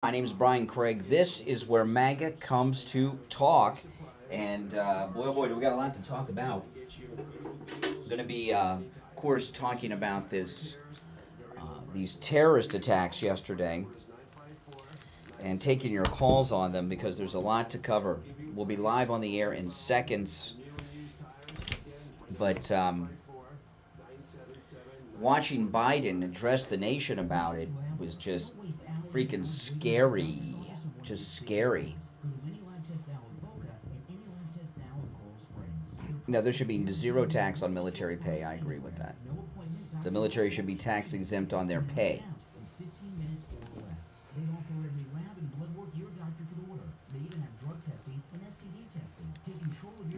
My name is Brian Craig. This is where MAGA comes to talk. And boy, oh boy, do we got a lot to talk about. We're going to be, of course, talking about these terrorist attacks yesterday and taking your calls on them because there's a lot to cover. We'll be live on the air in seconds. But watching Biden address the nation about it was just freaking scary. Just scary. Now, there should be zero tax on military pay. I agree with that. The military should be tax exempt on their pay.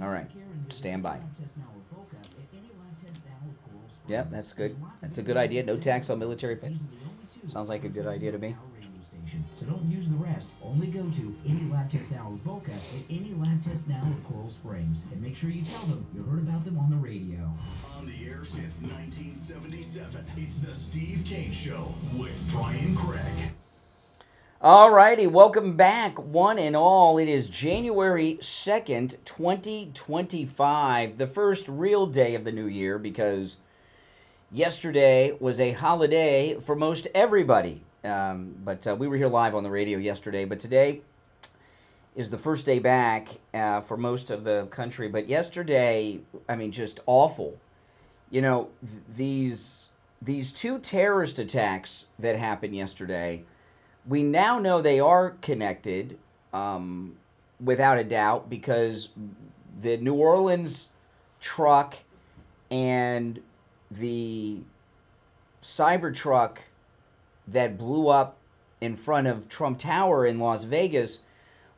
All right, stand by. Yep, that's good. That's a good idea. No tax on military pay. Sounds like a good idea to me. So don't use the rest. Only go to any lab test now with Boca at any lab test now with Coral Springs. And make sure you tell them you heard about them on the radio. On the air since 1977, it's the Steve Kane Show with Brian Craig. Alrighty, welcome back, one and all. It is January 2nd, 2025, the first real day of the new year because yesterday was a holiday for most everybody. But we were here live on the radio yesterday, but today is the first day back for most of the country. But yesterday, I mean, just awful. You know, these two terrorist attacks that happened yesterday, we now know they are connected, without a doubt, because the New Orleans truck and the Cybertruck that blew up in front of Trump Tower in Las Vegas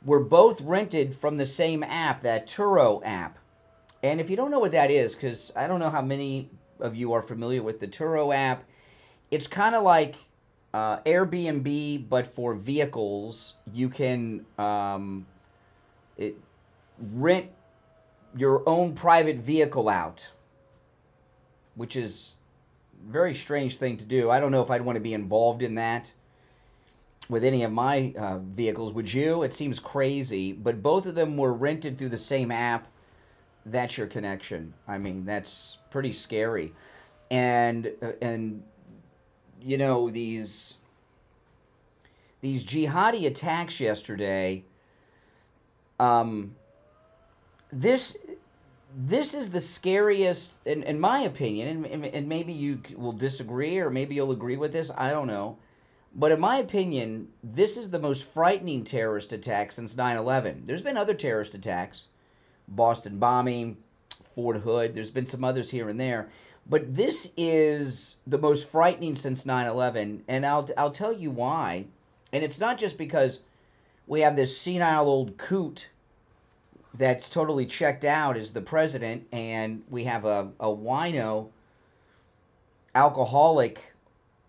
were both rented from the same app, that Turo app. And if you don't know what that is, because I don't know how many of you are familiar with the Turo app, it's kind of like Airbnb, but for vehicles. You can rent your own private vehicle out, which is a very strange thing to do. I don't know if I'd want to be involved in that with any of my vehicles. Would you? It seems crazy, but both of them were rented through the same app. That's your connection. I mean, that's pretty scary. And you know, these jihadi attacks yesterday, this is the scariest, in my opinion, and maybe you will disagree or maybe you'll agree with this, I don't know. But in my opinion, this is the most frightening terrorist attack since 9/11. There's been other terrorist attacks, Boston bombing, Fort Hood, there's been some others here and there. But this is the most frightening since 9/11, and I'll tell you why. And it's not just because we have this senile old coot that's totally checked out as the president, and we have a wino, alcoholic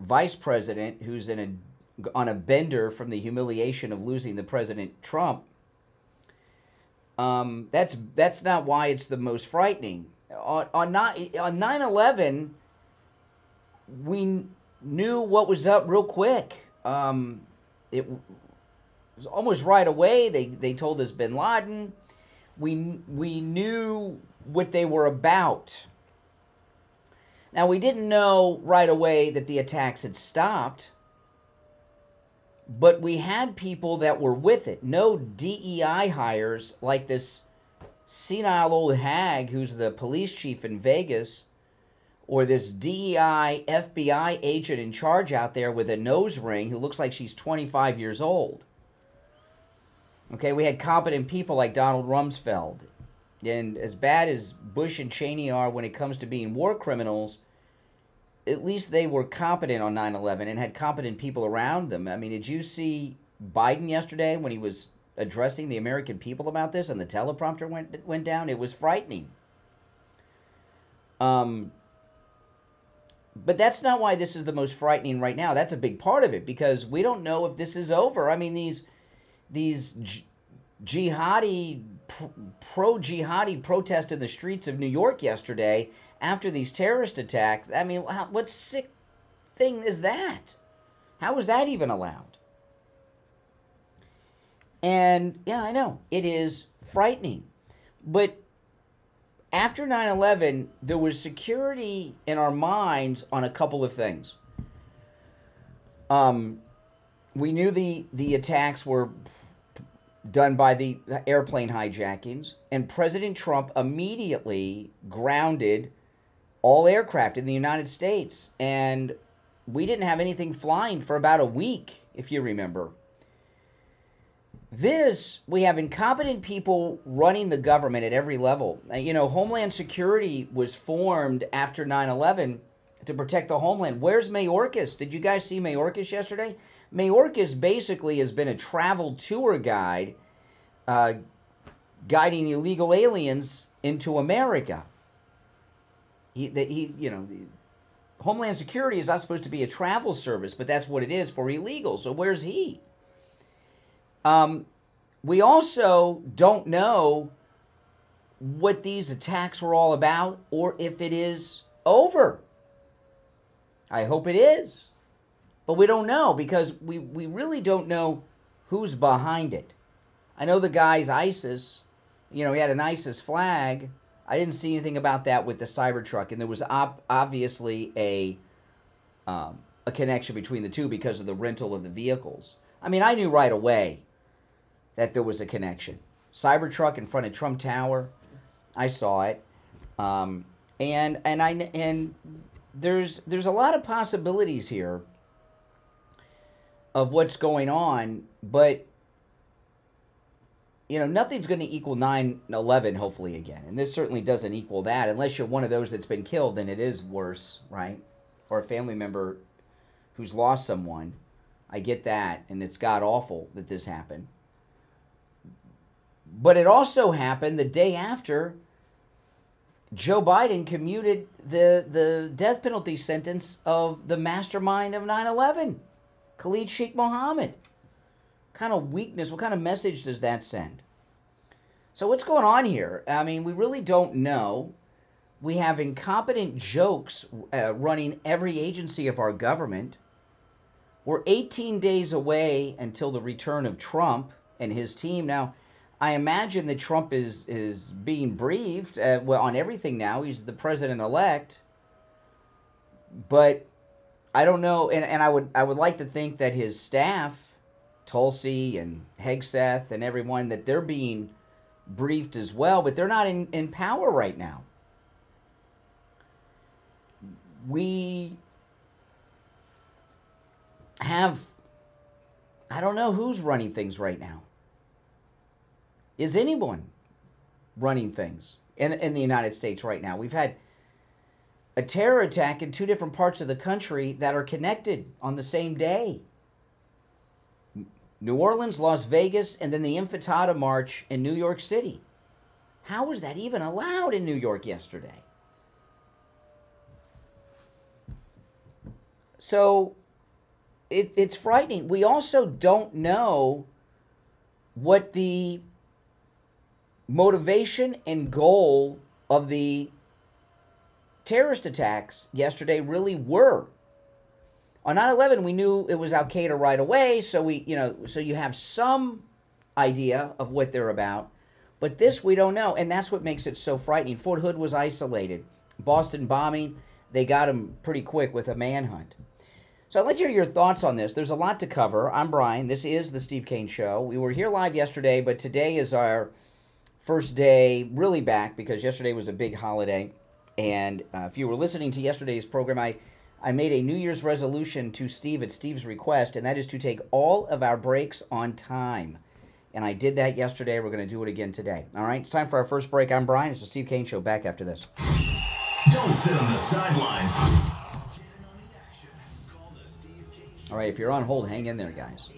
vice president who's on a bender from the humiliation of losing the President Trump. That's not why it's the most frightening. On 9/11, we knew what was up real quick. It was almost right away. They told us Bin Laden. We knew what they were about. Now, we didn't know right away that the attacks had stopped, but we had people that were with it. No DEI hires like this senile old hag who's the police chief in Vegas, or this DEI FBI agent in charge out there with a nose ring who looks like she's 25 years old. Okay, we had competent people like Donald Rumsfeld. And as bad as Bush and Cheney are when it comes to being war criminals, at least they were competent on 9/11 and had competent people around them. I mean, did you see Biden yesterday when he was addressing the American people about this and the teleprompter went down? It was frightening. But that's not why this is the most frightening right now. That's a big part of it because we don't know if this is over. I mean, these jihadi, pro-jihadi protests in the streets of New York yesterday after these terrorist attacks. I mean, what sick thing is that? How was that even allowed? And, yeah, I know, it is frightening. But after 9/11, there was security in our minds on a couple of things. We knew the attacks were done by the airplane hijackings, and President Trump immediately grounded all aircraft in the United States. And we didn't have anything flying for about a week, if you remember. We have incompetent people running the government at every level. You know, Homeland Security was formed after 9/11 to protect the homeland. Where's Mayorkas? Did you guys see Mayorkas yesterday? Mayorkas basically has been a travel tour guide guiding illegal aliens into America. Homeland Security is not supposed to be a travel service, but that's what it is for illegals. So where's he? We also don't know what these attacks were all about or if it is over. I hope it is. But we don't know because we really don't know who's behind it. I know the guy's ISIS. He had an ISIS flag. I didn't see anything about that with the Cybertruck. And there was obviously a connection between the two because of the rental of the vehicles. I mean, I knew right away that there was a connection. Cybertruck in front of Trump Tower, I saw it, and there's a lot of possibilities here of what's going on, but nothing's going to equal 9/11 hopefully again, and this certainly doesn't equal that unless you're one of those that's been killed. Then it is worse, right? Or a family member who's lost someone. I get that, and it's god awful that this happened. But it also happened the day after Joe Biden commuted the death penalty sentence of the mastermind of 9/11, Khalid Sheikh Mohammed. What kind of weakness, what kind of message does that send? So what's going on here? I mean, we really don't know. We have incompetent jokes running every agency of our government. We're 18 days away until the return of Trump and his team. Now, I imagine that Trump is being briefed on everything now. He's the president-elect. But I don't know, and I would like to think that his staff, Tulsi and Hegseth and everyone, that they're being briefed as well, but they're not in power right now. We have, I don't know who's running things right now. Is anyone running things in the United States right now? We've had a terror attack in two different parts of the country that are connected on the same day. New Orleans, Las Vegas, and then the Intifada March in New York City. How was that even allowed in New York yesterday? So it's frightening. We also don't know what the motivation and goal of the terrorist attacks yesterday really were. On 9/11, we knew it was Al-Qaeda right away, so so you have some idea of what they're about. But this we don't know, and that's what makes it so frightening. Fort Hood was isolated. Boston bombing, they got him pretty quick with a manhunt. So I'd like to hear your thoughts on this. There's a lot to cover. I'm Brian. This is the Steve Kane Show. We were here live yesterday, but today is our first day really back because yesterday was a big holiday. And if you were listening to yesterday's program, I made a New Year's resolution to Steve at Steve's request, and that is to take all of our breaks on time. And I did that yesterday. We're going to do it again today. All right, it's time for our first break. I'm Brian. It's the Steve Kane Show. Back after this. Don't sit on the sidelines. All right, if you're on hold, hang in there, guys.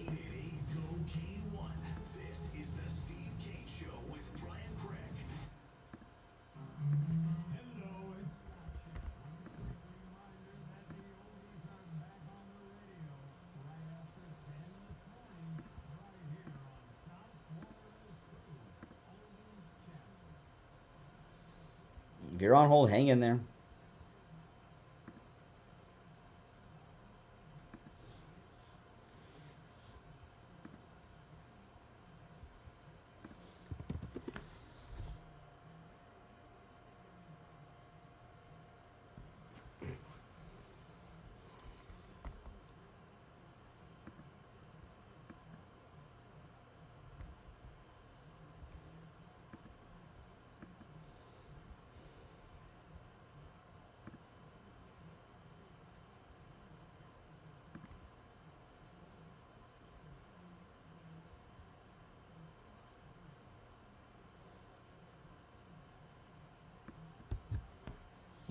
If you're on hold, hang in there.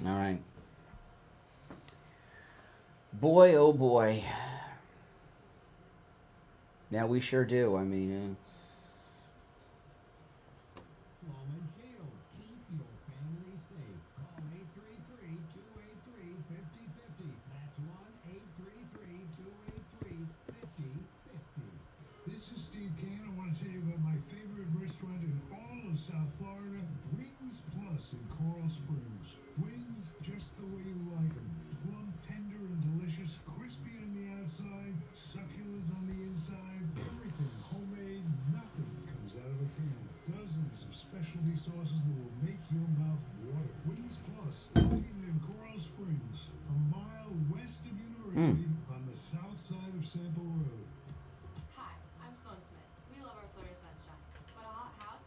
All right. Boy, oh boy. Yeah, we sure do. I mean, Keep your family safe. Call 833-283-5050. That's 1-833-283-5050. This is Steve Kane. I want to tell you about my favorite restaurant in all of South Florida, Wings Plus in Coral Springs. Wings just the way you like them. Plump, tender, and delicious. Crispy on the outside, succulent on the inside. Everything homemade. Nothing comes out of a can. Dozens of specialty sauces that will make your mouth water. Wings Plus, located in Coral Springs, a mile west of University on the south side of Sample Road. Hi, I'm Sloan Smith. We love our Florida sunshine, but a hot house?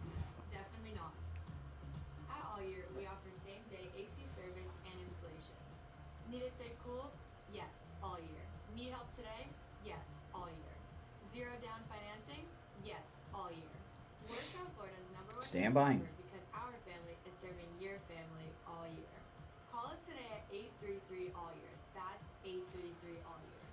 Definitely not. At All Year, we offer same-day AC service and installation. Need to stay cool? Yes, all year. Need help today? Yes, all year. Zero down financing? Yes, all year. We're South Florida's #1 Stand by. because our family is serving your family all year. Call us today at 833-ALL-YEAR. That's 833-ALL-YEAR.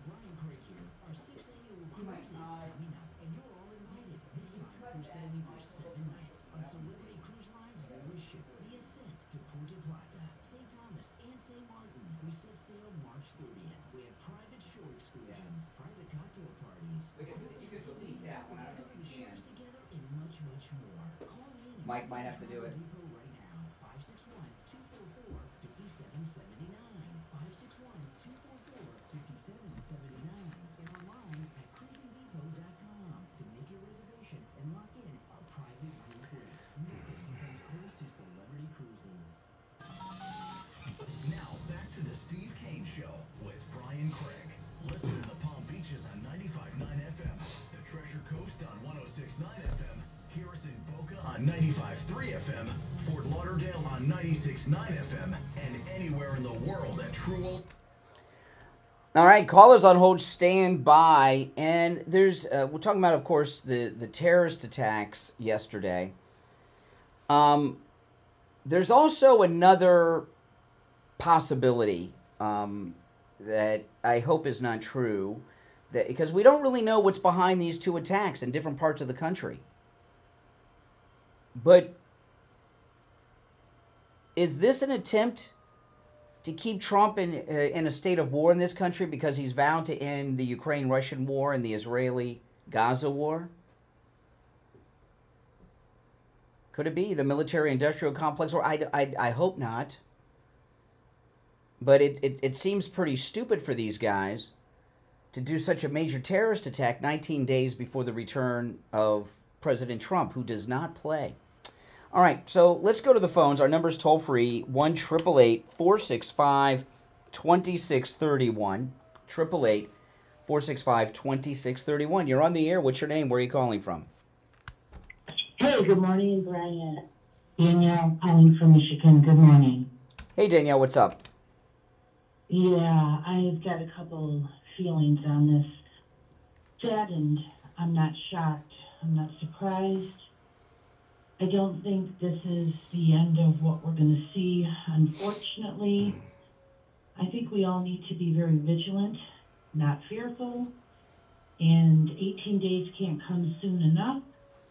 Brian Craig here. Our 6th annual cruise is coming up, and you're all invited. This time, we're sailing for 7 nights on Celebrity Cruise Line's newest ship, the Ascent to Puerto Plata, St. Thomas, and St. Martin. We set sail March 30th. We have private shore excursions, private cocktail parties, You could delete that one out of the shows together, and much, much more. Call in. Mike might have to do it. Depot right now. 561-244-5779. 561-244-5779. And online at cruisingdepot.com to make your reservation and lock in our private group rate. Nothing comes close to Celebrity Cruises. Now back to the Steve Kane Show with Brian Craig. Listen in the Palm Beaches on 95.9 FM, the Treasure Coast on 106.9 FM, hear us in Boca on 95.3 FM, Fort Lauderdale on 96.9 FM, and anywhere in the world at True. all right, callers on hold, stand by. And there's, we're talking about, of course, the terrorist attacks yesterday. There's also another possibility that I hope is not true, that because we don't really know what's behind these two attacks in different parts of the country. But is this an attempt to keep Trump in a state of war in this country because he's vowed to end the Ukraine-Russian war and the Israeli-Gaza war? Could it be the military-industrial complex? Or I hope not. But it seems pretty stupid for these guys to do such a major terrorist attack 19 days before the return of President Trump, who does not play. All right, so let's go to the phones. Our number's toll-free, 1-888-465-2631. 888-465-2631. You're on the air. What's your name? Where are you calling from? Hey, good morning, Brian. Danielle, calling from Michigan. Good morning. Hey, Danielle, what's up? Yeah, I've got a couple feelings on this. Saddened. I'm not shocked. I'm not surprised. I don't think this is the end of what we're going to see, unfortunately. I think we all need to be very vigilant, not fearful, and 18 days can't come soon enough.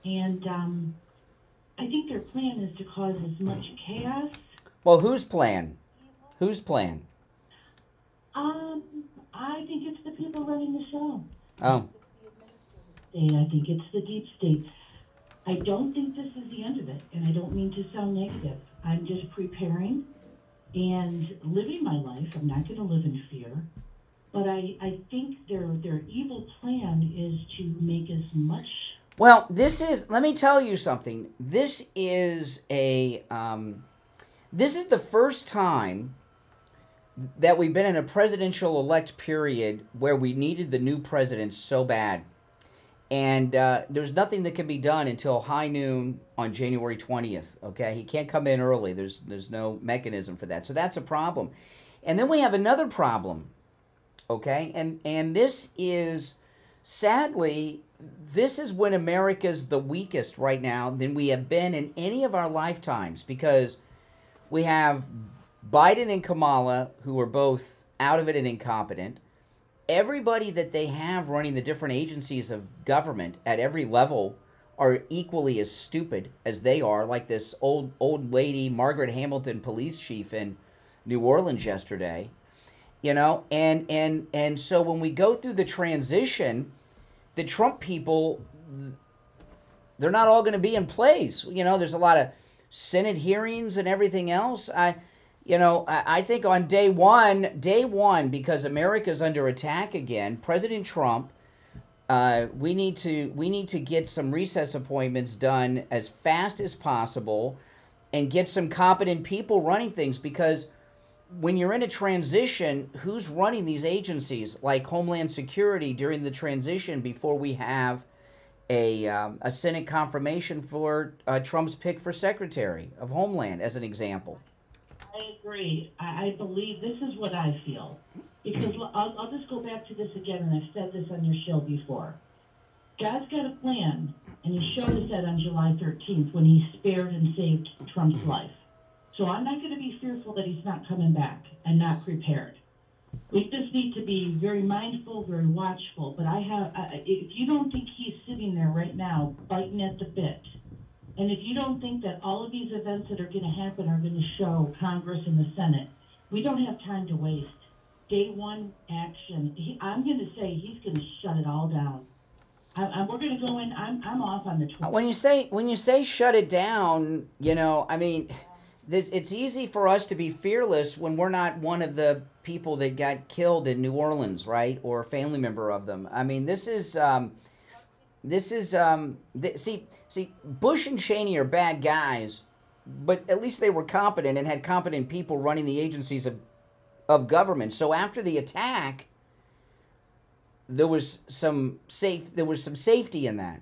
And I think their plan is to cause as much chaos. Well, whose plan? Whose plan? I think it's the people running the show. Oh. I think it's the deep state. I don't think this is the end of it, and I don't mean to sound negative. I'm just preparing and living my life. I'm not going to live in fear. But I think their evil plan is to make as much... Well, this is, let me tell you something. This is the first time that we've been in a presidential elect period where we needed the new president so bad. And there's nothing that can be done until high noon on January 20th, okay? He can't come in early. There's no mechanism for that. So that's a problem. And then we have another problem, okay? And this is, sadly, this is when America's the weakest right now than we have been in any of our lifetimes, because We have Biden and Kamala, who are both out of it and incompetent. Everybody that they have running the different agencies of government at every level are equally as stupid as they are, like this old lady, Margaret Hamilton, police chief in New Orleans yesterday. You know, and so when we go through the transition, the Trump people, they're not all going to be in place. You know, there's a lot of Senate hearings and everything else. I think on day one, because America's under attack again, President Trump, we need to get some recess appointments done as fast as possible and get some competent people running things, because when you're in a transition, who's running these agencies like Homeland Security during the transition before we have a Senate confirmation for Trump's pick for Secretary of Homeland, as an example? I agree. I believe this is what I feel. Because I'll just go back to this again, and I've said this on your show before. God's got a plan, and he showed us that on July 13th when he spared and saved Trump's life. So I'm not going to be fearful that he's not coming back and not prepared. We just need to be very mindful, very watchful. But if you don't think he's sitting there right now biting at the bit, and if you don't think that all of these events that are going to happen are going to show Congress and the Senate, we don't have time to waste. Day one action. I'm going to say he's going to shut it all down. We're going to go in. I'm off on the 12th. When you say shut it down, you know, I mean, it's easy for us to be fearless when we're not one of the people that got killed in New Orleans, right, or a family member of them. I mean, see, Bush and Cheney are bad guys, but at least they were competent and had competent people running the agencies of government. So after the attack, there was some safety in that.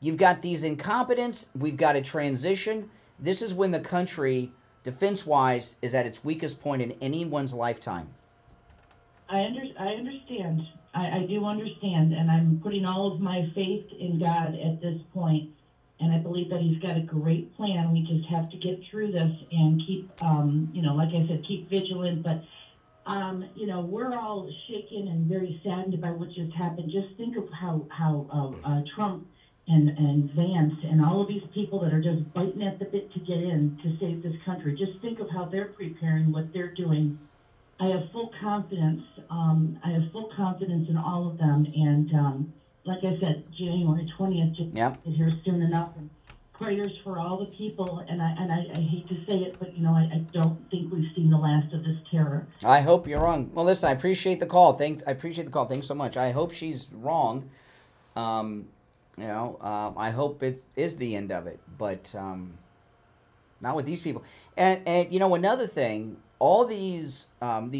You've got these incompetents. We've got a transition. This is when the country, defense-wise, is at its weakest point in anyone's lifetime. I understand. I do understand, and I'm putting all of my faith in God at this point, and I believe that he's got a great plan. We just have to get through this and keep, like I said, keep vigilant. But, we're all shaken and very saddened by what just happened. Just think of how Trump and Vance and all of these people that are just biting at the bit to get in to save this country. Just think of how they're preparing, what they're doing. I have full confidence. I have full confidence in all of them. And like I said, January 20th is here soon enough. And prayers for all the people. And I hate to say it, but I don't think we've seen the last of this terror. I hope you're wrong. Well, listen, I appreciate the call. I appreciate the call. Thanks so much. I hope she's wrong. I hope it is the end of it, but not with these people. And another thing, all these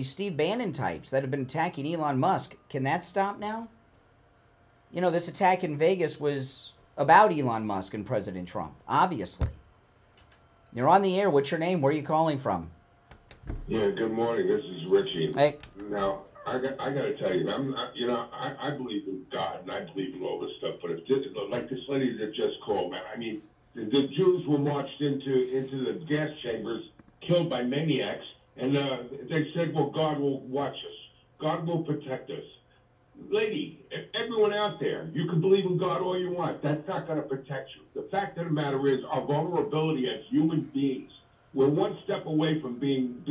Steve Bannon types that have been attacking Elon Musk, can that stop now? This attack in Vegas was about Elon Musk and President Trump, obviously. You're on the air. What's your name? Where are you calling from? Yeah, good morning. This is Richie. Hey. Now, I got to tell you, I believe in God and I believe in all this stuff. But like this lady that just called, man, I mean, the Jews were marched into the gas chambers, killed by maniacs, and they said, "Well, God will watch us. God will protect us." Lady, everyone out there, you can believe in God all you want. That's not going to protect you. The fact of the matter is, our vulnerability as human beings. We're one step away from being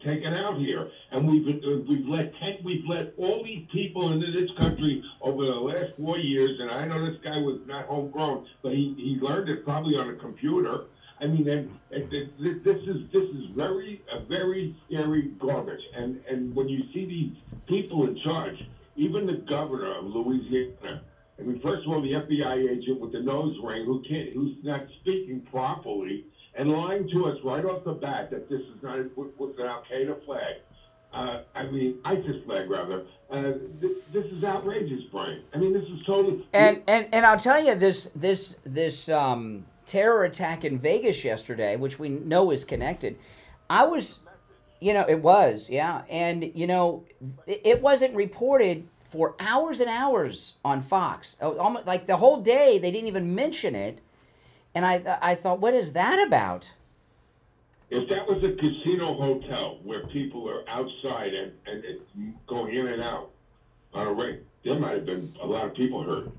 taken out here, and we've let all these people into this country over the last 4 years. And I know this guy was not homegrown, but he learned it probably on a computer. I mean, this is very scary garbage. And when you see these people in charge, even the governor of Louisiana. I mean, first of all, the FBI agent with the nose ring who's not speaking properly. And lying to us right off the bat that this is not with an Al-Qaeda flag. ISIS flag, rather. This is outrageous, Brian. I mean, this is totally... And I'll tell you, this terror attack in Vegas yesterday, which we know is connected, it was, yeah. And, it wasn't reported for hours and hours on Fox. Almost, like the whole day, they didn't even mention it. And I thought, what is that about? If that was a casino hotel where people are outside and going in and out on a rate, there might have been a lot of people hurt.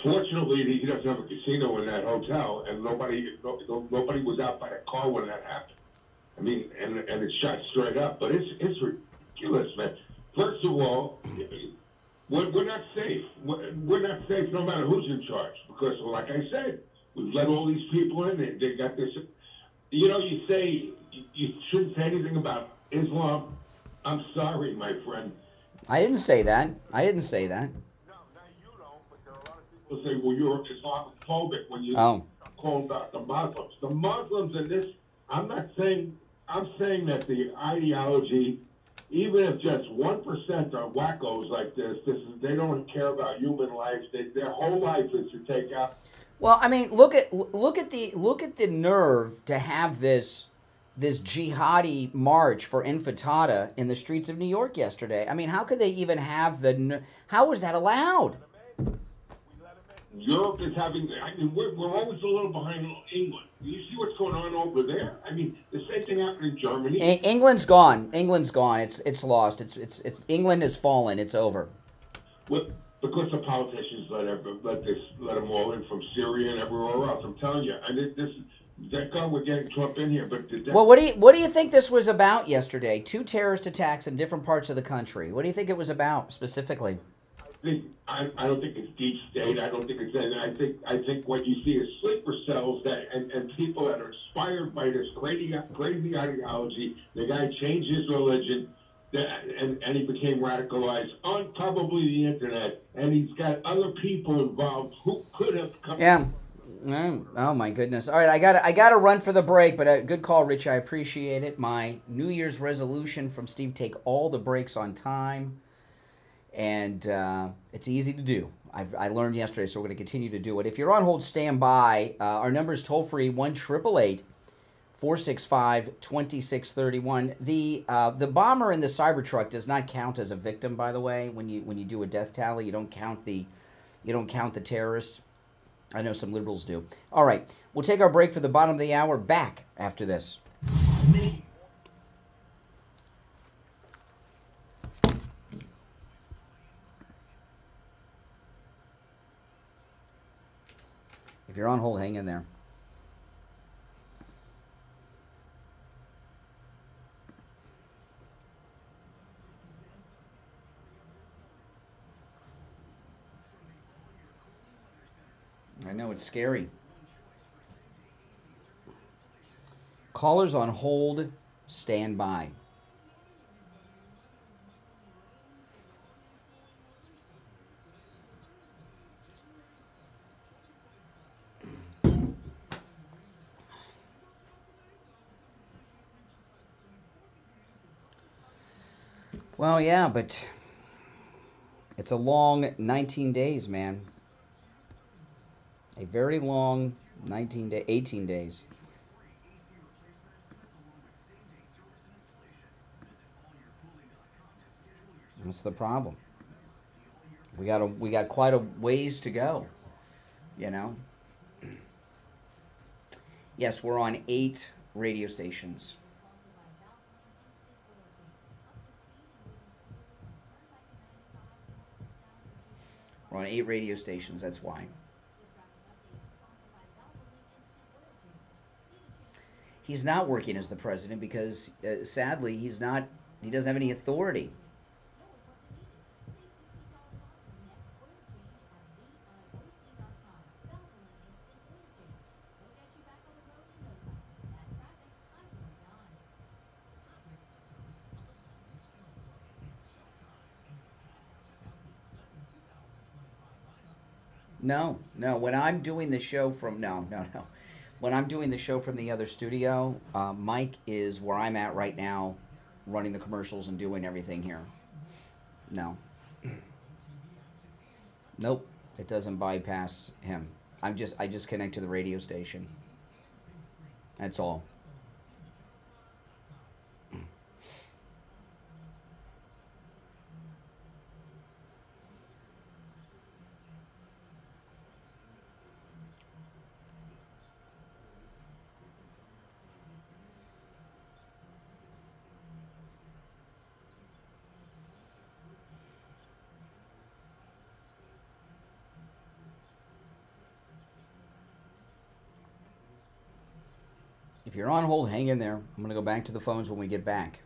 Fortunately, he doesn't have a casino in that hotel, and nobody was out by a car when that happened. I mean, and it shot straight up. But it's ridiculous, man. First of all, we're not safe. We're not safe no matter who's in charge, because, like I said, we've let all these people in. They got this. You know, you say you shouldn't say anything about Islam. I'm sorry, my friend. I didn't say that. I didn't say that. No, you don't. But there are a lot of people say, "Well, you're Islamophobic when you call about the Muslims." The Muslims in this. I'm not saying. I'm saying that the ideology, even if just 1% are wackos like this, they don't care about human life. Their whole life is to take out. Well, I mean, look at the nerve to have this jihadi march for intifada in the streets of New York yesterday. I mean, how could they even have how was that allowed? Europe is having. I mean, we're always a little behind England. You see what's going on over there? I mean, the same thing happened in Germany. England's gone. England's gone. It's lost. It's England has fallen. It's over. Well, because the politicians let them all in from Syria and everywhere else. I'm telling you, thank God we're getting Trump in here. But well, what do you think this was about yesterday? 2 terrorist attacks in different parts of the country. What do you think it was about specifically? I don't think it's deep state. I don't think it's that. I think what you see is sleeper cells and people that are inspired by this crazy ideology. The guy changed his religion, and he became radicalized on probably the internet, and he's got other people involved who could have come. Yeah. Oh my goodness! All right, I gotta run for the break, but good call, Rich. I appreciate it. My New Year's resolution from Steve: take all the breaks on time. And it's easy to do. I learned yesterday, so we're going to continue to do it. If you're on hold, stand by. Our number is toll-free, 1-888-465-2631. The bomber in the Cybertruck does not count as a victim, by the way. When you do a death tally, you don't count the terrorists. I know some liberals do. All right, we'll take our break for the bottom of the hour. Back after this. If you're on hold, hang in there. I know, it's scary. Callers on hold, stand by. Well, yeah, but it's a long 19 days, man. A very long 18 days. That's the problem. We got quite a ways to go, you know. Yes, we're on 8 radio stations. We're on 8 radio stations, that's why. He's not working as the president because, sadly, he doesn't have any authority. No. When I'm doing the show from When I'm doing the show from the other studio, Mike is where I'm at right now, running the commercials and doing everything here. No. Nope. It doesn't bypass him. I just connect to the radio station. That's all. If you're on hold, hang in there. I'm going to go back to the phones when we get back.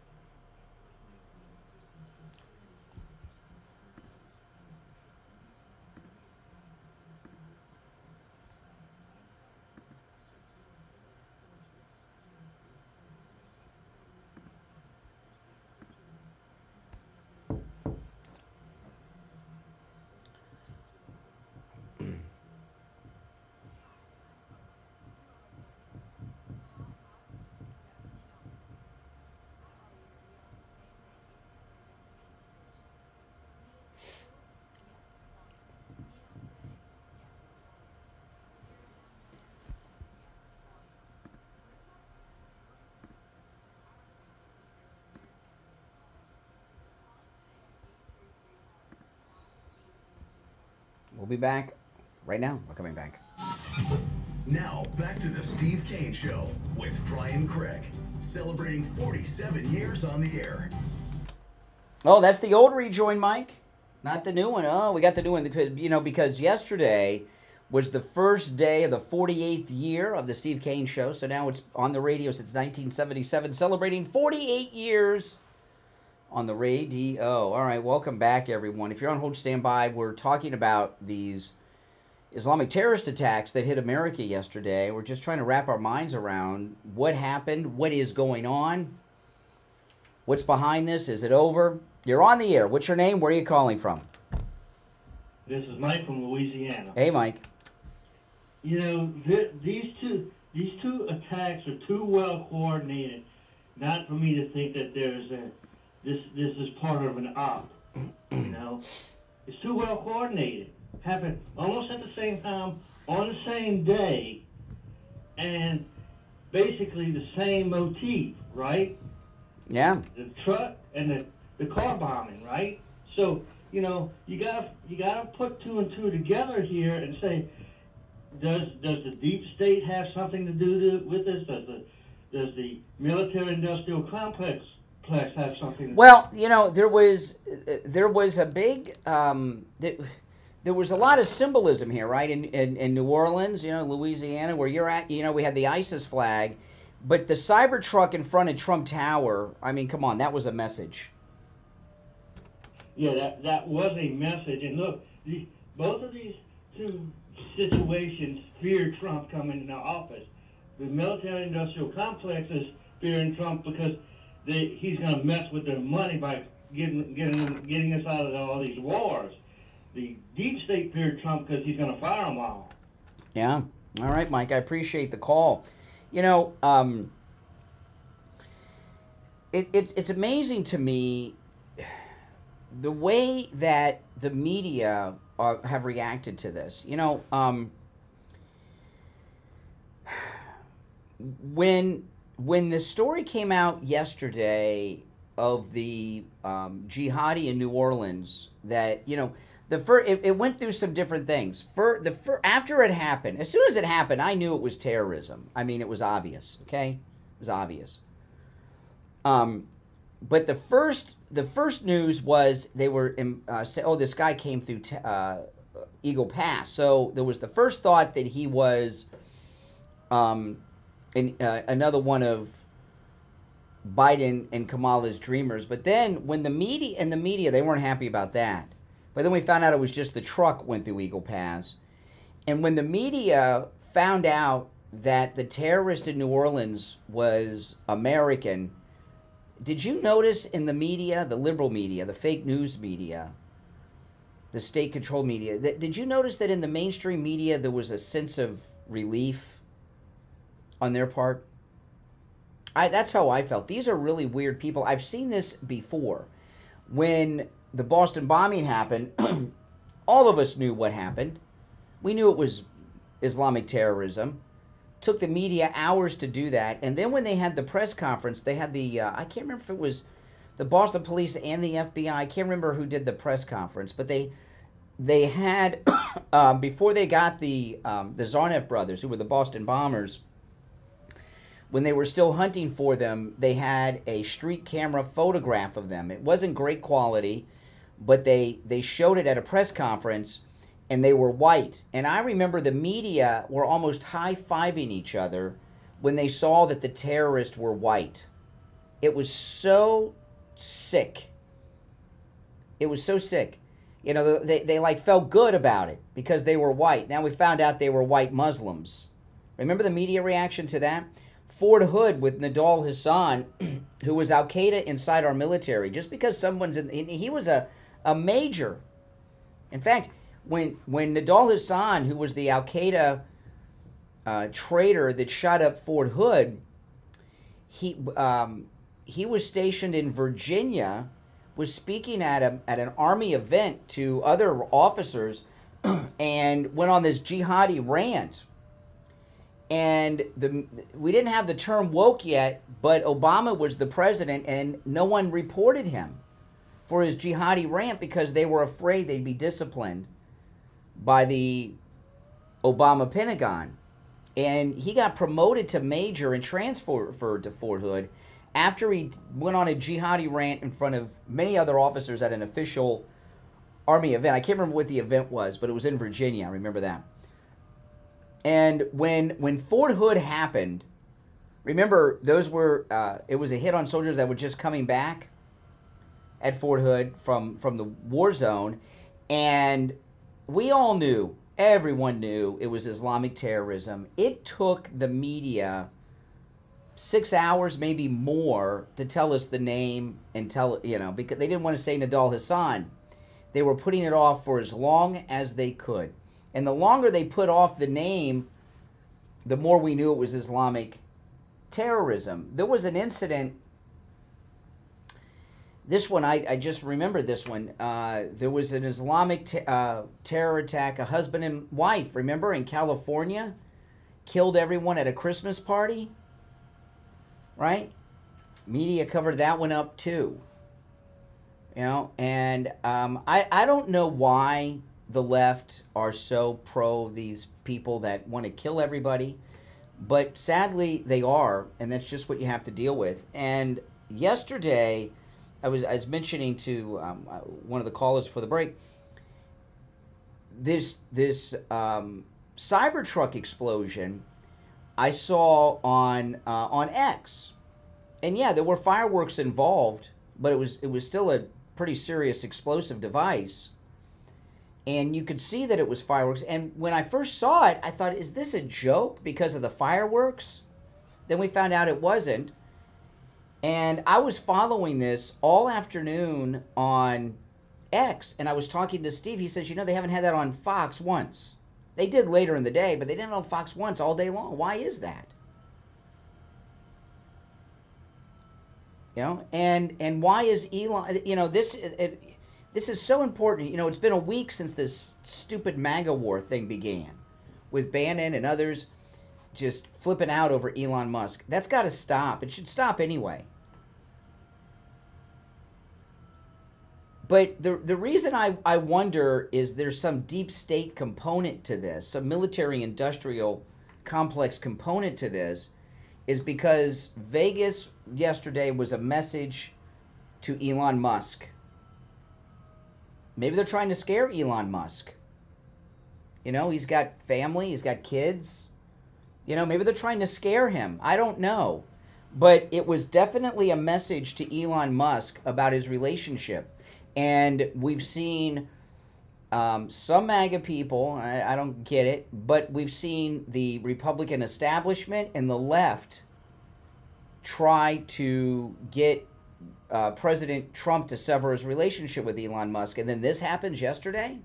We'll be back right now. We're coming back. Now, back to the Steve Kane Show with Brian Craig, celebrating 47 years on the air. Oh, that's the old rejoin mic, not the new one. Oh, we got the new one because, because yesterday was the first day of the 48th year of the Steve Kane Show. So now it's on the radio since 1977, celebrating 48 years on the radio. All right, welcome back, everyone. If you're on hold, stand by. We're talking about these Islamic terrorist attacks that hit America yesterday. We're just trying to wrap our minds around what happened, what is going on, what's behind this. Is it over? You're on the air. What's your name? Where are you calling from? This is Mike from Louisiana. Hey, Mike. These two attacks are too well coordinated, not for me to think that there's this is part of an op. It's too well coordinated. Happened almost at the same time, on the same day, and basically the same motif, right? Yeah. The truck and the car bombing, right? So you gotta put two and two together here and say, does the deep state have something to do with this? Does the military-industrial complex have something to do? Well, there was a big there was a lot of symbolism here, right? In New Orleans, Louisiana, where you're at, we had the ISIS flag, but the Cybertruck in front of Trump Tower, I mean, come on, that was a message. Yeah, that was a message. And look, both of these two situations fear Trump coming into office. The military-industrial complex is fearing Trump because he's going to mess with their money by getting us out of all these wars. The deep state feared Trump because he's going to fire them all. Yeah. All right, Mike. I appreciate the call. It's amazing to me the way that the media have reacted to this. When the story came out yesterday of the jihadi in New Orleans, that it went through some different things. After it happened, as soon as it happened, I knew it was terrorism. I mean, it was obvious. Okay, it was obvious. But the first news was they were this guy came through Eagle Pass. So there was the first thought that he was another one of Biden and Kamala's dreamers. But then when the media, they weren't happy about that. But then we found out it was just the truck went through Eagle Pass. And when the media found out that the terrorist in New Orleans was American, did you notice in the media, the liberal media, the fake news media, the state-controlled media, did you notice that in the mainstream media there was a sense of relief on their part? That's how I felt. These are really weird people. I've seen this before. When the Boston bombing happened, all of us knew what happened. We knew it was Islamic terrorism. Took the media hours to do that. And then when they had the press conference, they had the, I can't remember if it was the Boston police and the FBI. I can't remember who did the press conference. But they had, before they got the Zarnev brothers, who were the Boston bombers, when they were still hunting for them, they had a street camera photograph of them. It wasn't great quality, but they showed it at a press conference, and they were white. And I remember the media were almost high-fiving each other when they saw that the terrorists were white. It was so sick. It was so sick. You know, they like felt good about it because they were white. Now we found out they were white Muslims. Remember the media reaction to that? Fort Hood with Nidal Hassan, who was Al-Qaeda inside our military. Just because someone's in, he was a major. In fact, when Nidal Hassan, who was the Al-Qaeda traitor that shot up Fort Hood, he was stationed in Virginia, was speaking at an Army event to other officers, and went on this jihadi rant. And we didn't have the term woke yet, but Obama was the president, and no one reported him for his jihadi rant because they were afraid they'd be disciplined by the Obama Pentagon. And he got promoted to major and transferred to Fort Hood after he went on a jihadi rant in front of many other officers at an official Army event. I can't remember what the event was, but it was in Virginia. I remember that. And when Fort Hood happened, remember, those were it was a hit on soldiers that were just coming back at Fort Hood from the war zone, and we all knew, everyone knew, it was Islamic terrorism. It took the media 6 hours, maybe more, to tell us the name and tell, you know, because they didn't want to say Nidal Hassan. They were putting it off for as long as they could. And the longer they put off the name, the more we knew it was Islamic terrorism. There was an incident, this one, I just remembered this one. There was an Islamic terror attack, a husband and wife, remember, in California? Killed everyone at a Christmas party, right? Media covered that one up too. You know, and I don't know why the left are so pro these people that want to kill everybody, but sadly they are, and that's just what you have to deal with. And yesterday, I was mentioning to one of the callers for the break, this Cybertruck explosion I saw on X, and yeah, there were fireworks involved, but it was still a pretty serious explosive device. And you could see that it was fireworks. And when I first saw it, I thought, is this a joke because of the fireworks? Then we found out it wasn't. And I was following this all afternoon on X. And I was talking to Steve. He says, you know, they haven't had that on Fox once. They did later in the day, but they didn't on Fox once all day long. Why is that? You know, and why is Elon, you know, this is so important. You know, it's been a week since this stupid MAGA war thing began, with Bannon and others just flipping out over Elon Musk. That's got to stop. It should stop anyway. But the reason I wonder is there's some deep state component to this, some military-industrial complex component to this, is because Vegas yesterday was a message to Elon Musk. Maybe they're trying to scare Elon Musk. You know, he's got family, he's got kids. You know, maybe they're trying to scare him. I don't know. But it was definitely a message to Elon Musk about his relationship. And we've seen some MAGA people, I don't get it, but we've seen the Republican establishment and the left try to get President Trump to sever his relationship with Elon Musk, and then this happens yesterday?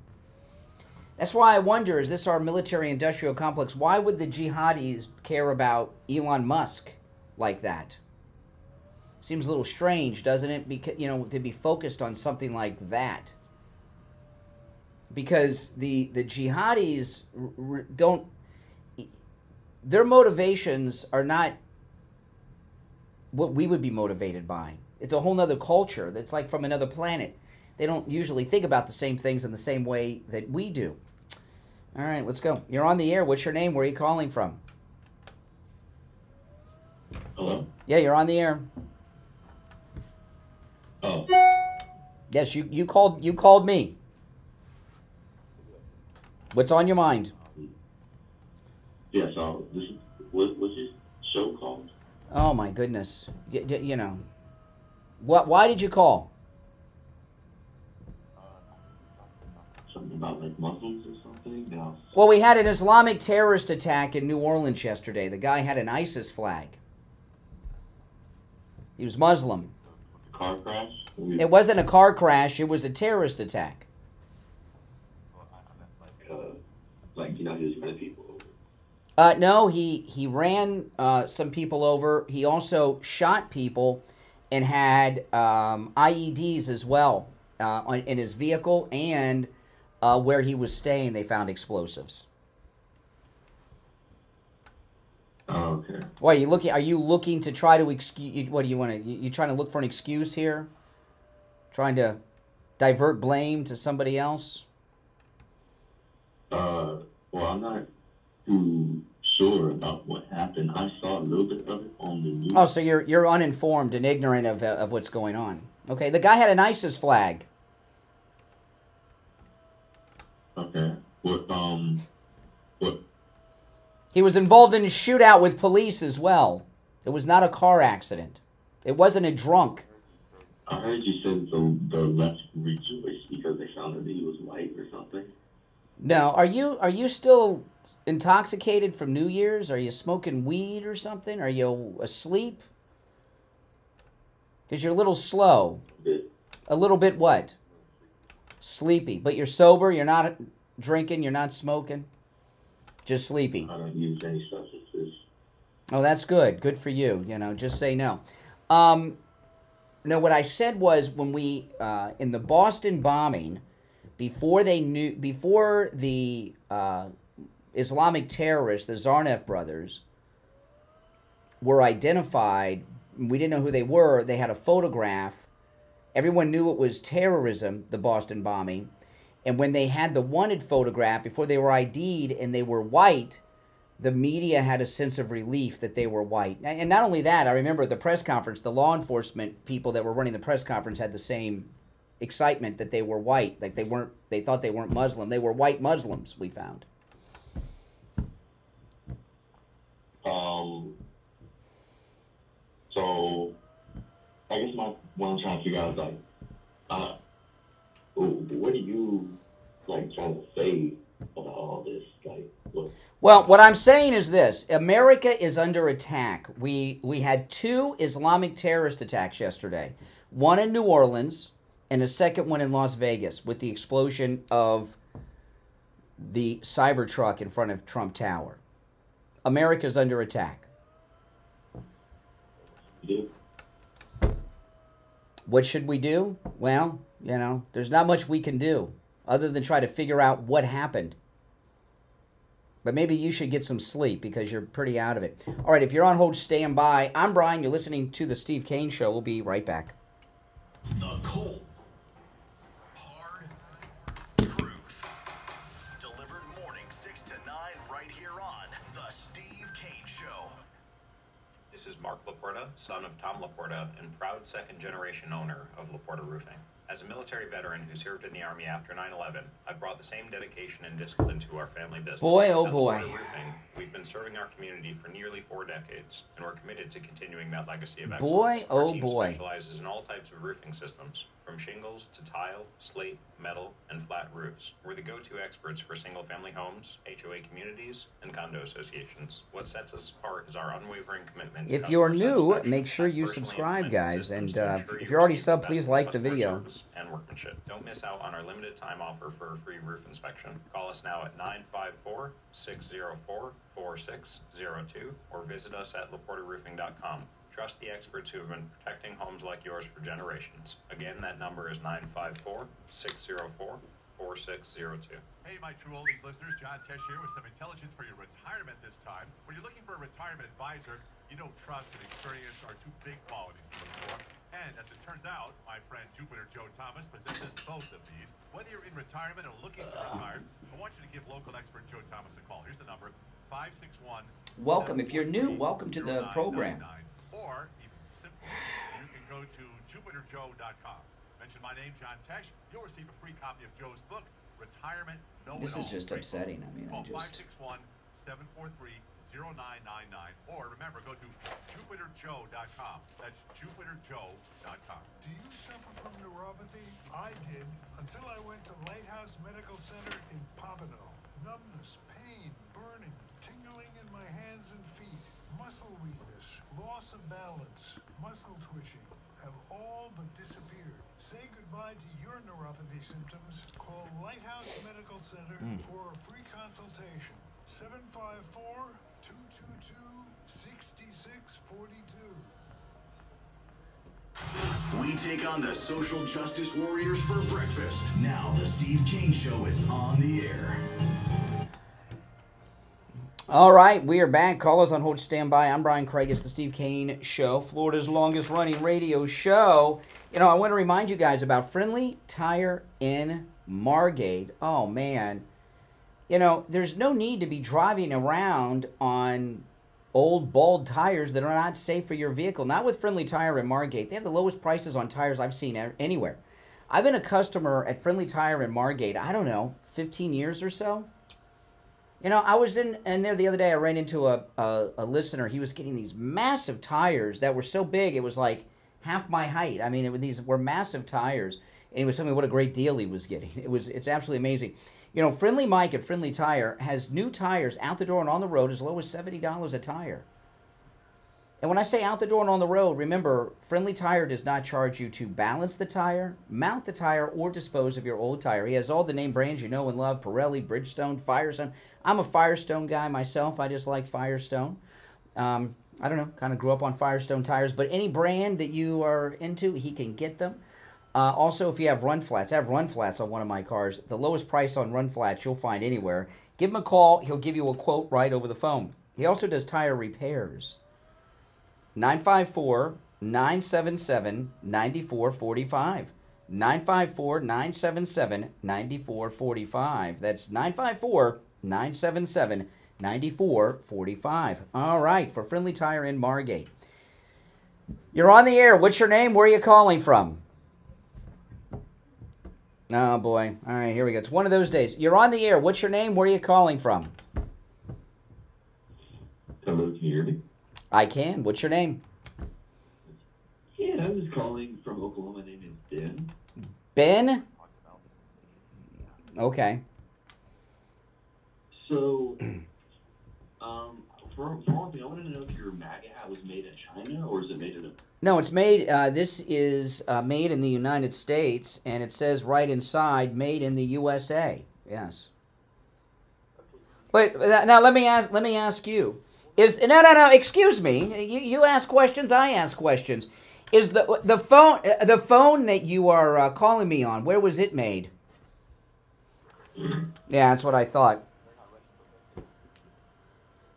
That's why I wonder, is this our military-industrial complex? Why would the jihadis care about Elon Musk like that? Seems a little strange, doesn't it? Because, you know, to be focused on something like that. Because the jihadis don't, their motivations are not what we would be motivated by. It's a whole nother culture that's like from another planet. They don't usually think about the same things in the same way that we do. All right, let's go. You're on the air. What's your name? Where are you calling from? Hello? Yeah, you're on the air. Oh. Yes, you called me. What's on your mind? Yeah, so this is what's this show called? Oh my goodness. You know. What? Why did you call? Something about like Muslims or something? No. Well, we had an Islamic terrorist attack in New Orleans yesterday. The guy had an ISIS flag. He was Muslim. Car crash? It wasn't a car crash. It was a terrorist attack. Like, you know, he was running people over. No, he ran some people over. He also shot people and had IEDs as well in his vehicle, and where he was staying, they found explosives. Oh, okay. What are you looking? Are you looking to try to excuse? What do you want to? You trying to look for an excuse here? Trying to divert blame to somebody else? Well, I'm not too sure about what happened. I saw a little bit of it on the news. Oh, so you're uninformed and ignorant of what's going on. Okay, the guy had an ISIS flag. Okay. What? He was involved in a shootout with police as well. It was not a car accident. It wasn't a drunk. I heard you said the left rejoiced because they found that he was white or something. No, are you still intoxicated from New Year's? Are you smoking weed or something? Are you asleep? Because you're a little slow. A little bit what? Sleepy. But you're sober? You're not drinking? You're not smoking? Just sleepy. I don't use any substances. Oh, that's good. Good for you. You know, just say no. No, what I said was when we, in the Boston bombing, before the Islamic terrorists, the Zarnev brothers, were identified, we didn't know who they were, they had a photograph. Everyone knew it was terrorism, the Boston bombing. And when they had the wanted photograph, before they were ID'd and they were white, the media had a sense of relief that they were white. And not only that, I remember at the press conference, the law enforcement people that were running the press conference had the same excitement that they were white. Like they thought they weren't Muslim. They were white Muslims, we found. So, I guess what I'm trying to figure out is like, what are you like trying to say about all this? Like, what? Well, what I'm saying is this. America is under attack. We had 2 Islamic terrorist attacks yesterday. One in New Orleans and a second one in Las Vegas with the explosion of the Cybertruck in front of Trump Tower. America's under attack. Yeah. What should we do? Well, you know, there's not much we can do other than try to figure out what happened. But maybe you should get some sleep because you're pretty out of it. All right, if you're on hold, stand by. I'm Brian. You're listening to The Steve Kane Show. We'll be right back. The cold, hard truth. Delivered morning 6 to 9 right here on The Steve Kane Show. This is Mark Laporta, son of Tom Laporta and proud second-generation owner of Laporta Roofing. As a military veteran who served in the Army after 9/11, I've brought the same dedication and discipline to our family business. Boy, oh At boy. Laporta Roofing, we've been serving our community for nearly 4 decades, and we're committed to continuing that legacy of excellence. Boy, Our oh team boy. specializes in all types of roofing systems, from shingles to tile, slate, metal, and flat roofs. We're the go-to experts for single-family homes, HOA communities, and condo associations. What sets us apart is our unwavering commitment to If you're customer new, satisfaction. make sure you I've personally subscribe, implemented guys. systems And to ensure if you you're already receive the subbed, please best like the customer video. service and workmanship. Don't miss out on our limited time offer for a free roof inspection. Call us now at 954-604-4602 or visit us at laportaroofing.com. Trust the experts who have been protecting homes like yours for generations. Again, that number is 954-604-4602. Hey, my true oldies listeners, John Tesh here with some intelligence for your retirement this time. When you're looking for a retirement advisor, you know trust and experience are 2 big qualities to look for. And as it turns out, my friend Jupiter Joe Thomas possesses both of these. Whether you're in retirement or looking to retire, I want you to give local expert Joe Thomas a call. Here's the number, 561. Welcome. If you're new, welcome to the program. Or, even simpler, you can go to jupiterjoe.com. Mention my name, John Tesh. You'll receive a free copy of Joe's book, Retirement Know It All. This is just upsetting. I mean, Call I just... 561 743-0999. Or remember, go to JupiterJoe.com. That's JupiterJoe.com. Do you suffer from neuropathy? I did, until I went to Lighthouse Medical Center in Pompano. Numbness, pain, burning, tingling in my hands and feet, muscle weakness, loss of balance, muscle twitching have all but disappeared. Say goodbye to your neuropathy symptoms. Call Lighthouse Medical Center for a free consultation. 754-222-6642. We take on the social justice warriors for breakfast. Now the Steve Kane Show is on the air. All right, we are back. Call us on hold, stand by. I'm Brian Craig. It's the Steve Kane Show, Florida's longest running radio show. You know, I want to remind you guys about Friendly Tire in Margate. Oh, man. You know, there's no need to be driving around on old, bald tires that are not safe for your vehicle. Not with Friendly Tire in Margate. They have the lowest prices on tires I've seen anywhere. I've been a customer at Friendly Tire in Margate, I don't know, 15 years or so. You know, I was in there the other day. I ran into a listener. He was getting these massive tires that were so big, it was like half my height. I mean, these were massive tires. And he was telling me what a great deal he was getting. It's absolutely amazing. You know, Friendly Mike at Friendly Tire has new tires out the door and on the road as low as $70 a tire. And when I say out the door and on the road, remember, Friendly Tire does not charge you to balance the tire, mount the tire, or dispose of your old tire. He has all the name brands you know and love: Pirelli, Bridgestone, Firestone. I'm a Firestone guy myself. I just like Firestone. I don't know, kind of grew up on Firestone tires. But any brand that you are into, he can get them. Also, if you have run flats, I have run flats on one of my cars. The lowest price on run flats you'll find anywhere. Give him a call. He'll give you a quote right over the phone. He also does tire repairs. 954-977-9445. 954-977-9445. That's 954-977-9445. All right, for Friendly Tire in Margate. You're on the air. What's your name? Where are you calling from? Oh, boy. All right, here we go. It's one of those days. You're on the air. What's your name? Where are you calling from? Hello, can you hear me? I can. What's your name? Yeah, I was calling from Oklahoma. My name is Ben. Ben? Okay. So, for one thing, I wanted to know if your MAGA hat was made in China or is it made in a... No, it's made, this is made in the United States, and it says right inside, made in the USA. Yes. But now let me ask you. No, excuse me. You ask questions, I ask questions. Is the phone that you are calling me on, where was it made? Yeah, that's what I thought.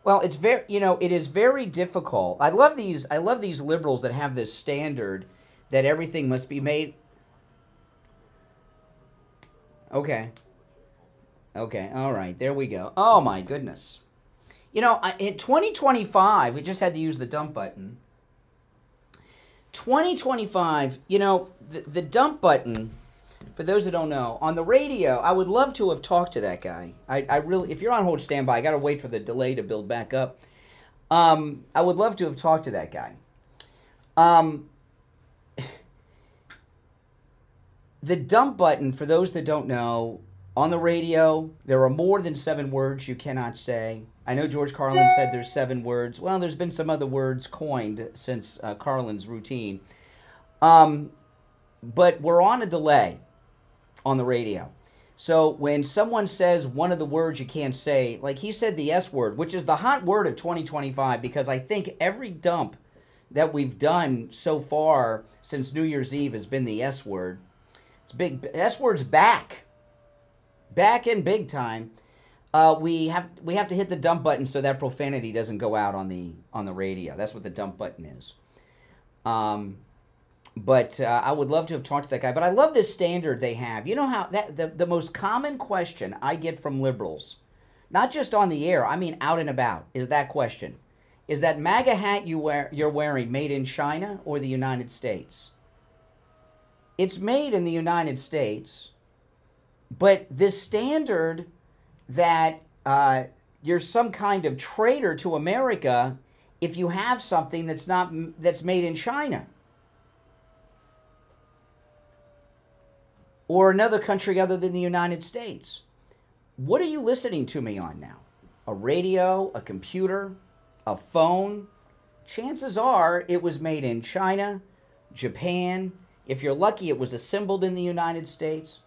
Well, it's very, it is very difficult. I love these liberals that have this standard that everything must be made. Okay. Okay, all right, there we go. Oh my goodness. In 2025, we just had to use the dump button. 2025, the dump button, for those that don't know, on the radio, I would love to have talked to that guy. I really, if you're on hold, stand by. I got to wait for the delay to build back up. I would love to have talked to that guy. The dump button, for those that don't know, on the radio, there are more than 7 words you cannot say. I know George Carlin said there's 7 words. Well, there's been some other words coined since Carlin's routine. But we're on a delay on the radio. So when someone says one of the words you can't say, like he said the S word, which is the hot word of 2025, because I think every dump that we've done so far since New Year's Eve has been the S word. It's big. S word's back. Back in big time. We have to hit the dump button so that profanity doesn't go out on the radio. That's what the dump button is. But I would love to have talked to that guy. But I love this standard they have. You know how the most common question I get from liberals, not just on the air, I mean out and about, is that question: is that MAGA hat you're wearing made in China or the United States? It's made in the United States, but this standard that you're some kind of traitor to America if you have something that's made in China or another country other than the United States. What are you listening to me on now? A radio, a computer, a phone? Chances are it was made in China, Japan. If you're lucky, it was assembled in the United States.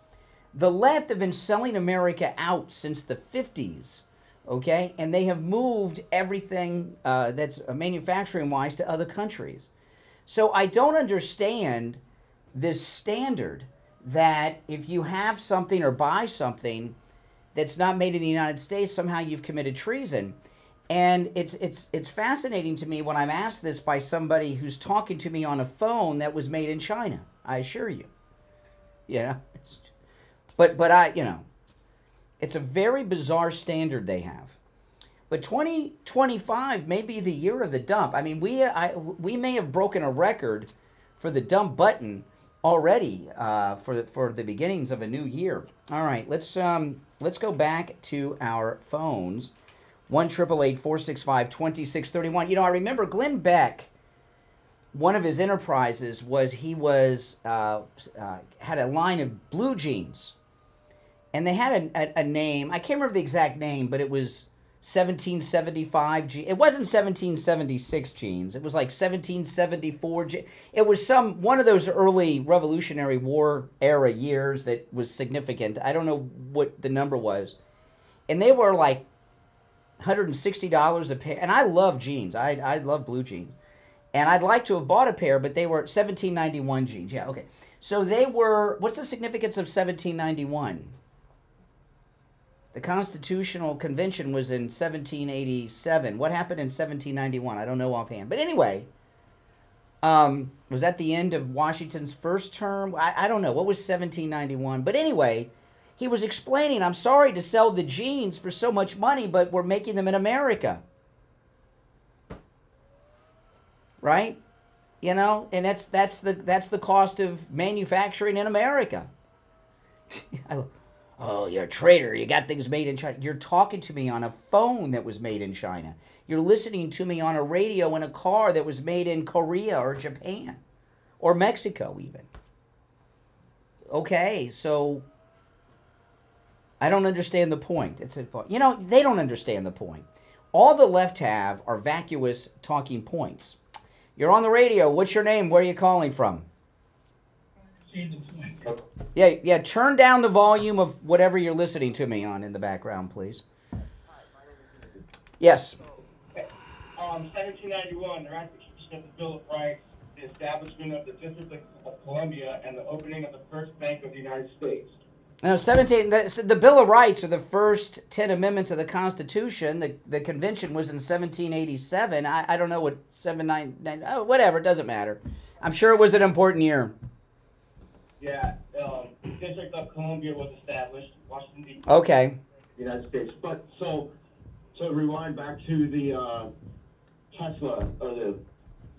The left have been selling America out since the 50s, okay? And they have moved everything that's manufacturing-wise to other countries. So I don't understand this standard that if you have something or buy something that's not made in the United States, somehow you've committed treason. And it's fascinating to me when I'm asked this by somebody who's talking to me on a phone that was made in China. I assure you. You know, but I, you know, it's a very bizarre standard they have. But 2025 may be the year of the dump. I mean, we may have broken a record for the dump button already for the beginnings of a new year. All right, let's go back to our phones. 1-888-465-2631. You know, I remember Glenn Beck. One of his enterprises was he had a line of blue jeans, and they had a name. I can't remember the exact name, but it was 1775 jeans. It wasn't 1776 jeans. It was like 1774 jeans. It was one of those early Revolutionary War era years that was significant. I don't know what the number was, and they were like $160 a pair. And I love jeans. I love blue jeans. And I'd like to have bought a pair, but they were 1791 jeans. Yeah, okay. So they were, what's the significance of 1791? The Constitutional Convention was in 1787. What happened in 1791? I don't know offhand. But anyway, was that the end of Washington's first term? I don't know. What was 1791? But anyway, he was explaining, I'm sorry to sell the jeans for so much money, but we're making them in America. Right? You know, and that's the cost of manufacturing in America. Oh, you're a traitor. You got things made in China. You're talking to me on a phone that was made in China. You're listening to me on a radio in a car that was made in Korea or Japan or Mexico even. Okay, so I don't understand the point. You know, they don't understand the point. All the left have are vacuous talking points. You're on the radio. What's your name? Where are you calling from? Yeah, turn down the volume of whatever you're listening to me on in the background, please. Yes. 1791, the ratification of the Bill of Rights, the establishment of the District of Columbia, and the opening of the first bank of the United States. No, the Bill of Rights are the first 10 amendments of the Constitution. The convention was in 1787. I don't know what 799. Oh, whatever, it doesn't matter. I'm sure it was an important year. Yeah, District of Columbia was established. Washington D.C. Okay. United States. But so rewind back to the Tesla or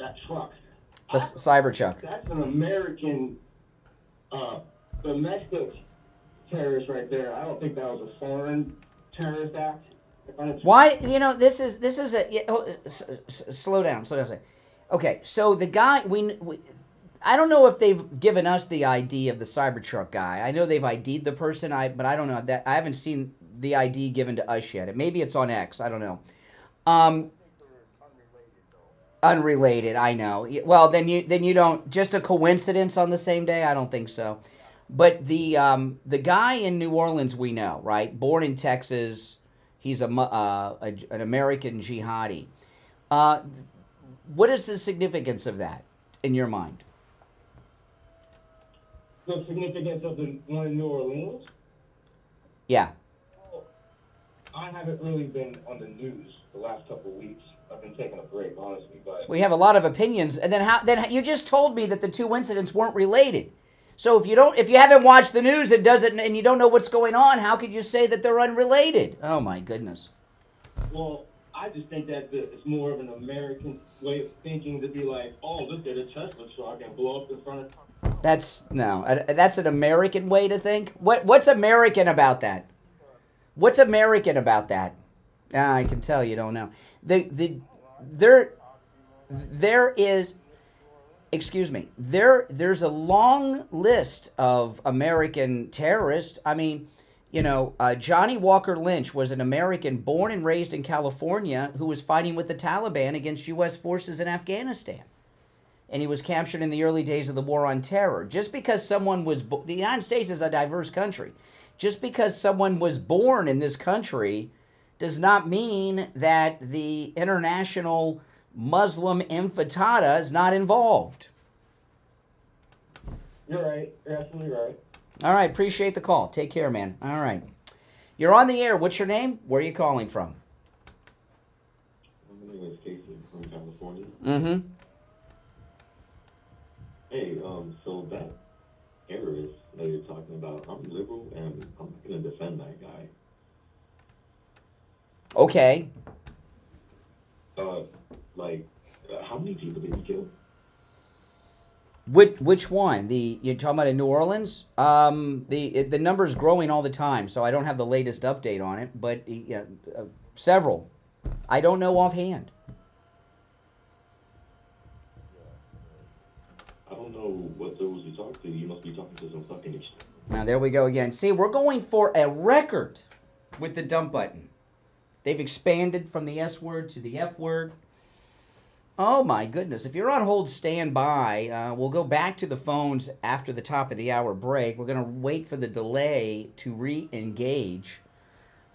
that truck. The Cybertruck. That's an American domestic terrorist right there. I don't think that was a foreign terrorist act. Why? You know, this is a slow down. Okay, so the guy I don't know if they've given us the ID of the Cybertruck guy. I know they've ID'd the person, but I don't know that. I haven't seen the ID given to us yet. Maybe it's on X. I don't know. Unrelated, I know. Well, then you don't. Just a coincidence on the same day? I don't think so. But the guy in New Orleans we know, right? Born in Texas, he's an American jihadi. What is the significance of that in your mind? The significance of the one in New Orleans? Yeah. Well, I haven't really been on the news the last couple of weeks. I've been taking a break, honestly. But we have a lot of opinions, and then you just told me that the two incidents weren't related. So if you haven't watched the news, and you don't know what's going on, how could you say that they're unrelated? Oh my goodness. Well, I just think that it's more of an American way of thinking to be like, oh, look at a Tesla truck and blow up in front of. That's an American way to think. What's American about that? What's American about that? I can tell you don't know. There is, excuse me, there's a long list of American terrorists. I mean, you know, Johnny Walker Lynch was an American born and raised in California who was fighting with the Taliban against U.S. forces in Afghanistan. And he was captured in the early days of the War on Terror. Just because someone was... The United States is a diverse country. Just because someone was born in this country does not mean that the international Muslim intifada is not involved. You're right. You're absolutely right. All right. Appreciate the call. Take care, man. All right. You're on the air. What's your name? Where are you calling from? My name is Casey from California. Mm-hmm. Hey, so that terrorist that you're talking about, I'm liberal and I'm not going to defend that guy. Okay. How many people did he kill? Which one? You're talking about in New Orleans? The number's growing all the time, so I don't have the latest update on it, but several. I don't know offhand. I don't know what those you talk to. You must be talking to some fucking extreme. Now, there we go again. See, we're going for a record with the dump button. They've expanded from the S word to the F word. Oh, my goodness. If you're on hold, stand by. We'll go back to the phones after the top of the hour break. We're going to wait for the delay to re-engage.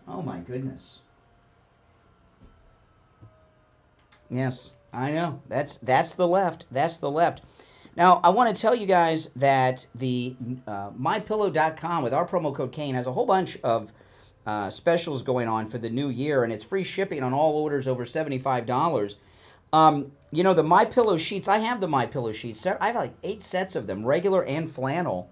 Oh, my goodness. Yes, I know. That's the left. That's the left. Now, I want to tell you guys that the MyPillow.com with our promo code Kane has a whole bunch of specials going on for the new year, and it's free shipping on all orders over $75. You know, the MyPillow sheets, I have the MyPillow sheets. I have like 8 sets of them, regular and flannel.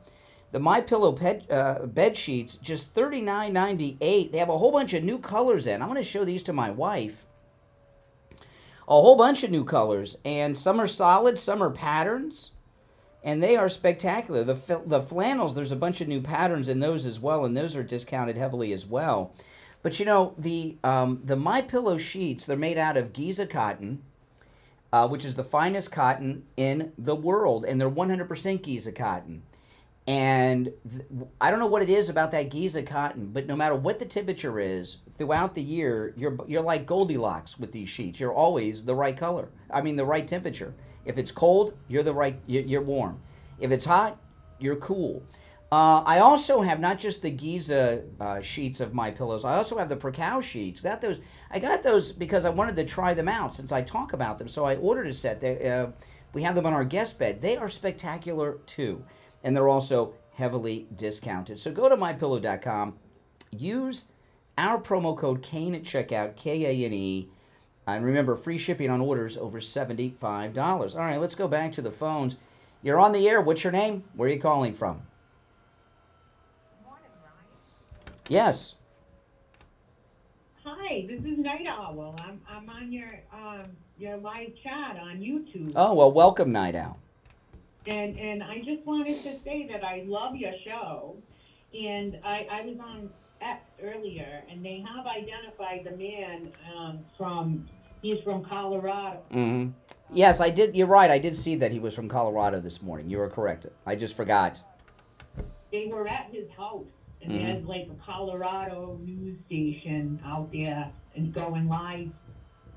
The MyPillow bed sheets, just $39.98. They have a whole bunch of new colors in. I'm going to show these to my wife. A whole bunch of new colors, and some are solid, some are patterns. And they are spectacular. The flannels, there's a bunch of new patterns in those as well, and those are discounted heavily as well. But you know, the MyPillow sheets, they're made out of Giza cotton, which is the finest cotton in the world, and they're 100% Giza cotton. And I don't know what it is about that Giza cotton, but no matter what the temperature is throughout the year, you're like Goldilocks with these sheets. You're always the right color. I mean, the right temperature. If it's cold, you're warm. If it's hot, you're cool. I also have not just the Giza sheets of my pillows. I also have the Percow sheets. I got those because I wanted to try them out since I talk about them. So I ordered a set. We have them on our guest bed. They are spectacular too, and they're also heavily discounted. So go to mypillow.com. Use our promo code Kane at checkout, K-A-N-E. And remember, free shipping on orders over $75. All right, let's go back to the phones. You're on the air. What's your name? Where are you calling from? Good morning, Brian. Yes. Hi, this is Night Owl. I'm on your live chat on YouTube. Oh, well, welcome, Night Owl. And I just wanted to say that I love your show. And I was on X earlier, and they have identified the man he's from Colorado. Mm-hmm. Yes, I did. You're right. I did see that he was from Colorado this morning. You were correct. I just forgot. They were at his house, and there's like a Colorado news station out there and going live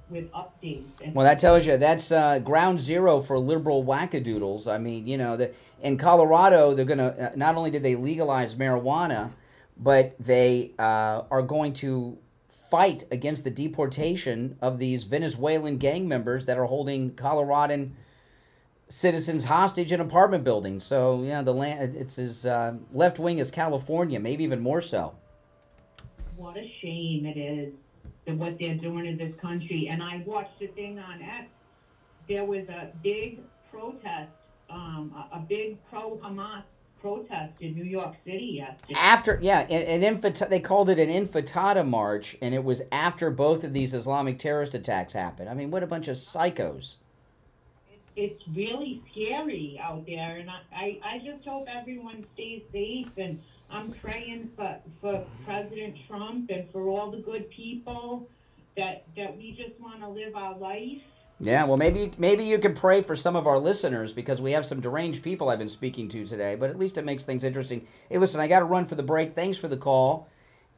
with updates. And well, that tells you that's ground zero for liberal wackadoodles. I mean, you know, in Colorado, they're going to, not only did they legalize marijuana, but they are going to fight against the deportation of these Venezuelan gang members that are holding Coloradan citizens hostage in apartment buildings. So, yeah, it's as left wing as California, maybe even more so. What a shame it is that what they're doing in this country. And I watched a thing on X. There was a big protest, a big pro-Hamas protest in New York City yesterday. They called it an intifada march, and it was after both of these Islamic terrorist attacks happened. I mean, what a bunch of psychos. It's really scary out there, and I just hope everyone stays safe, and I'm praying for President Trump and for all the good people that we just want to live our life. Yeah, well, maybe you could pray for some of our listeners, because we have some deranged people I've been speaking to today, but at least it makes things interesting. Hey, listen, I got to run for the break. Thanks for the call.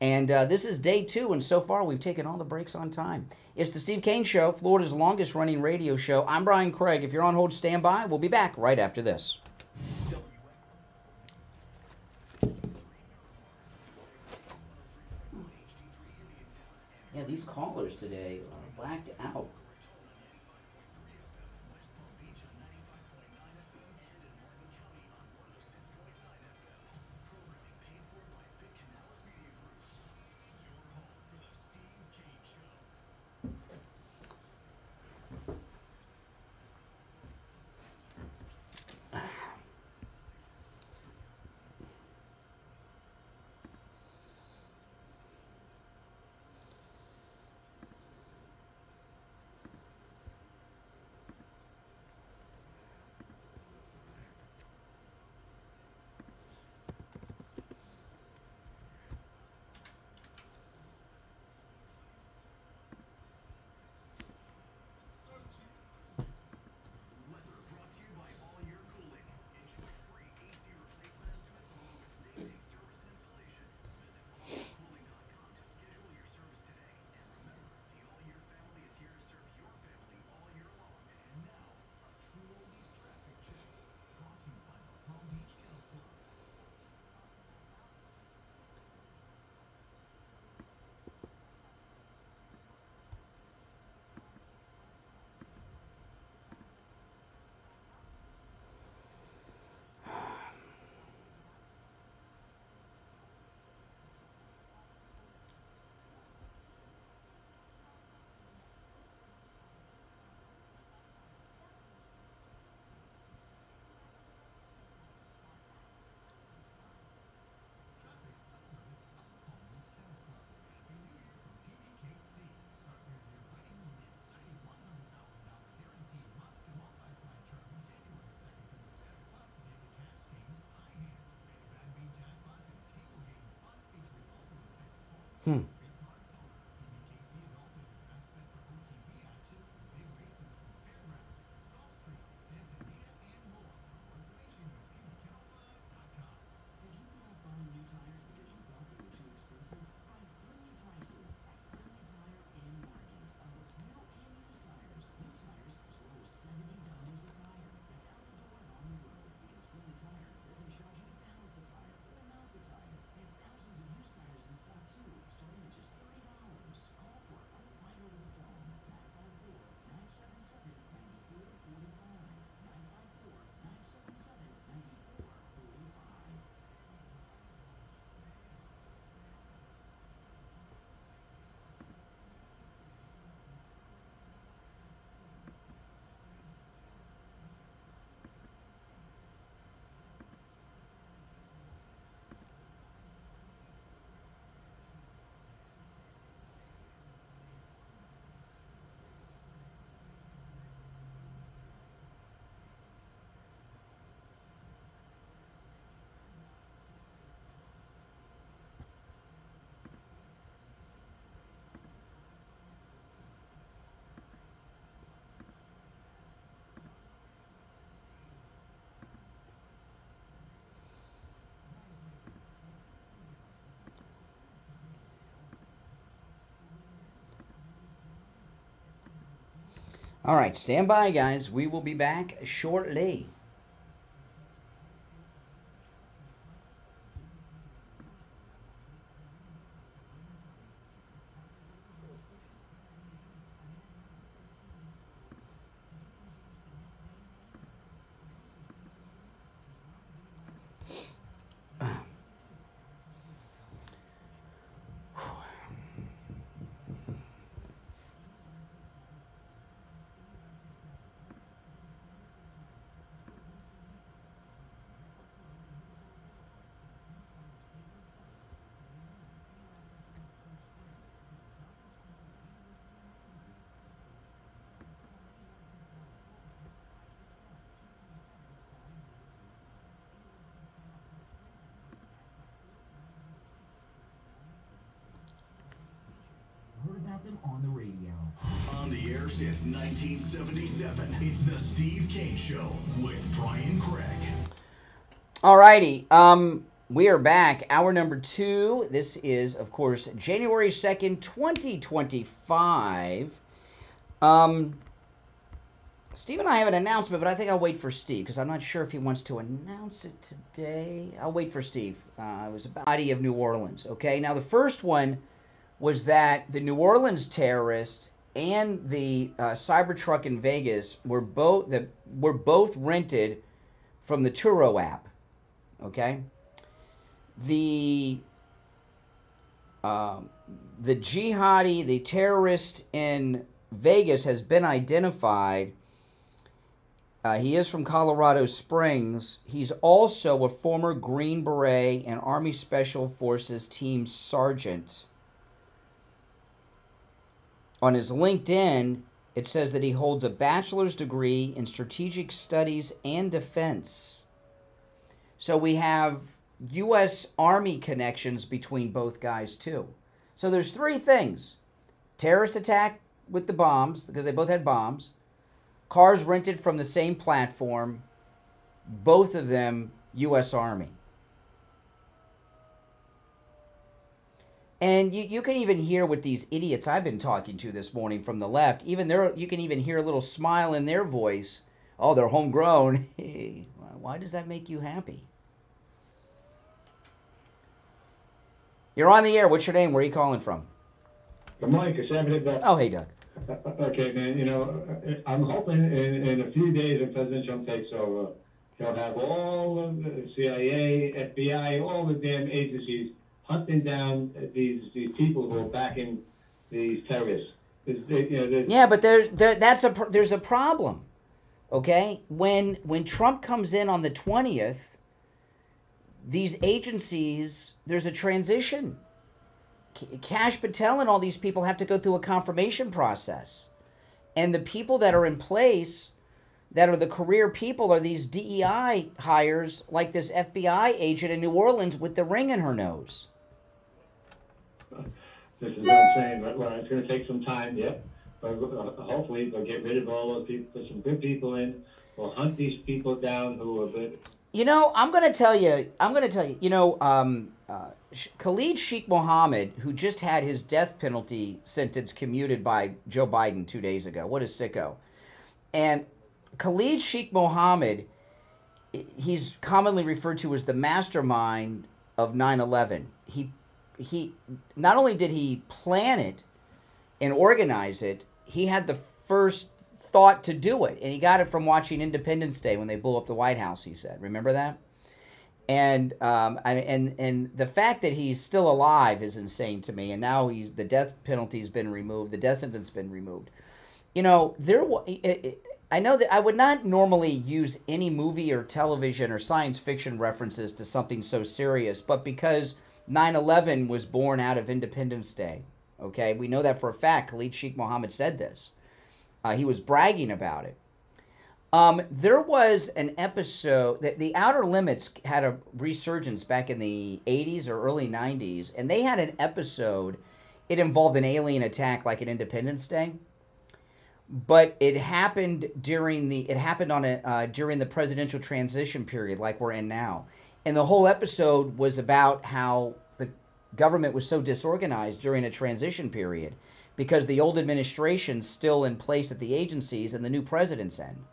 And this is day 2, and so far we've taken all the breaks on time. It's the Steve Kane Show, Florida's longest-running radio show. I'm Brian Craig. If you're on hold, stand by. We'll be back right after this. Yeah, these callers today are blacked out. All right, stand by, guys. We will be back shortly. Heard about them on the radio. on the air since 1977. It's the Steve Kane Show with Brian Craig. Alrighty, we are back. Hour number 2. This is, of course, January 2nd, 2025. Steve and I have an announcement, but I think I'll wait for Steve because I'm not sure if he wants to announce it today. I'll wait for Steve. It was about the body of New Orleans. Okay, now the first one was that the New Orleans terrorist and the Cybertruck in Vegas were both rented from the Turo app. Okay, the jihadi, the terrorist in Vegas, has been identified. He is from Colorado Springs. He's also a former Green Beret and Army Special Forces team sergeant. On his LinkedIn, it says that he holds a bachelor's degree in strategic studies and defense. So we have U.S. Army connections between both guys, too. So there's 3 things. Terrorist attack with the bombs, because they both had bombs. Cars rented from the same platform. Both of them U.S. Army. And you can even hear what these idiots I've been talking to this morning from the left, even there, you can even hear a little smile in their voice. Oh, they're homegrown. Hey, why does that make you happy? You're on the air. What's your name? Where are you calling from? Mike, it's Evan. Oh, hey, Doug. Okay, man, you know, I'm hoping in a few days when President Trump takes over, he'll have all of the CIA, FBI, all the damn agencies hunting down these people who are backing these terrorists. Yeah, but there's a problem, okay? When Trump comes in on the 20th, these agencies, there's a transition. Kash Patel and all these people have to go through a confirmation process. And the people that are in place, that are the career people, are these DEI hires, like this FBI agent in New Orleans with the ring in her nose. This is what I'm saying. Well, it's going to take some time, yep. But hopefully they'll get rid of all those people, put some good people in. We'll hunt these people down who are good. You know, I'm going to tell you, Khalid Sheikh Mohammed, who just had his death penalty sentence commuted by Joe Biden 2 days ago. What a sicko. And Khalid Sheikh Mohammed, he's commonly referred to as the mastermind of 9/11. He not only did he plan it and organize it, he had the first thought to do it. And he got it from watching Independence Day when they blew up the White House, he said. Remember that? And the fact that he's still alive is insane to me. And now the death penalty's been removed. The death sentence has been removed. You know, I know that I would not normally use any movie or television or science fiction references to something so serious, but because 9/11 was born out of Independence Day, okay? We know that for a fact. Khalid Sheikh Mohammed said this. He was bragging about it. There was an episode that the Outer Limits had a resurgence back in the 80s or early 90s, and they had an episode. It involved an alien attack like an Independence Day, but it happened during the presidential transition period like we're in now. And the whole episode was about how the government was so disorganized during a transition period because the old administration's still in place at the agencies and the new president's in.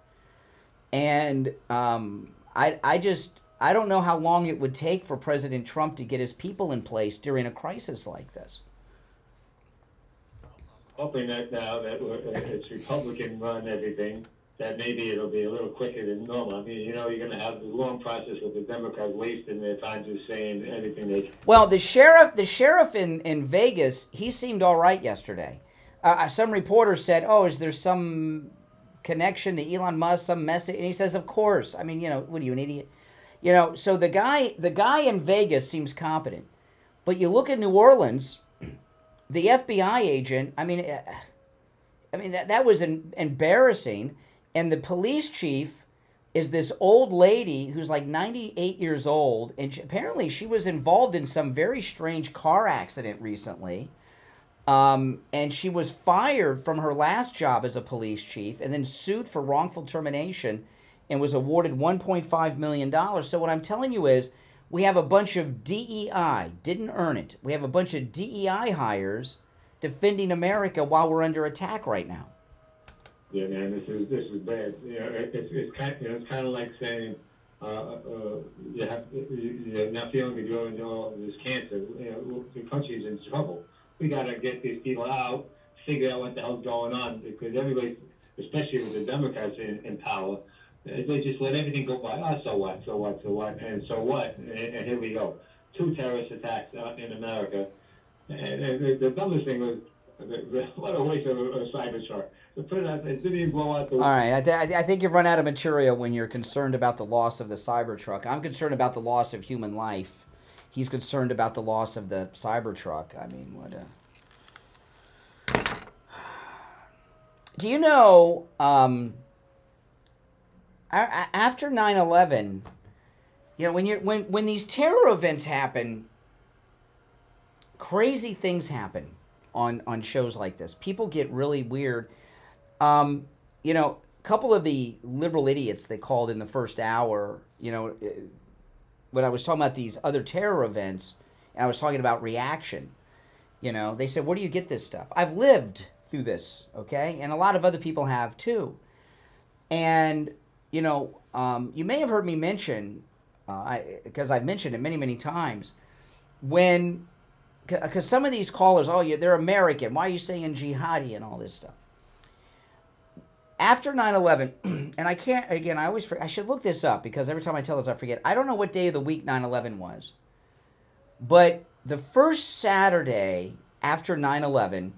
And I don't know how long it would take for President Trump to get his people in place during a crisis like this. Hoping that now that it's Republican run everything, that maybe it'll be a little quicker than normal. I mean, you know, you're going to have the long process with the Democrats wasting their time just saying everything they... Well, the sheriff in Vegas, he seemed all right yesterday. Some reporter said, oh, is there some connection to Elon Musk, some message? And he says, of course. I mean, you know, what are you, an idiot? You know, so the guy in Vegas seems competent. But you look at New Orleans, the FBI agent, I mean that was embarrassing. And the police chief is this old lady who's like 98 years old, and apparently she was involved in some very strange car accident recently. And she was fired from her last job as a police chief and then sued for wrongful termination and was awarded $1.5 million. So what I'm telling you is we have a bunch of DEI, didn't earn it. We have a bunch of DEI hires defending America while we're under attack right now. Yeah, man, this is bad. You know, it's kind of like saying you're not feeling good, you know, there's cancer. You know, the country's in trouble. We got to get these people out, figure out what the hell's going on, because everybody, especially with the Democrats in power, they just let everything go by. Oh, so what, and so what? And here we go. 2 terrorist attacks in America. And the dumbest thing was, what a waste of a Cybertruck. It didn't even blow out the... All right, I think you've run out of material when you're concerned about the loss of the Cybertruck. I'm concerned about the loss of human life. He's concerned about the loss of the Cybertruck. I mean, what a... Do you know... after 9/11, you know, when these terror events happen, crazy things happen on shows like this. People get really weird. You know, a couple of the liberal idiots they called in the first hour, you know, when I was talking about these other terror events, and I was talking about reaction, you know, they said, where do you get this stuff? I've lived through this, okay? And a lot of other people have too. And... you know, you may have heard me mention, because I've mentioned it many, many times, because some of these callers, oh, they're American, why are you saying jihadi and all this stuff? After 9/11, and I can't, again, I should look this up, because every time I tell this, I forget. I don't know what day of the week 9/11 was, but the first Saturday after 9/11,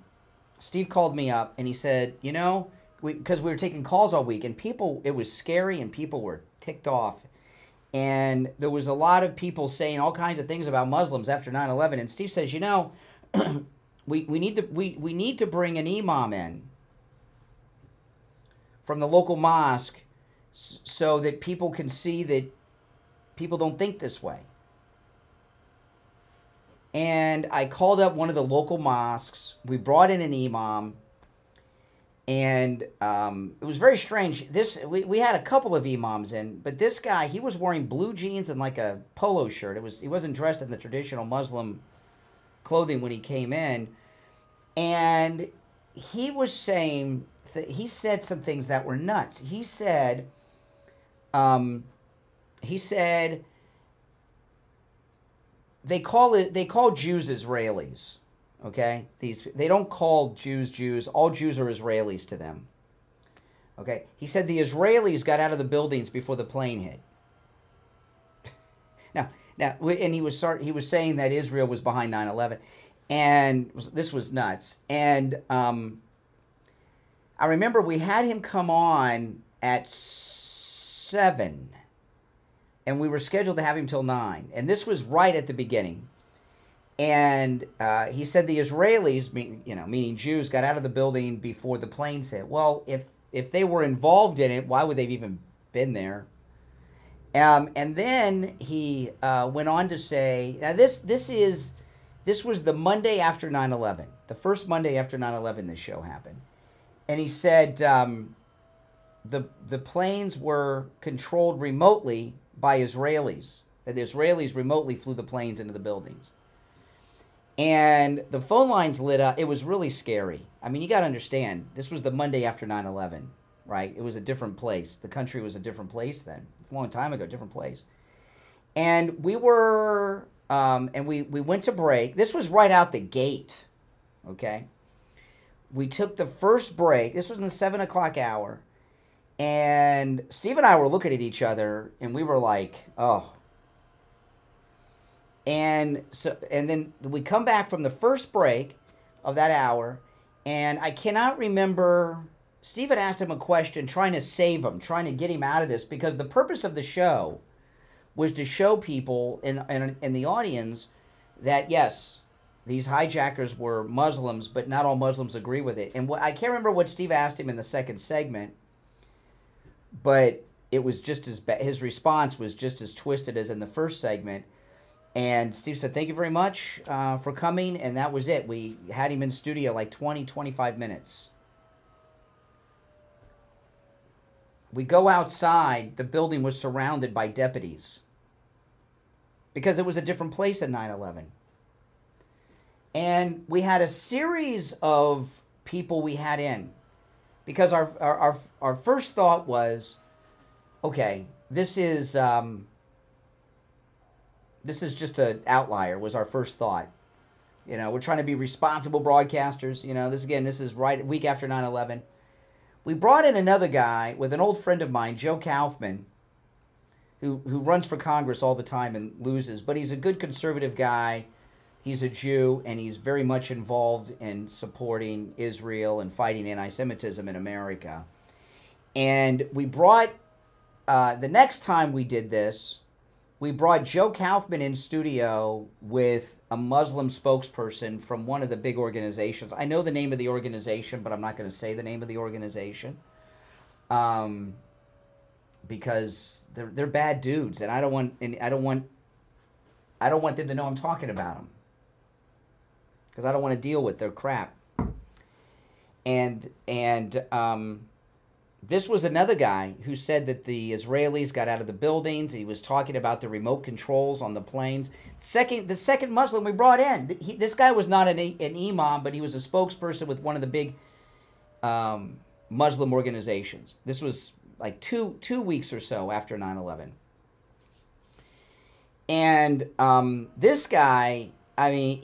Steve called me up, and he said, you know, because we were taking calls all week, and people, it was scary, and people were ticked off. And there was a lot of people saying all kinds of things about Muslims after 9/11. And Steve says, you know, we need to bring an imam in from the local mosque so that people can see that people don't think this way. And I called up one of the local mosques. We brought in an imam. And it was very strange. We had a couple of imams in, but this guy, he was wearing blue jeans and like a polo shirt. He wasn't dressed in the traditional Muslim clothing when he came in. And he was saying, he said some things that were nuts. He said they call Jews Israelis. Okay, they don't call Jews. All Jews are Israelis to them. Okay, he said the Israelis got out of the buildings before the plane hit. now, and he was saying that Israel was behind 9/11, and this was nuts. And I remember we had him come on at 7, and we were scheduled to have him till 9, and this was right at the beginning. And he said the Israelis, meaning Jews, got out of the building before the planes hit. Well, if they were involved in it, why would they've even been there? And then he went on to say, now this was the Monday after 9/11, the first Monday after 9/11 this show happened. And he said the planes were controlled remotely by Israelis. That the Israelis remotely flew the planes into the buildings. And the phone lines lit up. It was really scary. I mean, you got to understand, this was the Monday after 9/11, right? It was a different place. The country was a different place then. It's a long time ago, different place. And we were, we went to break. This was right out the gate, okay? We took the first break. This was in the 7 o'clock hour. And Steve and I were looking at each other, and we were like, oh. And then we come back from the first break of that hour, and I cannot remember. Steve had asked him a question, trying to save him, trying to get him out of this, because the purpose of the show was to show people in the audience that, yes, these hijackers were Muslims, but not all Muslims agree with it. And I can't remember what Steve asked him in the second segment, but it was just as his response was just as twisted as in the first segment. And Steve said, thank you very much for coming. And that was it. We had him in studio like 20, 25 minutes. We go outside. The building was surrounded by deputies because it was a different place at 9/11. And we had a series of people we had in because our first thought was, okay, this is just an outlier, was our first thought. You know, we're trying to be responsible broadcasters. You know, this is right a week after 9/11. We brought in another guy with an old friend of mine, Joe Kaufman, who runs for Congress all the time and loses, but he's a good conservative guy. He's a Jew, and he's very much involved in supporting Israel and fighting anti-Semitism in America. And we brought, the next time we did this, we brought Joe Kaufman in studio with a Muslim spokesperson from one of the big organizations. I know the name of the organization, but I'm not going to say the name of the organization because they're bad dudes, and I don't want them to know I'm talking about them because I don't want to deal with their crap. And this was another guy who said that the Israelis got out of the buildings. He was talking about the remote controls on the planes. The second Muslim we brought in, this guy was not an imam, but he was a spokesperson with one of the big Muslim organizations. This was like two weeks or so after 9/11. And this guy, I mean,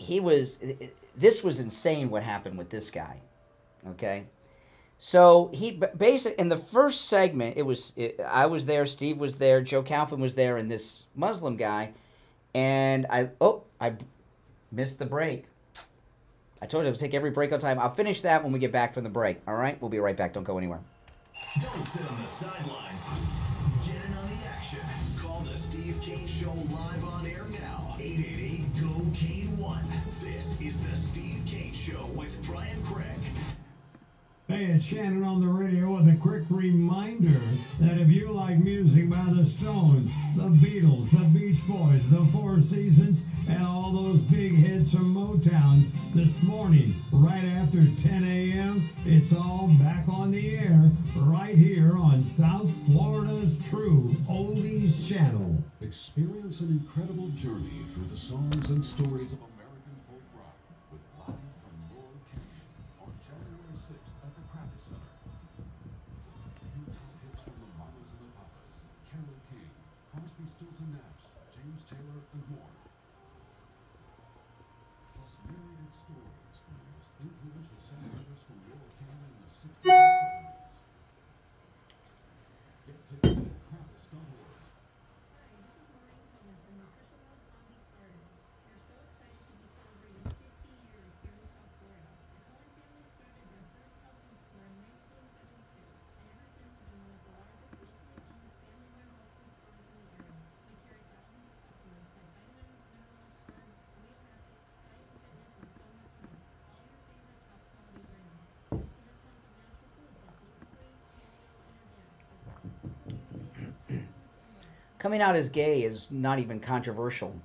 this was insane what happened with this guy, okay? So he basically, in the first segment, I was there, Steve was there, Joe Kaufman was there, and this Muslim guy, and I missed the break. I told you I would take every break on time. I'll finish that when we get back from the break, all right? We'll be right back. Don't go anywhere. Don't sit on the sidelines. Get in on the action. Call the Steve Kane Show live on air now. 888-GO-KANE-1. This is the Steve Kane Show with Brian Craig. Hey, it's Shannon on the radio with a quick reminder that if you like music by the Stones, the Beatles, the Beach Boys, the Four Seasons, and all those big hits from Motown, this morning, right after 10 a.m., it's all back on the air, right here on South Florida's true Oldies channel. Experience an incredible journey through the songs and stories of American folk rock with Live from Laurel Canyon on January 6th at the Kravis Center. New top hits from the Mamas and the Papas, Carole King, Crosby, Stills and Nash, James Taylor, and more. Plus myriad stories from the most influential songwriters from Laurel Canyon in the 60s and 70s. Get tickets at Kravis.org. Coming out as gay is not even controversial.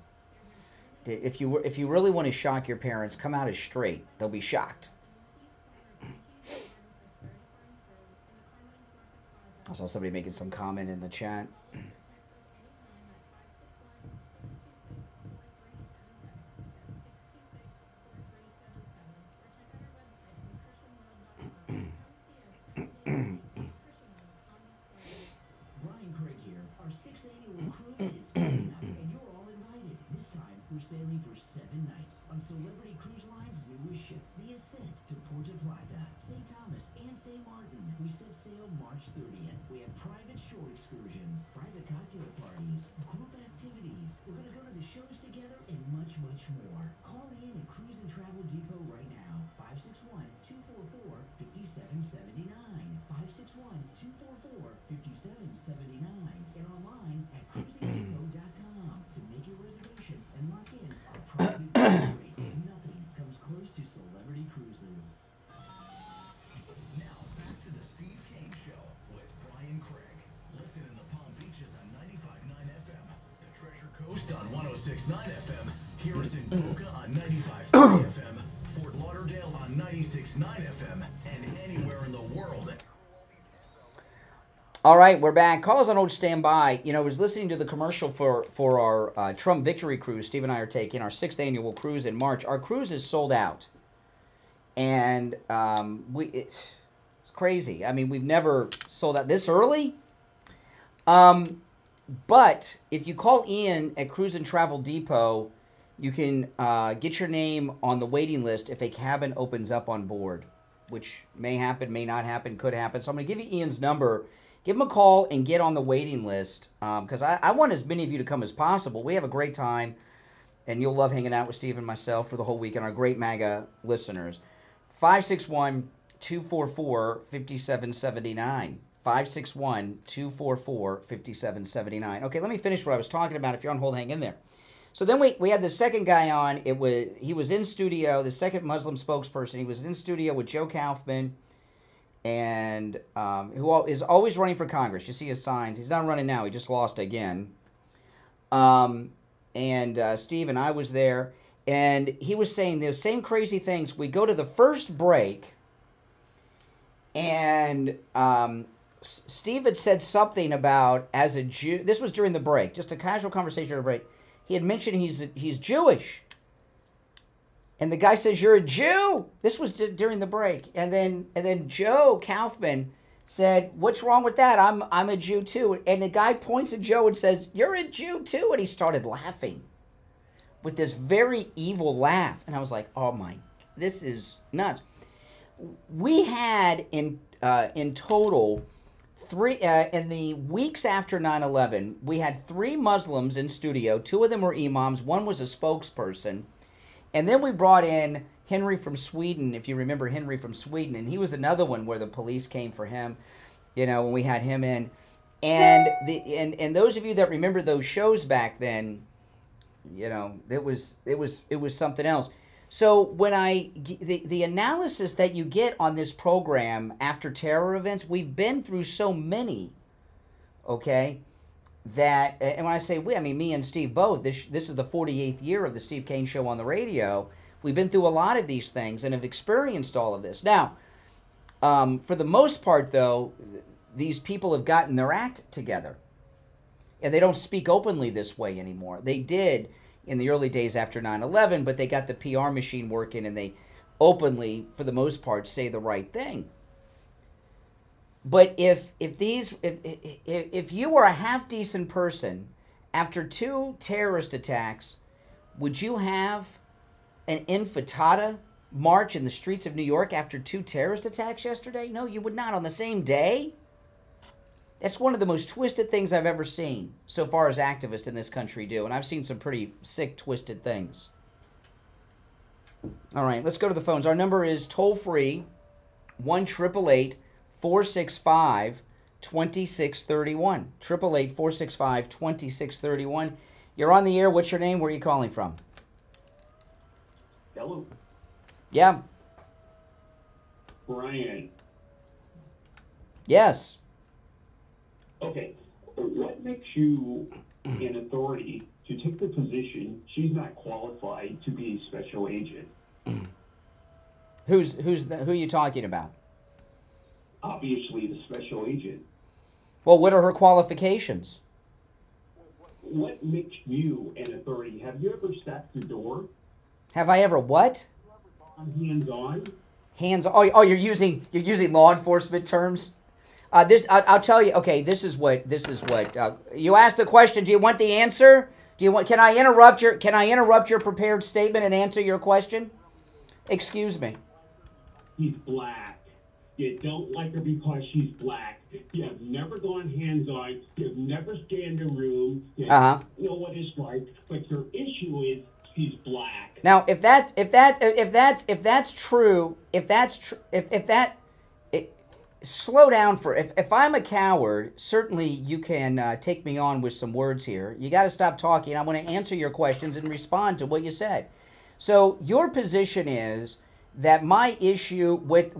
If you really want to shock your parents, come out as straight. They'll be shocked. I saw somebody making some comment in the chat. Sailing for 7 nights on Celebrity Cruise Line's newest ship, the Ascent to Puerto Plata, St. Thomas, and St. Martin. We set sail March 30th. We have private shore excursions, private cocktail parties, group activities. We're going to go to the shows together and much, much more. Call in at Cruise and Travel Depot right now. 561-244-5779. 561-244-5779. And online at cruisingdepot.com to make your reservation and lock in our private rate. Nothing comes close to Celebrity Cruises. Now back to the Steve Kane Show with Brian Craig. Listen in the Palm Beaches on 95.9 FM, the Treasure Coast on 106.9, 106.9 FM. Hear us in Boca on 95.3 FM, Fort Lauderdale on 96.9 FM, and anywhere in the world. All right, we're back. Call us on hold standby. You know, I was listening to the commercial for our Trump Victory Cruise. Steve and I are taking our 6th annual cruise in March. Our cruise is sold out. And it's crazy. I mean, we've never sold out this early. But if you call Ian at Cruise and Travel Depot, you can get your name on the waiting list if a cabin opens up on board, which may happen, may not happen, could happen. So I'm going to give you Ian's number. Give him a call and get on the waiting list because I want as many of you to come as possible. We have a great time, and you'll love hanging out with Steve and myself for the whole week and our great MAGA listeners. 561-244-5779. 561-244-5779. Okay, let me finish what I was talking about. If you're on hold, hang in there. So then we had the second guy on. He was in studio, the second Muslim spokesperson. He was in studio with Joe Kaufman, and who is always running for Congress. You see his signs. He's not running now. He just lost again. Steve and I was there, and he was saying the same crazy things. We go to the first break, and Steve had said something about, as a Jew, this was during the break, just a casual conversation during the break. He had mentioned he's Jewish. And the guy says, "You're a Jew." This was during the break. And then Joe Kaufman said, "What's wrong with that? I'm a Jew too." And the guy points at Joe and says, "You're a Jew too." And he started laughing with this very evil laugh. And I was like, "Oh my, this is nuts." We had in total three, in the weeks after 9/11, we had 3 Muslims in studio. 2 of them were imams. 1 was a spokesperson. And then we brought in Henry from Sweden, if you remember Henry from Sweden. And he was another one where the police came for him, you know, when we had him in. And those of you that remember those shows back then, you know, it was something else. So when the analysis that you get on this program after terror events, we've been through so many, okay, that, and when I say we, I mean me and Steve both. This is the 48th year of the Steve Kane Show on the radio. We've been through a lot of these things and have experienced all of this. Now, for the most part, though, these people have gotten their act together. And they don't speak openly this way anymore. They did in the early days after 9/11, but they got the PR machine working and they openly, for the most part, say the right thing. But if you were a half-decent person after 2 terrorist attacks, would you have an intifada march in the streets of New York after 2 terrorist attacks yesterday? No, you would not on the same day. That's one of the most twisted things I've ever seen so far as activists in this country do. And I've seen some pretty sick, twisted things. All right, let's go to the phones. Our number is toll-free, 1-888-465-2631. 888-465-2631. You're on the air. What's your name? Where are you calling from? Hello. Yeah. Brian. Yes. Okay. What makes you an authority to take the position she's not qualified to be a special agent? Who are you talking about? Obviously, the special agent. Well, what are her qualifications? What makes you an authority? Have you ever stacked the door? Have I ever what? Hands-on. Hands-on. Oh, you're using law enforcement terms. I'll tell you. Okay, this is what. You asked the question. Do you want the answer? Can I interrupt your prepared statement and answer your question? Excuse me. She's black. You don't like her because she's black. You have never gone hands-on. You have never scanned a room. You know what it's like. But your issue is she's black. Now, if that's true, slow down for. If I'm a coward, certainly you can take me on with some words here. You got to stop talking. I want to answer your questions and respond to what you said. So your position is that my issue with.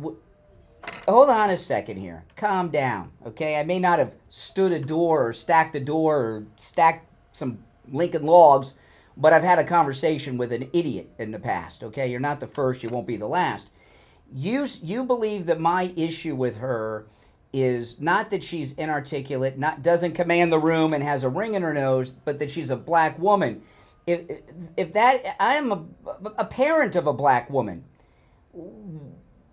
Hold on a second here. Calm down, okay? I may not have stood a door or stacked a door or stacked some Lincoln logs but I've had a conversation with an idiot in the past, okay? You're not the first, you won't be the last. You believe that my issue with her is not that she's inarticulate, doesn't command the room and has a ring in her nose, but that she's a black woman. If that, I am a parent of a black woman.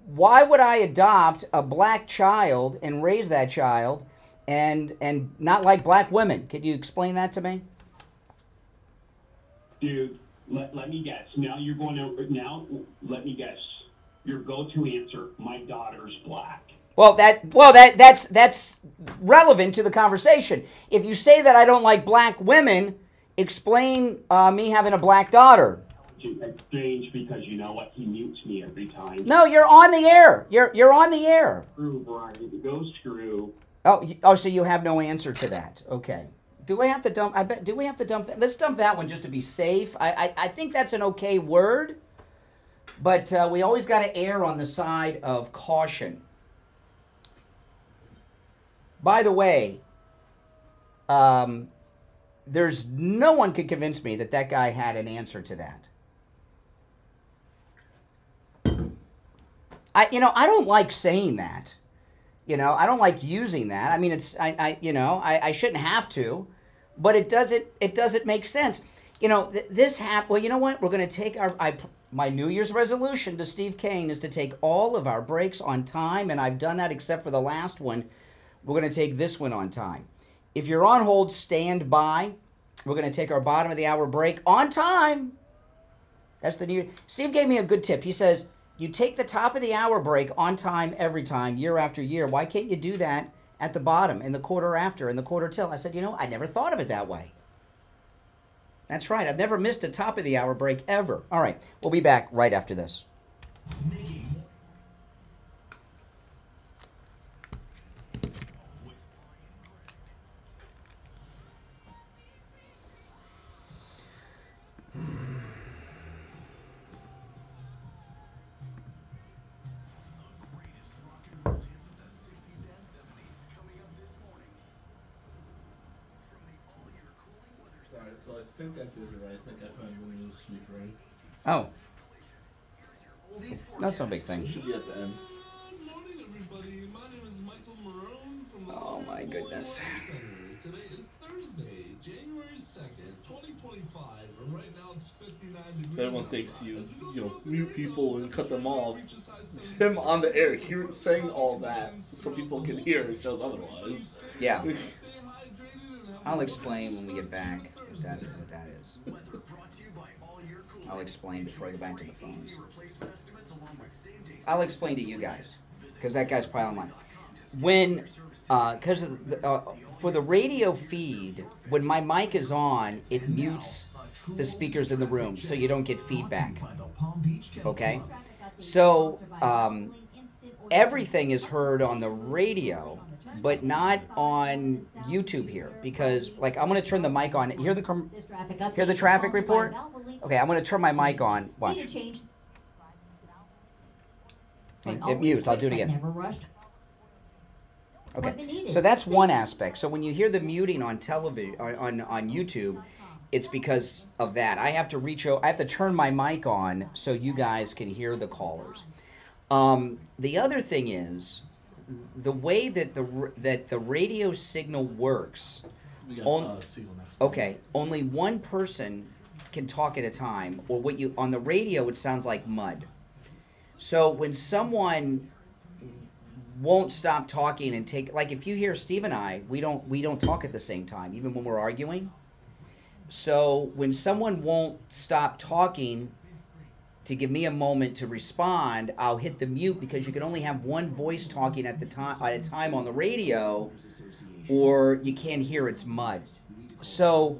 Why would I adopt a black child and raise that child and not like black women? Could you explain that to me? Dude, let me guess. Now let me guess. Your go-to answer, my daughter's black. Well, that's relevant to the conversation. If you say that I don't like black women, explain me having a black daughter. It's strange because you know what? He mutes me every time. No, you're on the air. You're on the air. Screw, Brian. Go screw. Oh, so you have no answer to that. Okay. Do we have to dump? Do we have to dump that? Let's dump that one just to be safe. I think that's an okay word, but we always got to err on the side of caution. By the way, there's no one could convince me that that guy had an answer to that. I don't like saying that. I don't like using that. I mean, I shouldn't have to, but it doesn't make sense. This happened. Well, you know what? We're going to take my New Year's resolution to Steve Kane is to take all of our breaks on time, and I've done that except for the last one. We're going to take this one on time. If you're on hold, stand by. We're going to take our bottom of the hour break on time. That's the new. Steve gave me a good tip. He says, you take the top of the hour break on time every time, year after year. Why can't you do that at the bottom, in the quarter after, in the quarter till? I said, I never thought of it that way. That's right. I've never missed a top of the hour break ever. All right. We'll be back right after this. So I think I did it right. I think I found the new sweet ring. Oh. That's no big thing. It should be at the end. Good morning, everybody. My name is Michael Marone from the Oh my goodness. Today is Thursday, January 2nd, 2025, and right now it's 59 degrees. Everyone thinks you mute people and cut them off. Him on the air, saying all that so people can hear it shows otherwise. Yeah. I'll explain when we get back what that is. I'll explain before I go back to the phones. I'll explain to you guys, because that guy's probably online. When, because for the radio feed, when my mic is on, it mutes the speakers in the room so you don't get feedback. Okay? So, everything is heard on the radio, but not on YouTube here, because I'm going to turn the mic on. Hear the traffic report? Okay, I'm going to turn my mic on. Watch. It mutes. I'll do it again. Okay, so that's one aspect. So when you hear the muting on television, on YouTube, it's because of that. I have to turn my mic on so you guys can hear the callers. The other thing is, the way that the radio signal works, only one person can talk at a time, or on the radio it sounds like mud. So when someone won't stop talking and if you hear Steve and I, we don't talk at the same time, even when we're arguing. So when someone won't stop talking to give me a moment to respond, I'll hit the mute, because you can only have one voice talking at a time on the radio, or you can't hear it's mud. So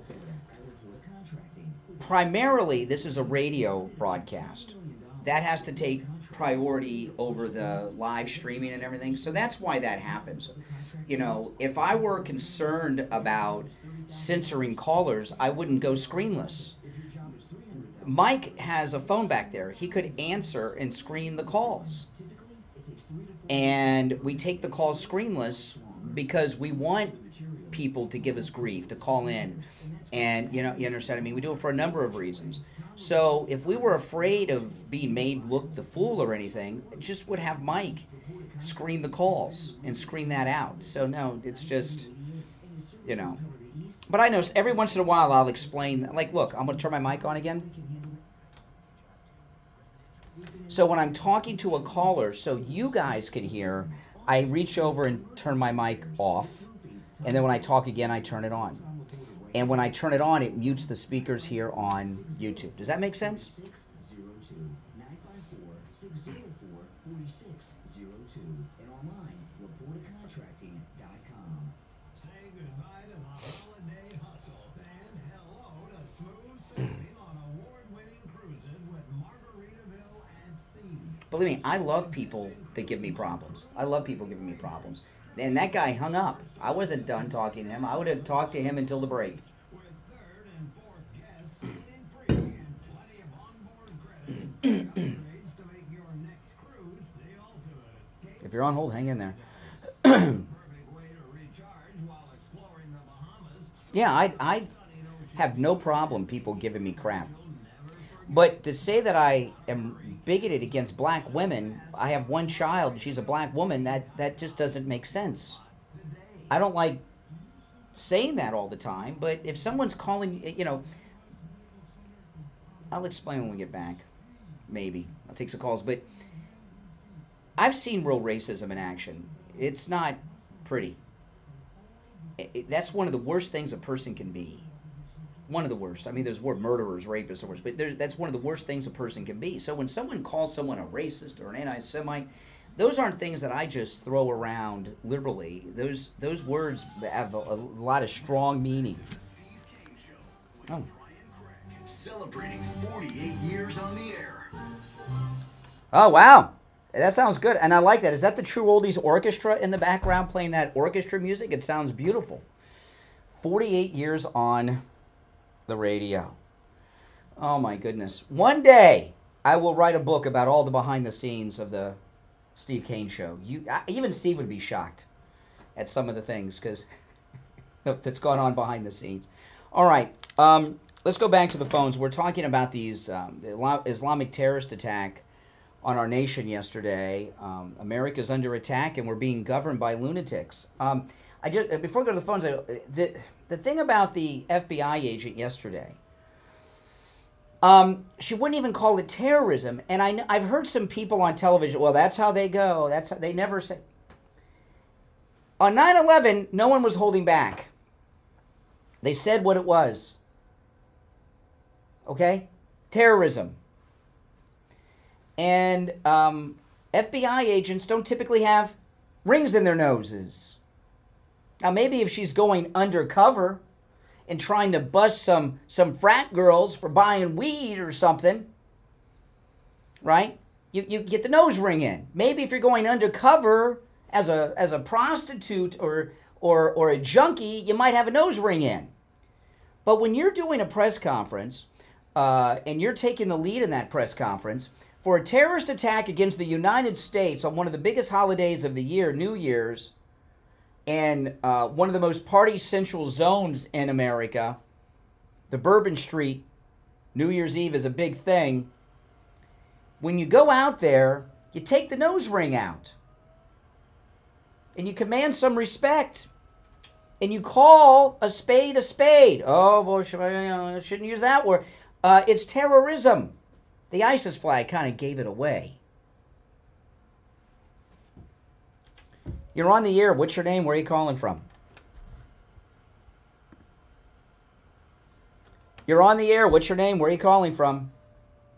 primarily this is a radio broadcast. That has to take priority over the live streaming and everything. So that's why that happens. If I were concerned about censoring callers, I wouldn't go screenless. Mike has a phone back there. He could answer and screen the calls. And we take the calls screenless because we want people to give us grief, to call in. And, you understand what I mean? We do it for a number of reasons. So if we were afraid of being made look the fool or anything, just would have Mike screen the calls and screen that out. So, no, it's just, But I know every once in a while I'll explain, like, look, I'm going to turn my mic on again. So when I'm talking to a caller, so you guys can hear, I reach over and turn my mic off. And then when I talk again, I turn it on. And when I turn it on, it mutes the speakers here on YouTube. Does that make sense? Believe me, I love people that give me problems. I love people giving me problems. And that guy hung up. I wasn't done talking to him. I would have talked to him until the break. If you're on hold, hang in there. Yeah, I have no problem people giving me crap. But to say that I am bigoted against black women, I have one child, and she's a black woman, that just doesn't make sense. I don't like saying that all the time, but if someone's calling, I'll explain when we get back. Maybe. I'll take some calls. But I've seen real racism in action. It's not pretty. That's one of the worst things a person can be. One of the worst. I mean, there's more murderers, rapists, or worse, but that's one of the worst things a person can be. So when someone calls someone a racist or an anti-Semite, those aren't things that I just throw around liberally. Those words have a lot of strong meaning. Oh. Celebrating 48 years on the air. Oh, wow. That sounds good. And I like that. Is that the True Oldies Orchestra in the background playing that orchestra music? It sounds beautiful. 48 years on the radio. Oh my goodness. One day I will write a book about all the behind the scenes of the Steve Kane Show. Even Steve would be shocked at some of the things that's gone on behind the scenes. All right. Let's go back to the phones. We're talking about these the Islamic terrorist attack on our nation yesterday. America's under attack and we're being governed by lunatics. Before I go to the phones, the thing about the FBI agent yesterday, she wouldn't even call it terrorism. And I've heard some people on television, well, that's how they go. That's how, they never say. On 9/11, no one was holding back. They said what it was. Okay? Terrorism. And FBI agents don't typically have rings in their noses. Now, maybe if she's going undercover and trying to bust some frat girls for buying weed or something, right? You get the nose ring in. Maybe if you're going undercover as a prostitute or a junkie, you might have a nose ring in. But when you're doing a press conference and you're taking the lead in that press conference for a terrorist attack against the United States on one of the biggest holidays of the year, New Year's, and one of the most party-central zones in America, the Bourbon Street, New Year's Eve is a big thing. When you go out there, you take the nose ring out. And you command some respect. And you call a spade a spade. Oh, boy, I shouldn't use that word. It's terrorism. The ISIS flag kind of gave it away. You're on the air. What's your name? Where are you calling from? You're on the air. What's your name? Where are you calling from?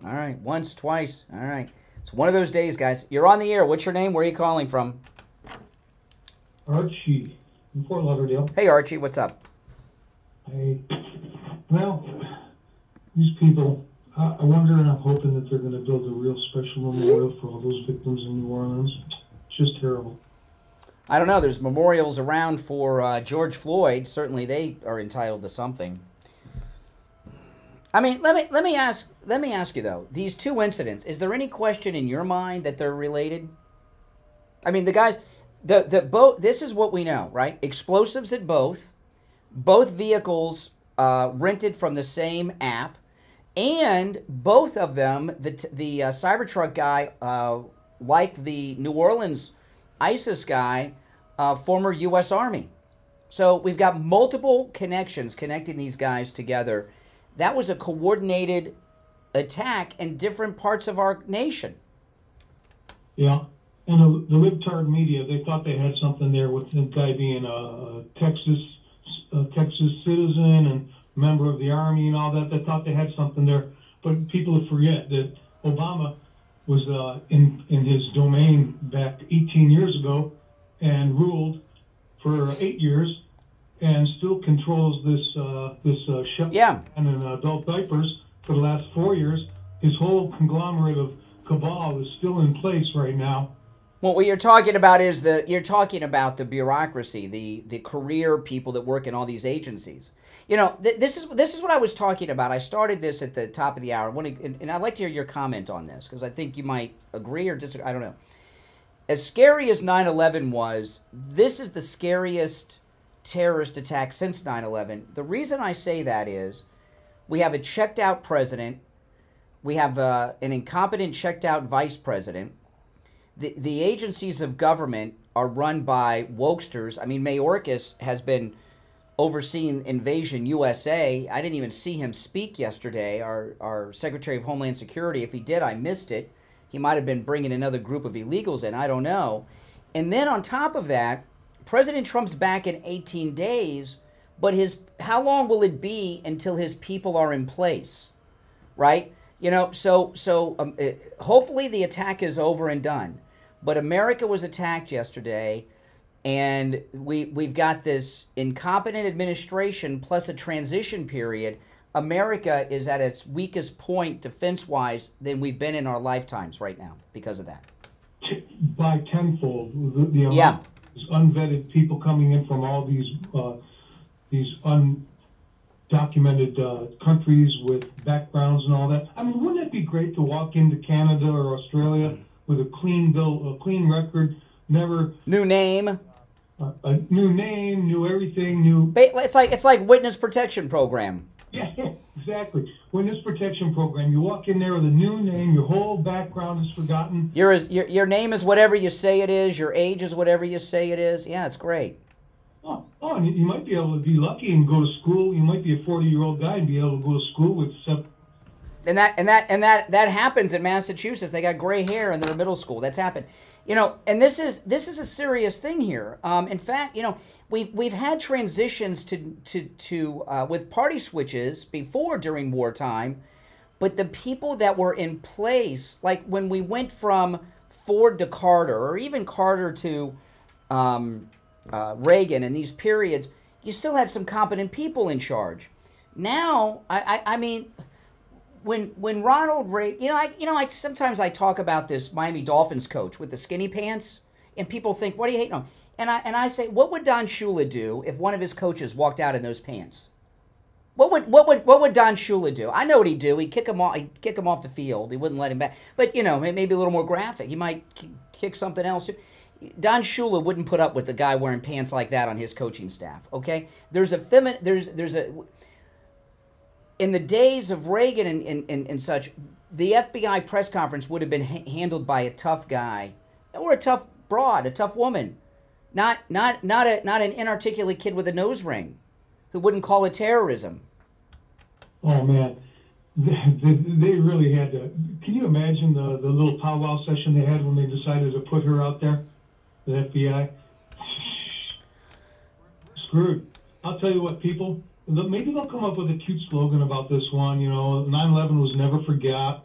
All right. Once, twice. All right. It's one of those days, guys. You're on the air. What's your name? Where are you calling from? Archie in Fort Lauderdale. Hey, Archie. What's up? Well, these people, I wonder and I'm hoping that they're going to build a real special memorial for all those victims in New Orleans. It's just terrible. I don't know. There's memorials around for George Floyd. Certainly, they are entitled to something. I mean, let me ask you though. These two incidents. Is there any question in your mind that they're related? I mean, the guys, both. This is what we know, right? Explosives at both. both vehicles rented from the same app, and both of them, the Cybertruck guy, like the New Orleans ISIS guy, former U.S. Army. So we've got multiple connections connecting these guys together. That was a coordinated attack in different parts of our nation. Yeah, and the libtard media, they thought they had something there with the guy being a Texas citizen and member of the Army and all that. They thought they had something there, but people forget that Obama was in his domain back 18 years ago and ruled for 8 years and still controls this shutdown in adult diapers for the last 4 years. His whole conglomerate of cabal is still in place right now. Well, what you're talking about is the bureaucracy, the career people that work in all these agencies. You know, this is what I was talking about. I started this at the top of the hour, and I'd like to hear your comment on this because I think you might agree or disagree. I don't know. As scary as 9/11 was, this is the scariest terrorist attack since 9/11. The reason I say that is we have a checked-out president. We have an incompetent, checked-out vice president. The agencies of government are run by wokesters. I mean, Mayorkas has been overseeing Invasion USA. I didn't even see him speak yesterday, our Secretary of Homeland Security. If he did, I missed it. He might have been bringing another group of illegals in. I don't know. And then on top of that, President Trump's back in 18 days, but how long will it be until his people are in place, right? You know, so hopefully the attack is over and done. But America was attacked yesterday, and we've got this incompetent administration plus a transition period. America is at its weakest point defense-wise than we've been in our lifetimes right now because of that. By tenfold, the amount of unvetted people coming in from all these undocumented countries with backgrounds and all that. I mean, wouldn't it be great to walk into Canada or Australia with a clean bill, a clean record, never new name, a new name, new everything, new. It's like witness protection program. Yeah, exactly. Witness protection program. You walk in there with a new name, your whole background is forgotten. Your name is whatever you say it is. Your age is whatever you say it is. Yeah, it's great. Oh, and you might be able to be lucky and go to school. You might be a 40-year-old guy and be able to go to school with some. And that happens in Massachusetts. They got gray hair and they're in middle school. That's happened. You know, and this is a serious thing here. In fact, you know, we've had transitions to with party switches before during wartime, but the people that were in place, like when we went from Ford to Carter, or even Carter to Reagan, in these periods, you still had some competent people in charge. Now, I mean, when Ronald Reagan, sometimes I talk about this Miami Dolphins coach with the skinny pants, and people think, what are you hating on? And I say, what would Don Shula do if one of his coaches walked out in those pants? What would Don Shula do? I know what he'd do. He'd kick him off the field. He wouldn't let him back. But you know, maybe a little more graphic. He might kick something else. Don Shula wouldn't put up with the guy wearing pants like that on his coaching staff. Okay, in the days of Reagan and such, the FBI press conference would have been handled by a tough guy or a tough broad, a tough woman. Not an inarticulate kid with a nose ring who wouldn't call it terrorism. Oh, man. They really had to. Can you imagine the little powwow session they had when they decided to put her out there, the FBI? Screwed. I'll tell you what, people, maybe they'll come up with a cute slogan about this one. You know, 9/11 was never forget,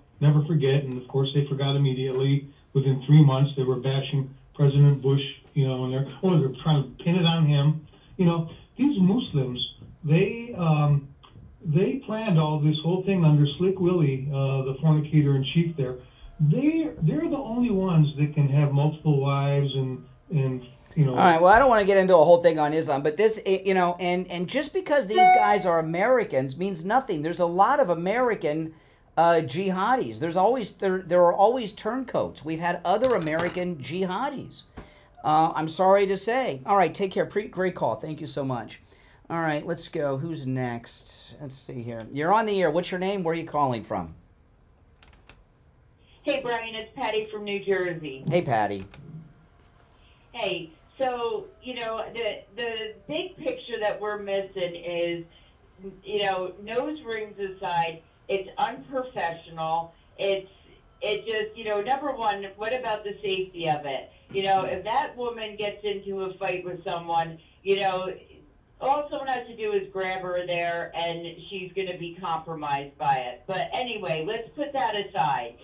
and of course they forgot immediately. Within 3 months, they were bashing President Bush, you know, and they're trying to pin it on him. You know, these Muslims, they planned all this whole thing under Slick Willie, the fornicator in chief there. They're the only ones that can have multiple wives and you know. All right, well, I don't want to get into a whole thing on Islam, but this, you know, and just because these guys are Americans means nothing. There's a lot of American jihadis. There are always turncoats. We've had other American jihadis. I'm sorry to say. All right, take care. Great call. Thank you so much. All right, let's go. Who's next? Let's see here. You're on the air. What's your name? Where are you calling from? Hey, Brian, it's Patty from New Jersey. Hey, Patty. Hey, so, the big picture that we're missing is, nose rings aside, it's unprofessional. It just, number one, what about the safety of it? If that woman gets into a fight with someone, all someone has to do is grab her there, and she's going to be compromised by it. But anyway, let's put that aside.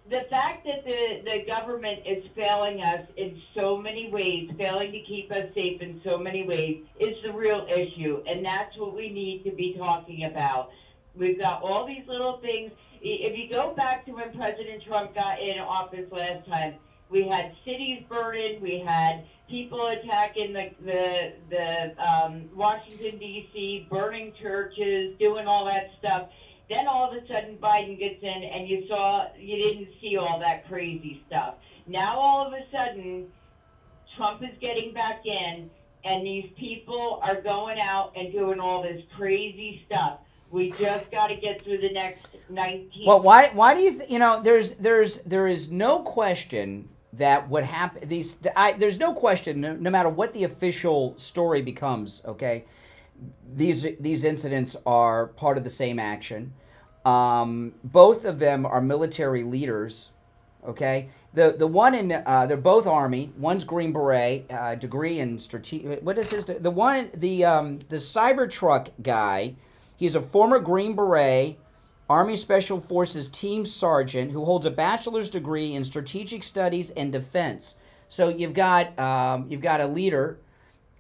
The fact that the government is failing us in so many ways, failing to keep us safe in so many ways, is the real issue, and that's what we need to be talking about. We've got all these little things. If you go back to when President Trump got in office last time, we had cities burning, we had people attacking the Washington, D.C., burning churches, doing all that stuff. Then all of a sudden Biden gets in and you didn't see all that crazy stuff. Now all of a sudden Trump is getting back in and these people are going out and doing all this crazy stuff. We just got to get through the next 19. Well, why do you there is no question that what happened, there's no question, no matter what the official story becomes, okay, these incidents are part of the same action. Both of them are military leaders, okay? The one in, they're both Army. One's Green Beret, degree in strategic, what is his, the Cybertruck guy, he's a former Green Beret, Army Special Forces team sergeant who holds a bachelor's degree in strategic studies and defense. So you've got a leader.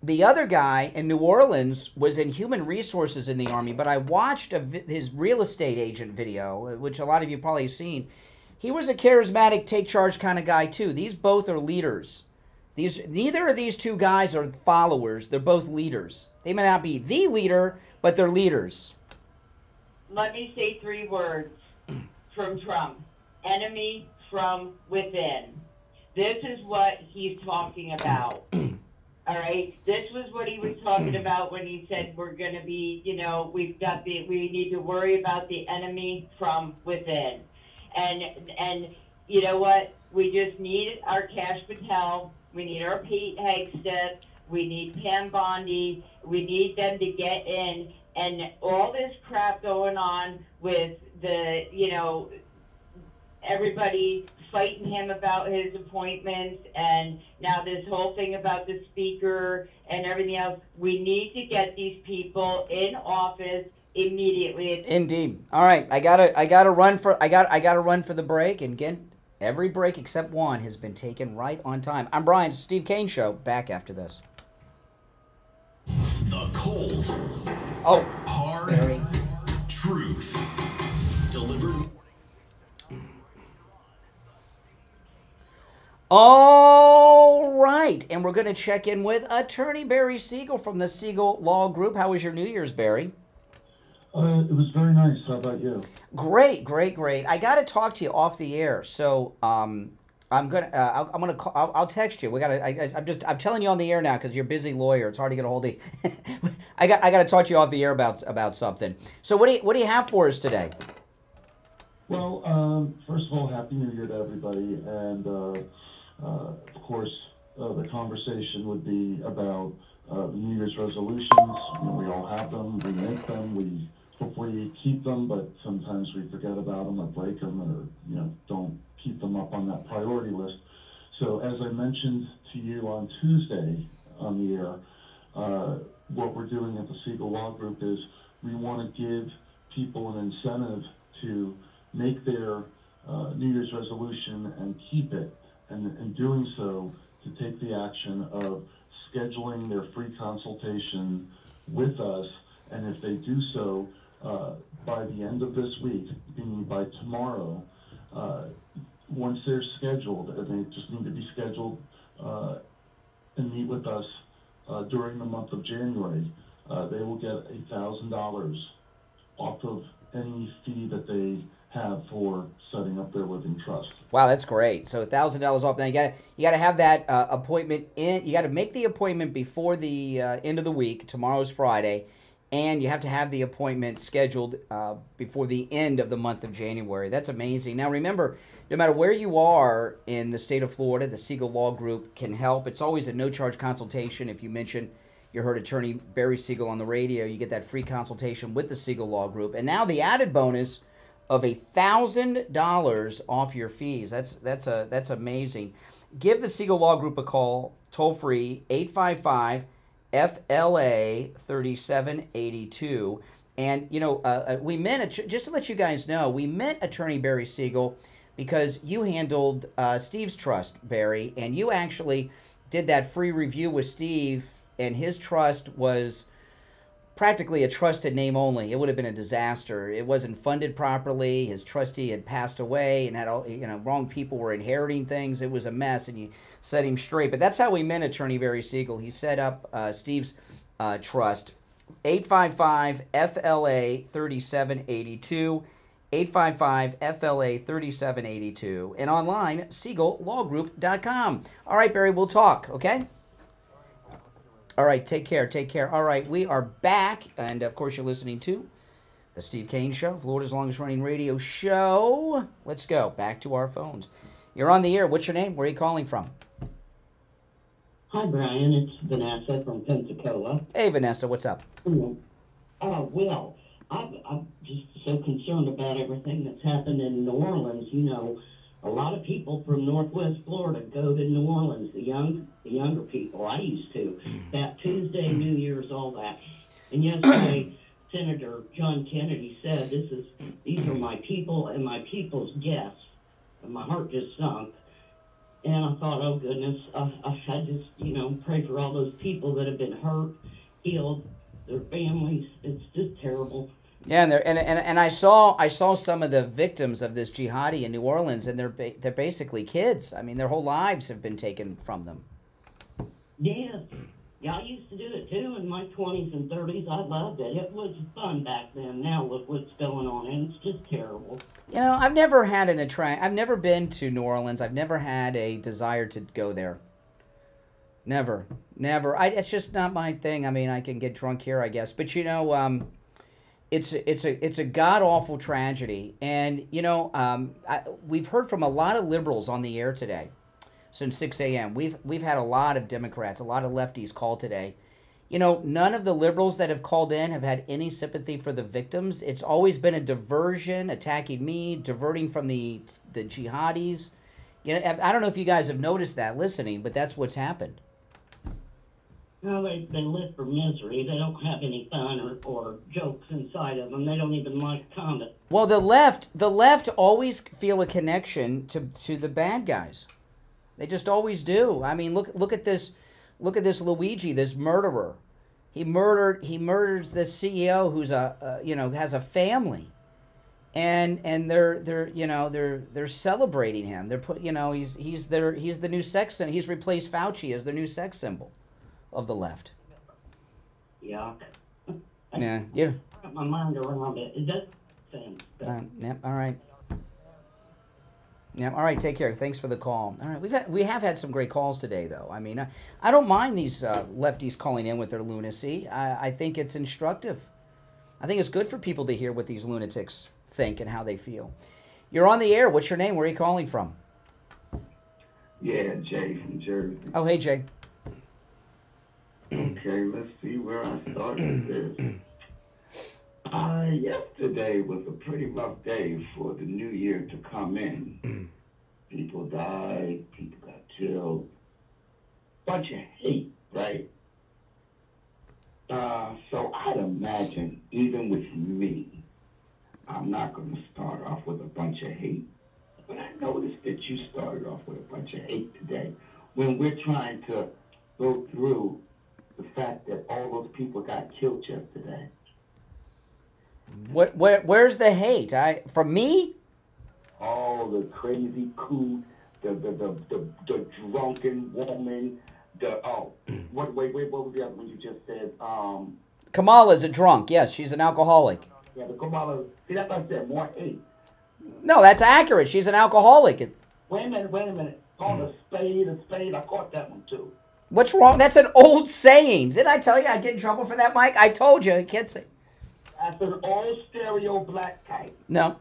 The other guy in New Orleans was in human resources in the Army, but I watched his real estate agent video, which a lot of you probably have seen. He was a charismatic, take charge kind of guy too. These both are leaders. Neither of these two guys are followers. They're both leaders. They may not be the leader, but they're leaders. Let me say 3 words from Trump. Enemy from within. This is what he's talking about. All right? This was what he was talking about when he said we're going to be, we need to worry about the enemy from within. And you know what? We just need our Cash Patel. We need our Pete Hegseth. We need Pam Bondi. We need them to get in. And all this crap going on with everybody fighting him about his appointments, and now this whole thing about the speaker and everything else. We need to get these people in office immediately. Indeed. All right, I gotta run for the break, and again, every break except one has been taken right on time. I'm Brian, Steve Kane Show. Back after this. The cold, hard truth delivered. All right, and we're going to check in with Attorney Barry Siegel from the Siegel Law Group. How was your New Year's, Barry? It was very nice. How about you? Great, great, great. I got to talk to you off the air, so I'll text you. I'm telling you on the air now because you're a busy lawyer. It's hard to get a hold of you. I got to talk to you off the air about something. So what do you have for us today? Well, first of all, Happy New Year to everybody, and of course, the conversation would be about the New Year's resolutions. We all have them. We make them. We hopefully keep them, but sometimes we forget about them or break them, or don't keep them up on that priority list. So, as I mentioned to you on Tuesday on the air, what we're doing at the Siegel Law Group is we want to give people an incentive to make their New Year's resolution and keep it, and in doing so, to take the action of scheduling their free consultation with us, and if they do so by the end of this week, meaning by tomorrow, once they're scheduled, and they just need to be scheduled and meet with us during the month of January, they will get $1,000 off of any fee that they have for setting up their living trust. Wow, that's great. So $1,000 off. Now you got to have that appointment in. You got to make the appointment before the end of the week. Tomorrow's Friday, and you have to have the appointment scheduled before the end of the month of January. That's amazing. Now remember, no matter where you are in the state of Florida, the Siegel Law Group can help. It's always a no-charge consultation. If you mention you heard attorney Barry Siegel on the radio, you get that free consultation with the Siegel Law Group. And now the added bonus of $1,000 off your fees. That's amazing. Give the Siegel Law Group a call, toll free, 855-FLA-3782. And, you know, we meant, just to let you guys know, we met attorney Barry Siegel because you handled Steve's trust, Barry, and you actually did that free review with Steve, and his trust was practically a trusted name only. It would have been a disaster. It wasn't funded properly. His trustee had passed away and had all, you know, wrong people were inheriting things. It was a mess, and you set him straight. But that's how we met attorney Barry Siegel. He set up Steve's trust. 855-FLA-3782. 855-FLA-3782. And online, SiegelLawGroup.com. All right, Barry, we'll talk, okay? All right, take care, take care. All right, we are back, and of course you're listening to The Steve Kane Show, Florida's longest-running radio show. Let's go, back to our phones. You're on the air. What's your name? Where are you calling from? Hi, Brian. It's Vanessa from Pensacola. Hey, Vanessa, what's up? Well, I'm just so concerned about everything that's happened in New Orleans. You know, a lot of people from Northwest Florida go to New Orleans, the younger people. I used to. That Tuesday, New Year's, all that. And yesterday, Senator John Kennedy said, these are my people and my people's guests. And my heart just sunk. And I thought, oh, goodness, I just, you know, pray for all those people that have been hurt, healed, their families. It's just terrible. Yeah, and I saw some of the victims of this jihadi in New Orleans, and they're basically kids. I mean, their whole lives have been taken from them. Yes. Yeah, I used to do it too in my 20s and 30s. I loved it. It was fun back then. Now look what's going on, and it's just terrible. You know, I've never had I've never been to New Orleans. I've never had a desire to go there. Never. It's just not my thing. I mean, I can get drunk here, I guess. But, you know, it's a god-awful tragedy. And, you know, we've heard from a lot of liberals on the air today since 6 a.m. We've had a lot of Democrats, a lot of lefties call today. You know, none of the liberals that have called in have had any sympathy for the victims. It's always been a diversion, attacking me, diverting from the jihadis. You know, I don't know if you guys have noticed that listening, but that's what's happened. Well, they've been lit for misery. They don't have any fun or jokes inside of them. They don't even like comedy. Well, the left always feel a connection to the bad guys. They just always do. I mean, look at this Luigi, this murderer. He murders this CEO who's has a family, and they're celebrating him. They're he's the new sex symbol. He's replaced Fauci as the new sex symbol of the left. Yeah. Yeah. Wrap my mind around it. It doesn't make sense. Yeah. All right. Yeah. All right. Take care. Thanks for the call. All right. We have had some great calls today, though. I mean, I don't mind these lefties calling in with their lunacy. I think it's instructive. I think it's good for people to hear what these lunatics think and how they feel. You're on the air. What's your name? Where are you calling from? Yeah, Jay from Jersey. Oh, hey, Jay. Okay, let's see where I start with this. Yesterday was a pretty rough day for the new year to come in. People died, people got killed. Bunch of hate, right? So I'd imagine, even with me, I'm not going to start off with a bunch of hate. But I noticed that you started off with a bunch of hate today when we're trying to go through the fact that all those people got killed yesterday. Where's the hate? From me? All the crazy coot, the drunken woman, what was the other one you just said? Kamala's a drunk. Yes, she's an alcoholic. Yeah, the Kamala. See, that's what I said. More hate. No, that's accurate. She's an alcoholic. Wait a minute. Call a spade a spade. I caught that one too. What's wrong? That's an old saying. Did I tell you I get in trouble for that, Mike? I told you. I can't say. That's an old stereo black type. No.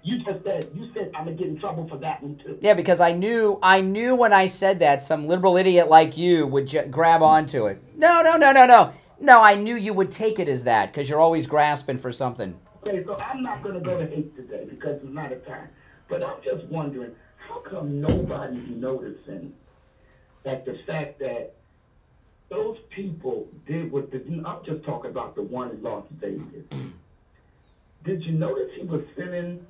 You said I'm gonna get in trouble for that one too. Yeah, because I knew when I said that some liberal idiot like you would grab onto it. No. No, I knew you would take it as that because you're always grasping for something. Okay, so I'm not gonna go to hate today because it's not a time. But I'm just wondering, how come nobody's noticing that the fact that those people did what I'm just talking about the one in Las Vegas. Did you notice he was sending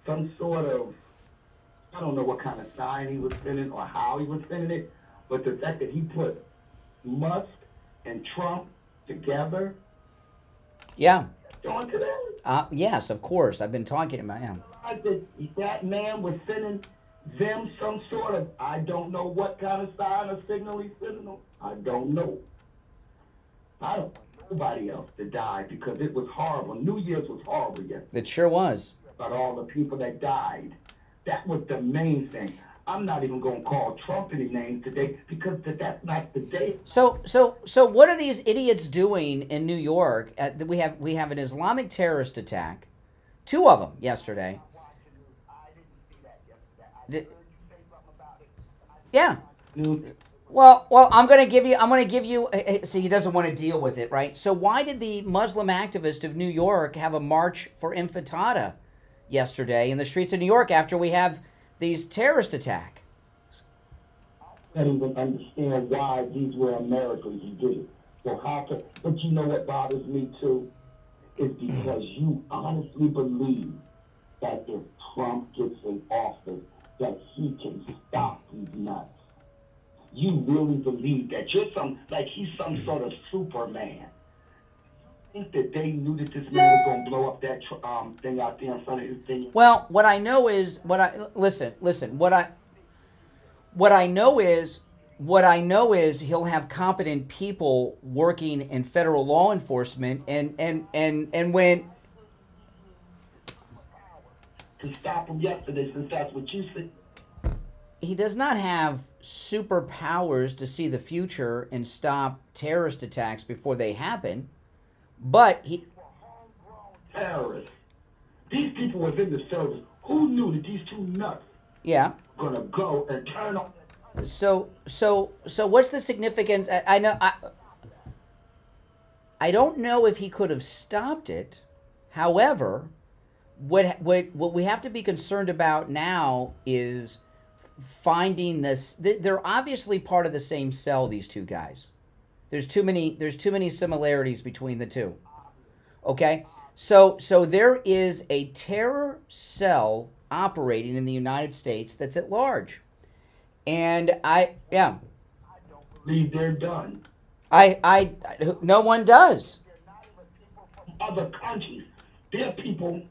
some sort of, I don't know what kind of sign he was sending or how he was sending it, but the fact that he put Musk and Trump together. Yeah. Going to that? Yes, of course. I've been talking about him. That man was sending them some sort of, I don't know what kind of sign or signal he's sending them. I don't know. I don't want nobody else to die because it was horrible. New Year's was horrible yesterday. It sure was. About all the people that died. That was the main thing. I'm not even going to call Trump any names today because that's not the day. So what are these idiots doing in New York? We have an Islamic terrorist attack, 2 of them yesterday. Yeah. Well, I'm going to give you. See, he doesn't want to deal with it, right? So why did the Muslim activist of New York have a march for intifada yesterday in the streets of New York after we have these terrorist attack? I don't even understand why these were Americans who did it. So but you know what bothers me too? Is because you honestly believe that if Trump gets in office, that he can stop these nuts. You really believe that he's some sort of Superman. Think that they knew that this man was going to blow up that thing out there in front of his thing? Well, what I know is listen. What I know is he'll have competent people working in federal law enforcement, and when to stop him yesterday, since that's what you said. He does not have superpowers to see the future and stop terrorist attacks before they happen, but he... Terrorists. These people was in the service. Who knew that these 2 nuts were going to go and turn on... So what's the significance? I don't know if he could have stopped it. However, what we have to be concerned about now is finding this. They're obviously part of the same cell, these 2 guys. There's too many similarities between the 2. Okay? So there is a terror cell operating in the United States that's at large. And I don't believe they're done. No one does. Other countries, they're people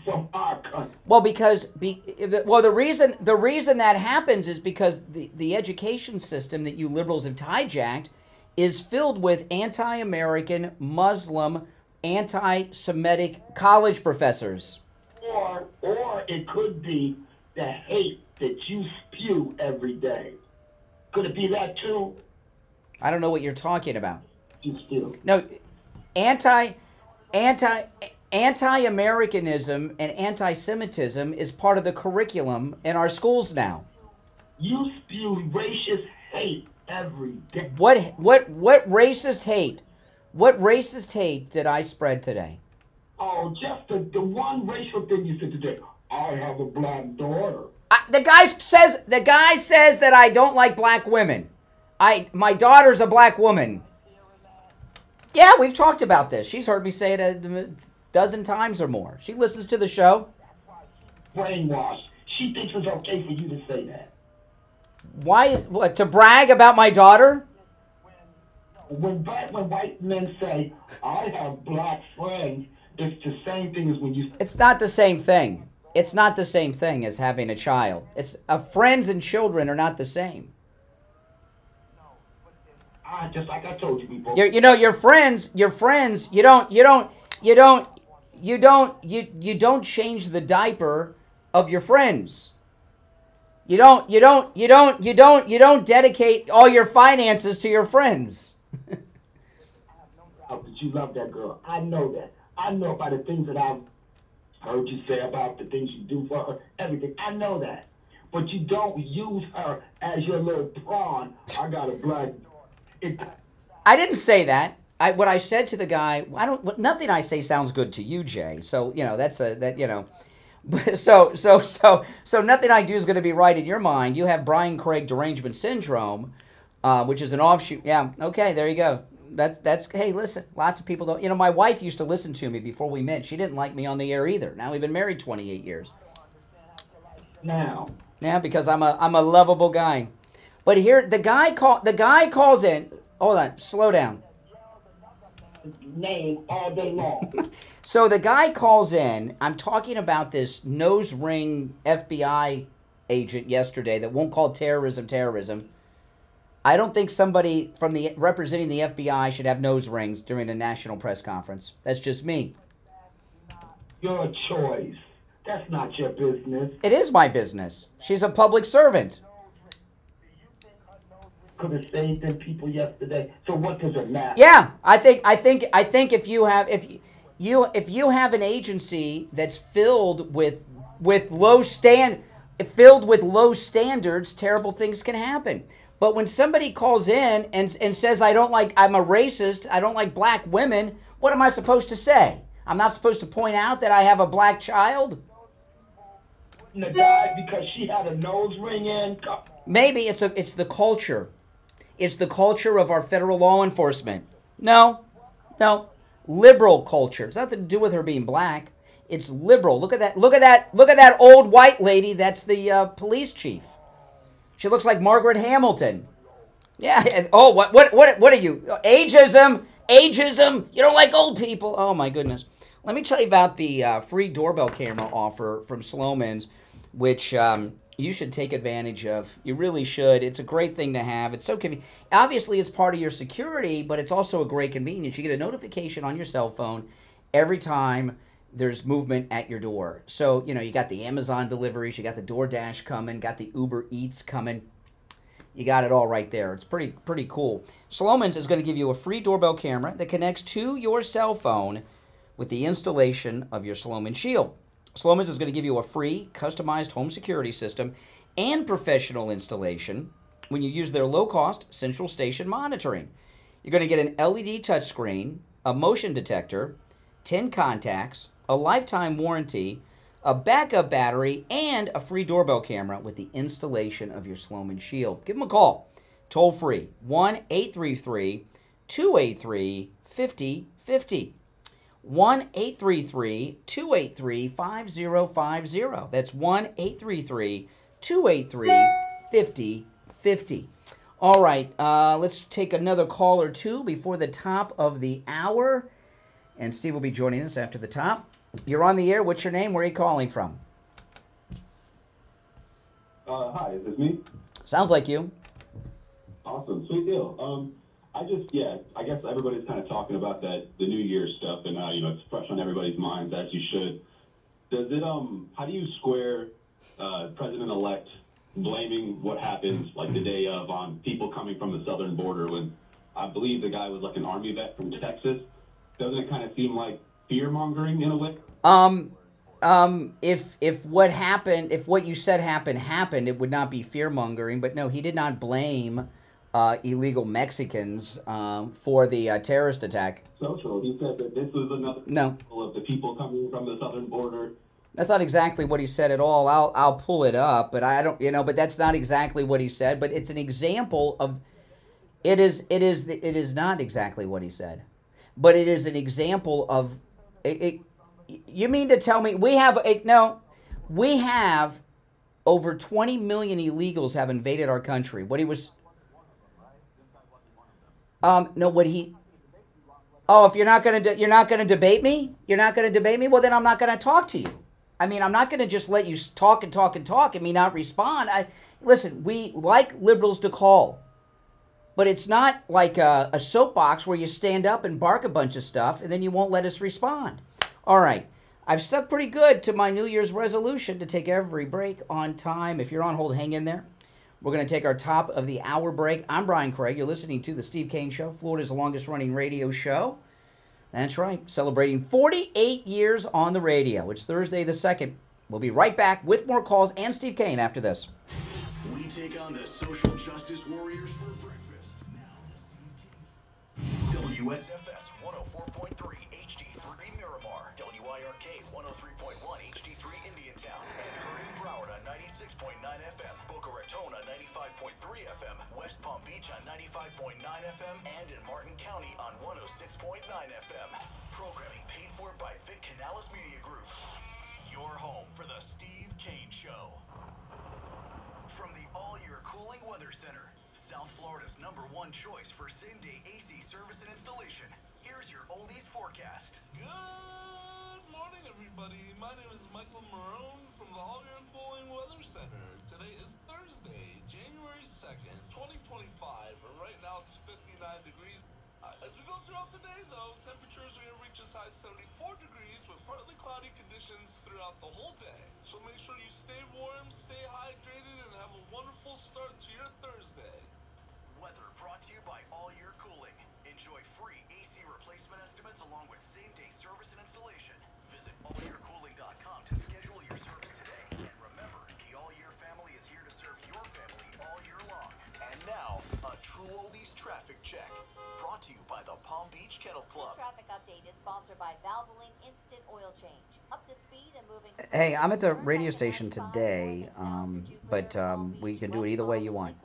from our country. Well, the reason that happens is because the education system that you liberals have hijacked is filled with anti-American, Muslim, anti-Semitic college professors. Or it could be the hate that you spew every day. Could it be that too? I don't know what you're talking about. You spew. No, anti-Americanism and anti-Semitism is part of the curriculum in our schools now. You spew racist hate every day. What racist hate? What racist hate did I spread today? Oh, just the one racial thing you said today. I have a black daughter. The guy says that I don't like black women. My daughter's a black woman. Yeah, we've talked about this. She's heard me say it a dozen times or more. She listens to the show. Brainwashed. She thinks it's okay for you to say that. Why to brag about my daughter? When white men say, I have black friends, it's the same thing as when you... It's not the same thing. It's not the same thing as having a child. It's friends and children are not the same. Just like I told you before. Your friends. You you don't change the diaper of your friends. You don't dedicate all your finances to your friends. But you love that girl. I know that. I know about the things that I've heard you say about the things you do for her, everything. I know that. But you don't use her as your little pawn. I got a black dog. I didn't say that. What I said to the guy, nothing I say sounds good to you, Jay. So, so nothing I do is going to be right in your mind. You have Brian Craig derangement syndrome, which is an offshoot. Yeah, okay, there you go. That's hey, listen, lots of people don't. My wife used to listen to me before we met. She didn't like me on the air either. Now we've been married 28 years. Now. Yeah, because I'm a lovable guy. But here the guy calls in. Hold on, slow down. Name all day long. So the guy calls in. I'm talking about this nose ring FBI agent yesterday that won't call terrorism. I don't think somebody from representing the FBI should have nose rings during a national press conference. That's just me. Your choice. That's not your business. It is my business. She's a public servant. Could have saved them people yesterday. So what does it matter? Yeah, I think if you have an agency that's filled with low standards, terrible things can happen. But when somebody calls in and says I'm a racist, I don't like black women, what am I supposed to say? I'm not supposed to point out that I have a black child? The guy because she had a nose ring in. Maybe it's the culture. It's the culture of our federal law enforcement. No. Liberal culture. It's nothing to do with her being black. It's liberal. Look at that old white lady. That's the police chief. She looks like Margaret Hamilton. Yeah. And, oh, what are you? Ageism. You don't like old people. Oh my goodness. Let me tell you about the free doorbell camera offer from Sloman's, which you should take advantage of. You really should. It's a great thing to have. It's so convenient. Obviously, it's part of your security, but it's also a great convenience. You get a notification on your cell phone every time there's movement at your door. So, you got the Amazon deliveries, you got the DoorDash coming, got the Uber Eats coming. You got it all right there. It's pretty cool. Sloman's is going to give you a free doorbell camera that connects to your cell phone with the installation of your Sloman Shield. Sloman's is going to give you a free, customized home security system and professional installation when you use their low-cost central station monitoring. You're going to get an LED touchscreen, a motion detector, 10 contacts, a lifetime warranty, a backup battery, and a free doorbell camera with the installation of your Sloman Shield. Give them a call. Toll free, 1-833-283-5050. 1-833-283-5050. That's 1-833-283-5050. All right, let's take another call or two before the top of the hour. And Steve will be joining us after the top. You're on the air. What's your name? Where are you calling from? Hi, is this me? Sounds like you. Awesome, sweet deal. I guess everybody's kind of talking about the New Year's stuff, and it's fresh on everybody's minds, as you should. Does it how do you square President-elect blaming what happens like the day of on people coming from the southern border when I believe the guy was like an Army vet from Texas? Doesn't it kind of seem like fear mongering in a way? If what you said happened, it would not be fear mongering. But no, he did not blame illegal Mexicans for the terrorist attack. So he said that this was another example of the people coming from the southern border. That's not exactly what he said at all. I'll pull it up, but I don't, but that's not exactly what he said. But it's an example of. It is not exactly what he said, but it is an example of. You mean to tell me we have over 20 million illegals have invaded our country. What he was. If you're not gonna debate me, well then I'm not gonna talk to you. I mean, I'm not gonna just let you talk and me not respond. Listen, we like liberals to call, but it's not like a soapbox where you stand up and bark a bunch of stuff and then you won't let us respond. All right, I've stuck pretty good to my New Year's resolution to take every break on time. If you're on hold, hang in there. We're going to take our top of the hour break. I'm Brian Craig. You're listening to The Steve Kane Show, Florida's longest running radio show. That's right, celebrating 48 years on the radio. It's Thursday the 2nd. We'll be right back with more calls and Steve Kane after this. We take on the social justice warriors for breakfast. WSFS 104.3 HD3 Miramar, WIRK 103.1 HD3 Indiantown, and heard in Broward on 96.9 FM, Boca Raton on 95.3 FM, West Palm Beach on 95.9 FM, and in Martin County on 106.9 FM. Programming paid for by Vic Canales Media Group. Your home for the Steve Kane Show. From the All-Year Cooling Weather Center, South Florida's #1 choice for same-day AC service and installation. Here's your oldies forecast. Good morning, everybody. My name is Michael Marone from the All-Year Cooling Weather Center. Today is Thursday, January 2nd, 2025, and right now it's 59 degrees. As we go throughout the day, though, temperatures are going to reach as high as 74 degrees with partly cloudy conditions throughout the whole day. So make sure you stay warm, stay hydrated, and have a wonderful start to your Thursday. Weather brought to you by All Year Cooling. Enjoy free AC replacement estimates along with same-day service and installation. Visit allyearcooling.com to schedule your service today. And remember, the All Year family is here to serve your family all year long. And now, a True Oldies traffic check. Brought to you by the Palm Beach Kennel Club. This traffic update is sponsored by Valvoline Instant Oil Change. Up to speed and moving. Hey, I'm at the radio station today, but we can do it either way you want.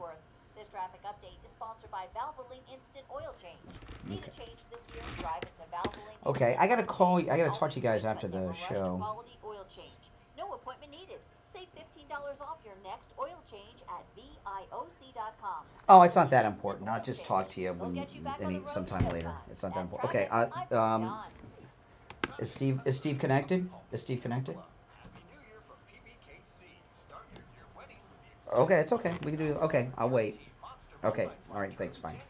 This traffic update is sponsored by Valvoline Instant Oil Change. Need a change this year? Drive into Valvoline. Okay, I gotta call you. I gotta talk to you guys after the show. Quality oil change. No appointment needed. Save $15 off your next oil change at VIOC.com. Oh, it's not that important. I'll just talk to you sometime later. It's not that important. Okay. Is Steve connected? Is Steve connected? Okay, it's okay. We can do. Okay, I'll wait. Okay. All right. Thanks. Bye.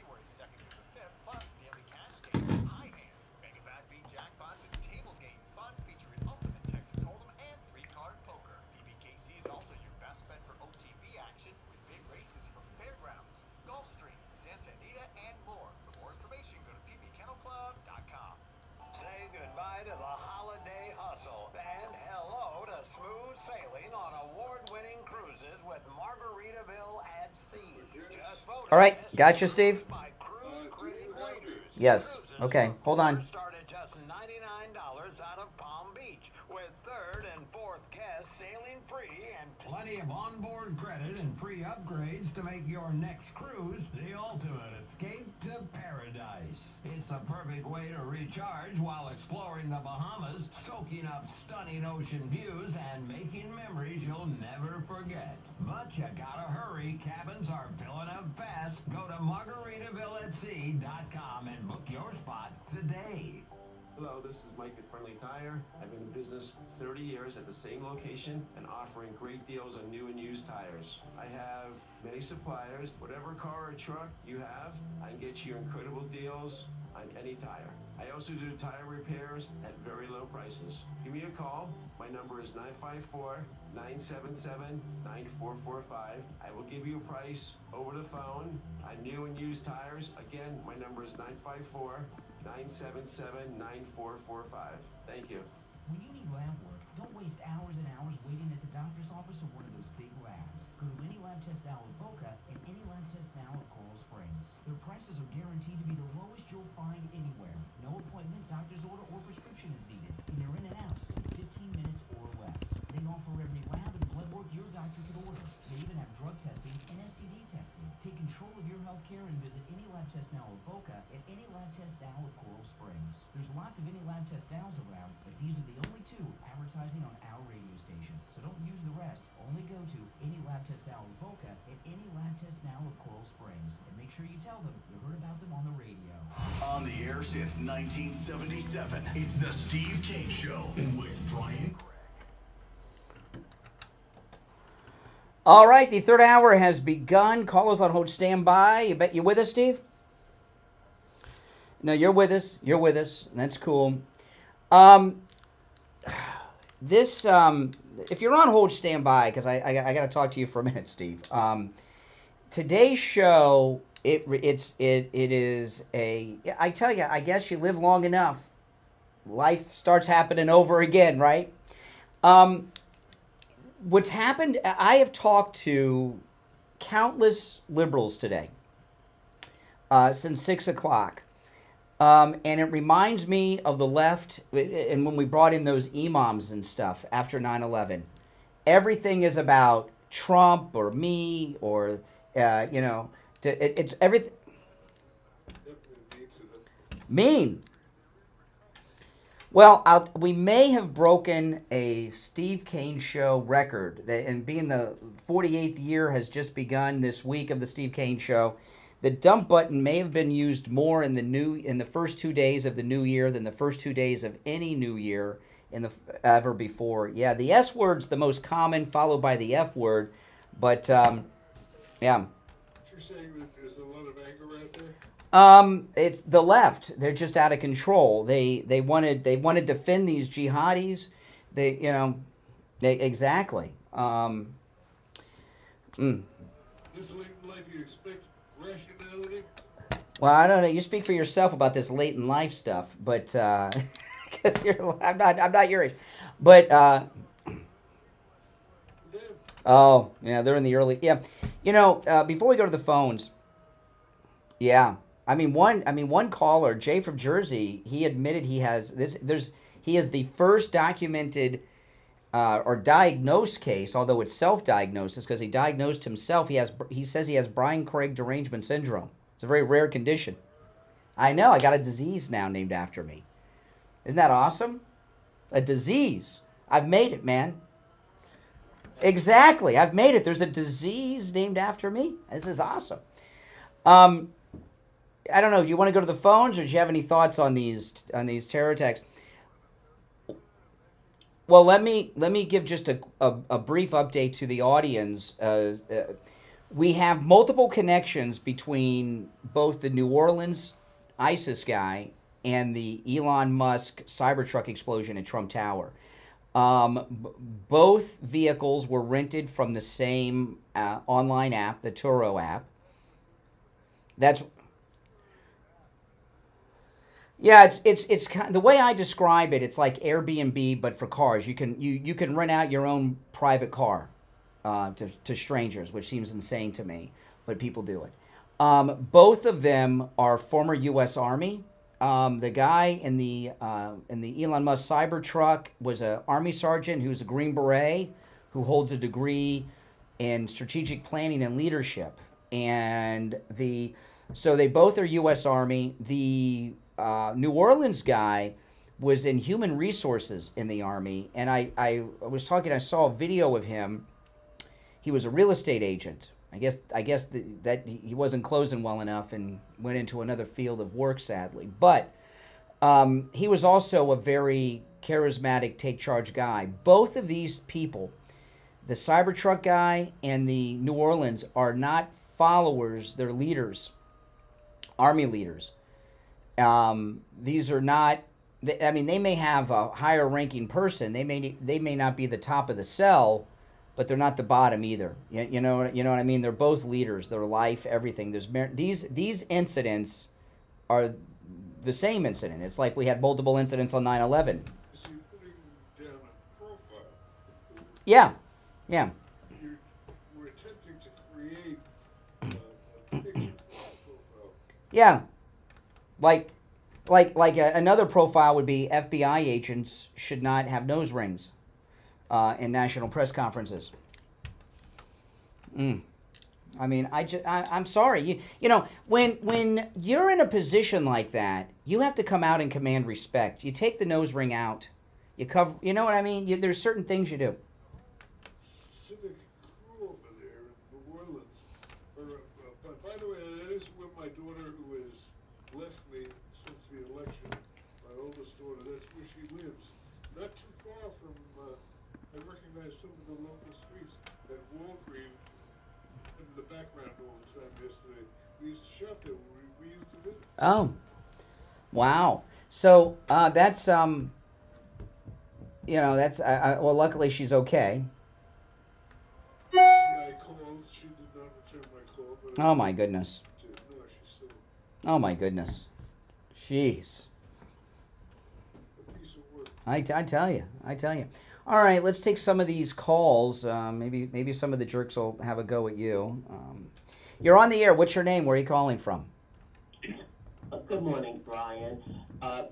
All right, gotcha, Steve. Yes. Okay, hold on. Start at just $99 out of Palm Beach, with third and fourth guests sailing free and plenty of onboard credit and free upgrades to make your next cruise the ultimate escape to paradise. It's the perfect way to recharge while exploring the Bahamas, soaking up stunning ocean views and making memories you'll never forget. But you gotta hurry, cabins are filling up fast. Go to margaritavillatSea.com and book your spot today. Hello, this is Mike at Friendly Tire. I've been in business 30 years at the same location and offering great deals on new and used tires. I have many suppliers. Whatever car or truck you have, I can get you incredible deals on any tire. I also do tire repairs at very low prices. Give me a call. My number is 954-977-9445. I will give you a price over the phone on new and used tires. Again, my number is 954-977-9445. Thank you. When you need lab work, don't waste hours and hours waiting at the doctor's office or one of those big labs. Go to any lab test now at Boca and any lab test now at Coral Springs. Their prices are guaranteed to be the lowest you'll find anywhere. No appointment, doctor's order, or prescription is needed. And they're in and out in 15 minutes or less. They offer every lab and blood work your doctor could order. They even have drug testing and STD testing. Take control of your health care and visit any lab test now at Boca and any lab test now at Coral Springs. There's lots of any lab test nows around, but these are the only two advertising on our radio station. So don't use the rest. Only go to any lab test now at Boca and any lab test now at Coral Springs. And make sure you tell them you heard about them on the radio. On the air since 1977, it's the Steve Kane Show with Brian Craig. All right, the third hour has begun. Callers on hold, stand by. You with us, Steve? No, you're with us. You're with us. That's cool. this, if you're on hold, stand by, because I got to talk to you for a minute, Steve. Today's show, it is a, I tell you, I guess you live long enough, life starts happening over again, right? What's happened, I have talked to countless liberals today since 6 o'clock. And it reminds me of the left, and when we brought in those imams and stuff after 9/11, everything is about Trump or me or, you know, it's everything. Mean. Well, we may have broken a Steve Kane Show record, and being the 48th year has just begun this week of the Steve Kane Show. The dump button may have been used more in the first 2 days of the new year than the first 2 days of any new year ever before. Yeah, the S word's the most common, followed by the F word, but yeah. You're saying that there's a lot of anger out there? It's the left. They're just out of control. They want to defend these jihadis. Exactly. This late in life, you expect rationality? Well, I don't know. You speak for yourself about this late in life stuff, but because I'm not your age. But oh yeah, they're in the early. Yeah, you know. Before we go to the phones, yeah. I mean, one caller, Jay from Jersey, he admitted he has this. He is the first documented or diagnosed case, although it's self-diagnosis because he diagnosed himself. He says he has Brian Craig derangement syndrome. It's a very rare condition. I know. I got a disease now named after me. Isn't that awesome? A disease. I've made it, man. Exactly. I've made it. There's a disease named after me. This is awesome. I don't know. Do you want to go to the phones, or do you have any thoughts on these terror attacks? Well, let me give just a brief update to the audience. We have multiple connections between both the New Orleans ISIS guy and the Elon Musk Cybertruck explosion at Trump Tower. Both vehicles were rented from the same online app, the Turo app. Yeah, it's kind of, the way I describe it, it's like Airbnb but for cars. You can rent out your own private car to strangers, which seems insane to me, but people do it. Both of them are former U.S. Army. The guy in the Elon Musk Cybertruck was an Army sergeant who's a Green Beret who holds a degree in strategic planning and leadership. And so they both are U.S. Army. The New Orleans guy was in human resources in the Army, and I saw a video of him. He was a real estate agent. I guess that he wasn't closing well enough and went into another field of work, sadly. But he was also a very charismatic, take charge guy. Both of these people, the Cybertruck guy and the New Orleans, are not followers. They're leaders, Army leaders. These are not. I mean, they may have a higher ranking person. They may not be the top of the cell, but they're not the bottom either. You know what I mean? They're both leaders. Their life, everything. These incidents are the same incident. It's like we had multiple incidents on 9/11. So you're putting down a profile. Yeah. We're attempting to create a picture profile. Yeah. Like another profile would be FBI agents should not have nose rings in national press conferences. I mean, I'm sorry. You know, when you're in a position like that, you have to come out and command respect. You take the nose ring out. You cover. You know what I mean? There's certain things you do. Civic crew over there in New Orleans. By the way, that is where my daughter, who has left me since the election, my oldest daughter, that's where she lives. Not too far from, I recognize some of the local streets. That Walgreens in the background all the time yesterday. We used to shop there. We used to visit. Oh, wow. So that's you know, that's well. Luckily, she's okay. Yeah, I called. She did not return my call. But Oh my goodness. No, she's still Oh my goodness. Jeez. a piece of work. I tell you. I tell you. All right, let's take some of these calls. Maybe some of the jerks will have a go at you. You're on the air. What's your name? Where are you calling from? Good morning, Brian.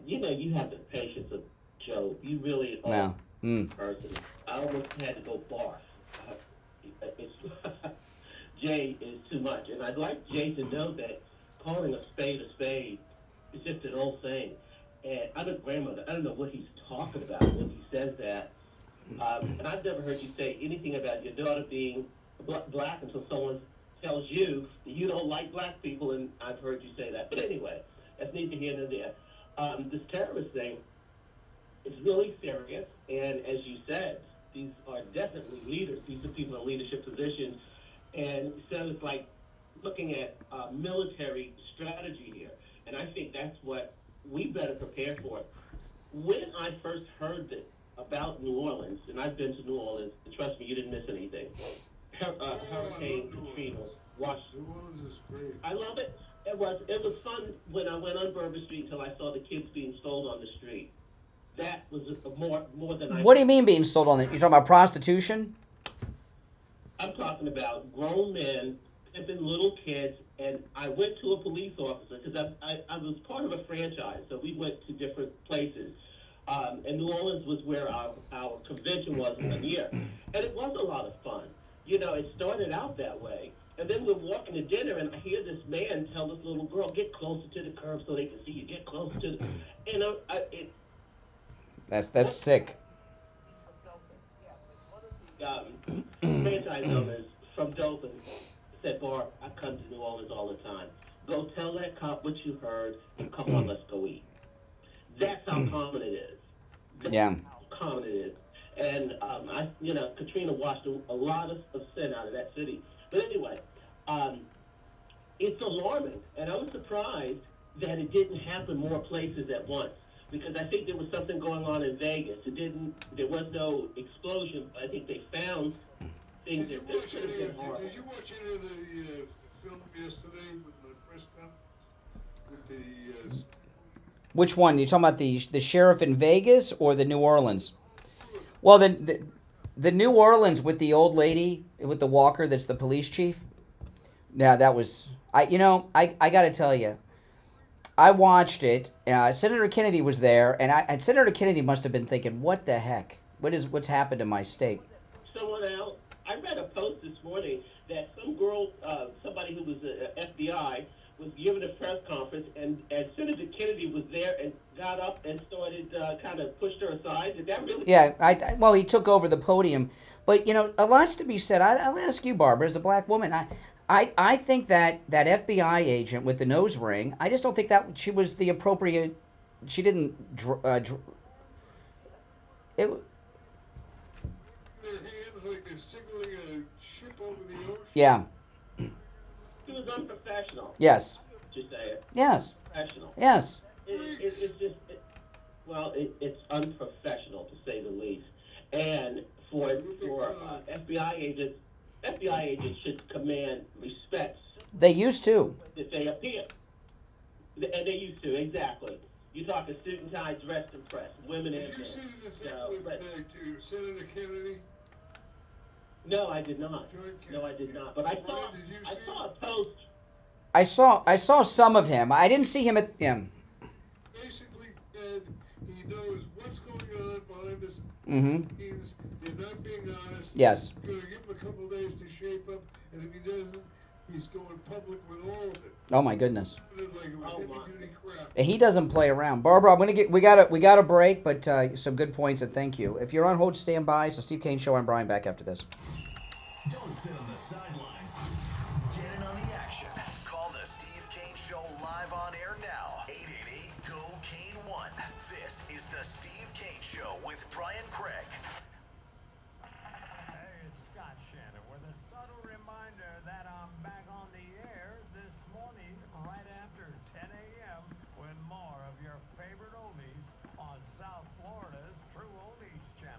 You know, you have the patience of Joe. You really are Well, a person. I almost had to go barf. Jay is too much. And I'd like Jay to know that calling a spade is just an old thing. And I'm a grandmother. I don't know what he's talking about when he says that. And I've never heard you say anything about your daughter being black until someone tells you you don't like black people, and I've heard you say that. But anyway, that's neither here nor there. This terrorist thing is really serious, and as you said, these are definitely leaders. These are people in leadership positions, and so it's like looking at military strategy here, and I think that's what we better prepare for. When I first heard about New Orleans, and I've been to New Orleans, and trust me, you didn't miss anything. Hurricane Katrina washed. New Orleans is great. I love it. It was fun when I went on Bourbon Street until I saw the kids being sold on the street. That was more than I. What do you mean being sold on it? You're talking about prostitution? I'm talking about grown men pimping little kids, and I went to a police officer because I was part of a franchise, so we went to different places. And New Orleans was where our convention was one year. And it was a lot of fun. You know, it started out that way. And then we're walking to dinner, and I hear this man tell this little girl, get closer to the curb so they can see you. Get closer to the... You know, That's sick. Franchise owners from Dothan said, Barb, I come to New Orleans all the time. Go tell that cop what you heard, and come on, let's go eat. That's how common it is. That's how common it is. And, Katrina washed a lot of sin out of that city. But anyway, it's alarming. And I was surprised that it didn't happen more places at once. Because I think there was something going on in Vegas. There was no explosion. I think they found things that should have been horrible. Did you watch any of the film yesterday with the press conference? With the... Which one? You talking about the sheriff in Vegas or the New Orleans? Well, the New Orleans with the old lady with the walker that's the police chief. Yeah, that was I got to tell you, I watched it. Senator Kennedy was there, and Senator Kennedy must have been thinking, "What the heck? What's happened to my state?" Someone else. I read a post this morning that some girl, somebody who was FBI, was giving a press conference, and Senator Kennedy was there and got up and started kind of pushed her aside. Did that really? Yeah, well, he took over the podium, but a lot's to be said. I'll ask you, Barbara, as a black woman, I think that FBI agent with the nose ring, I just don't think that she was the appropriate. She didn't. Their hands like they're signaling a ship over the ocean. Yeah. She was unprofessional. Yes. Just say it. Yes. Professional. Yes. It's just, it's unprofessional to say the least. And for FBI agents should command respect. They used to. That they appear. And they used to, exactly. You talk a suit and tie, dressed and pressed, women and men. Did you see the thing with Senator Kennedy? No, I did not. No, I did not. But I saw a post. I saw some of him. I didn't see him at Basically, he knows what's going on behind the scenes. They're not being honest. Yes. He's going to give him a couple of days to shape up, and if he doesn't, he's going public with all of it. Oh my goodness. Like it was heavy-duty crap. He doesn't play around. Barbara, we got a break, but some good points, and thank you. If you're on hold, stand by. It's the Steve Kane Show. I'm Brian, back after this. Don't sit on the sidelines. Get in on the action. Call the Steve Kane Show live on air now. 888-GO-KANE-1. This is the Steve Kane Show with Brian Craig. Hey, it's Scott Shannon with a subtle reminder that I'm back on the air this morning right after 10 a.m. with more of your favorite oldies on South Florida's True Oldies channel.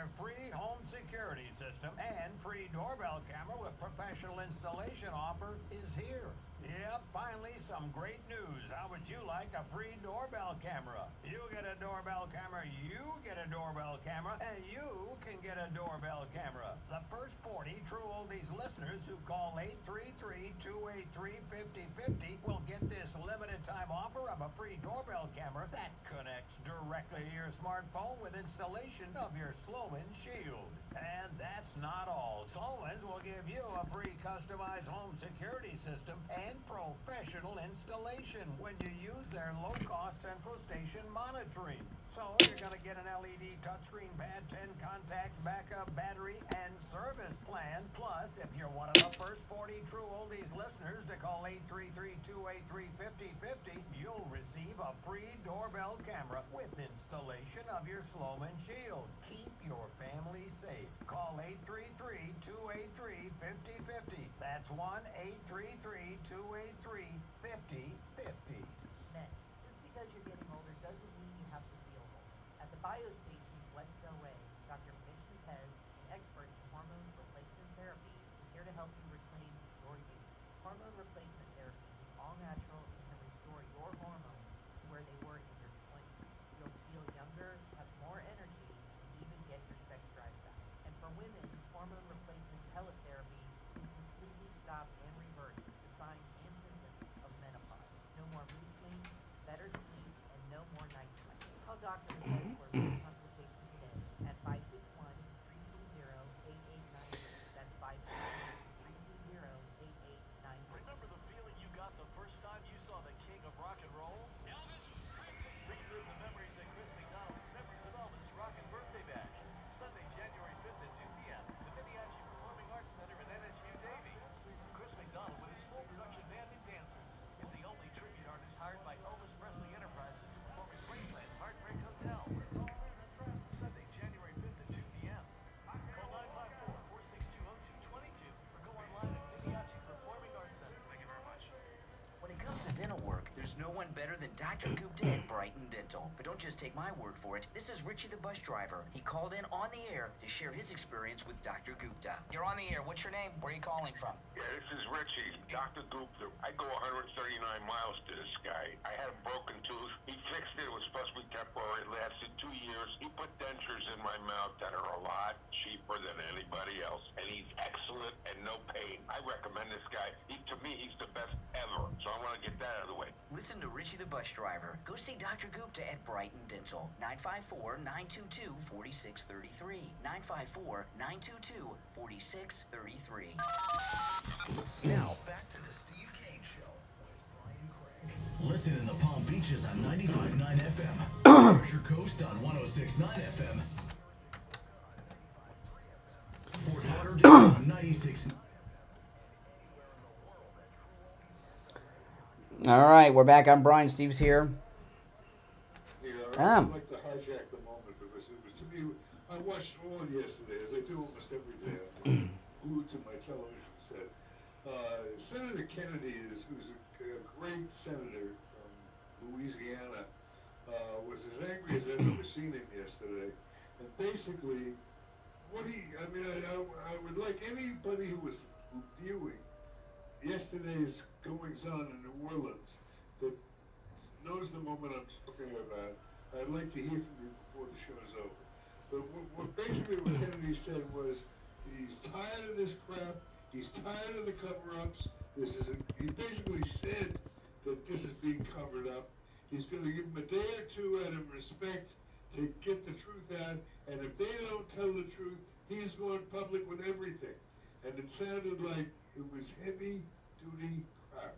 their free home security system and free doorbell camera with professional installation offer is here. Yep, finally some great news. How would you like a free doorbell camera? You get a doorbell camera, you get a doorbell camera, and you can get a doorbell camera. The first 40 True Oldies listeners who call 833-283-5050 will get this limited time offer of a free doorbell camera that connects directly to your smartphone with installation of your Sloan Shield. And that's not all. Sloan's will give you a free customized home security system and professional installation when you use their low-cost central station monitoring. So you're going to get an LED touchscreen pad, 10 contacts, backup battery, and service plan. Plus, if you're one of the first 40 True Oldies listeners to call 833-283-5050, you'll receive a free doorbell camera with installation of your Sloan Shield. Keep your family safe. Call 833-283-5050. That's 1-833-283-5050. Men, just because you're getting older doesn't mean you have to feel old. At the biostation West LA, Dr. Mitch Matez, an expert in hormone replacement therapy, is here to help you reclaim your youth. Hormone replacement therapy is all natural and can restore your hormones to where they were in your 20s. You'll feel younger, have more energy, and even get your sex drive back. And for women, hormone replacement pellet therapy can completely stop and reverse the signs and symptoms of menopause. No more mood swings, better sleep, and no more night sweats. Call Dr. Matez for a free consultation today at 561-320-8893. That's 561-320-8893. Remember the feeling you got the first time you saw the king of rock and roll? Elvis? Relive the memories at Chris McDonald's Memories of Elvis Rock and Birthday Bash. Sunday, January 5th at 2 p.m. The Miniachi Performing Arts Center in NSU Davie. Chris McDonald with his full production band and dancers is the only tribute artist hired by Elvis Presley Enterprises to perform in Graceland's Heartbreak Hotel. Sunday, January 5th at 2 p.m. Call 954-462-0222 or go online at Miniachi Performing Arts Center. Thank you very much. When it comes to dental work, there's no one better than Dr. Gupta at Brighton Dental. But don't just take my word for it. This is Richie the bus driver. He called in on the air to share his experience with Dr. Gupta. You're on the air. What's your name? Where are you calling from? Yeah, this is Richie, Dr. Gupta. I go 139 miles to this guy. I had a broken tooth. He fixed it. It was supposed to be temporary. It lasted 2 years. He put dentures in my mouth that are a lot cheaper than anybody else. And he's excellent and no pain. I recommend this guy. To me, he's the best ever. So I want to get that out of the way. Listen to Richie the bus driver. Go see Dr. Gupta at Brighton Dental. 954-922-4633. 954-922-4633. Now, back to the Steve Kane Show with Brian Craig. Listen in the Palm Beaches on 95.9 FM. Treasure Coast on 106.9 FM. Fort Lauderdale on 96. All right, we're back. I'm Brian. Steve's here. Yeah, I'd like to hijack the moment because it was, to me, I watched on yesterday, as I do almost every day. I'm glued to my television set. Senator Kennedy, who's a great senator from Louisiana, was as angry as I've ever seen him yesterday. And basically, I would like anybody who was viewing yesterday's goings-on in New Orleans that knows the moment I'm talking about. I'd like to hear from you before the show's over. But what Kennedy said was he's tired of this crap. He's tired of the cover-ups. He basically said that this is being covered up. He's going to give them a day or two out of respect to get the truth out. And if they don't tell the truth, he's going public with everything. And it sounded like it was heavy-duty crap.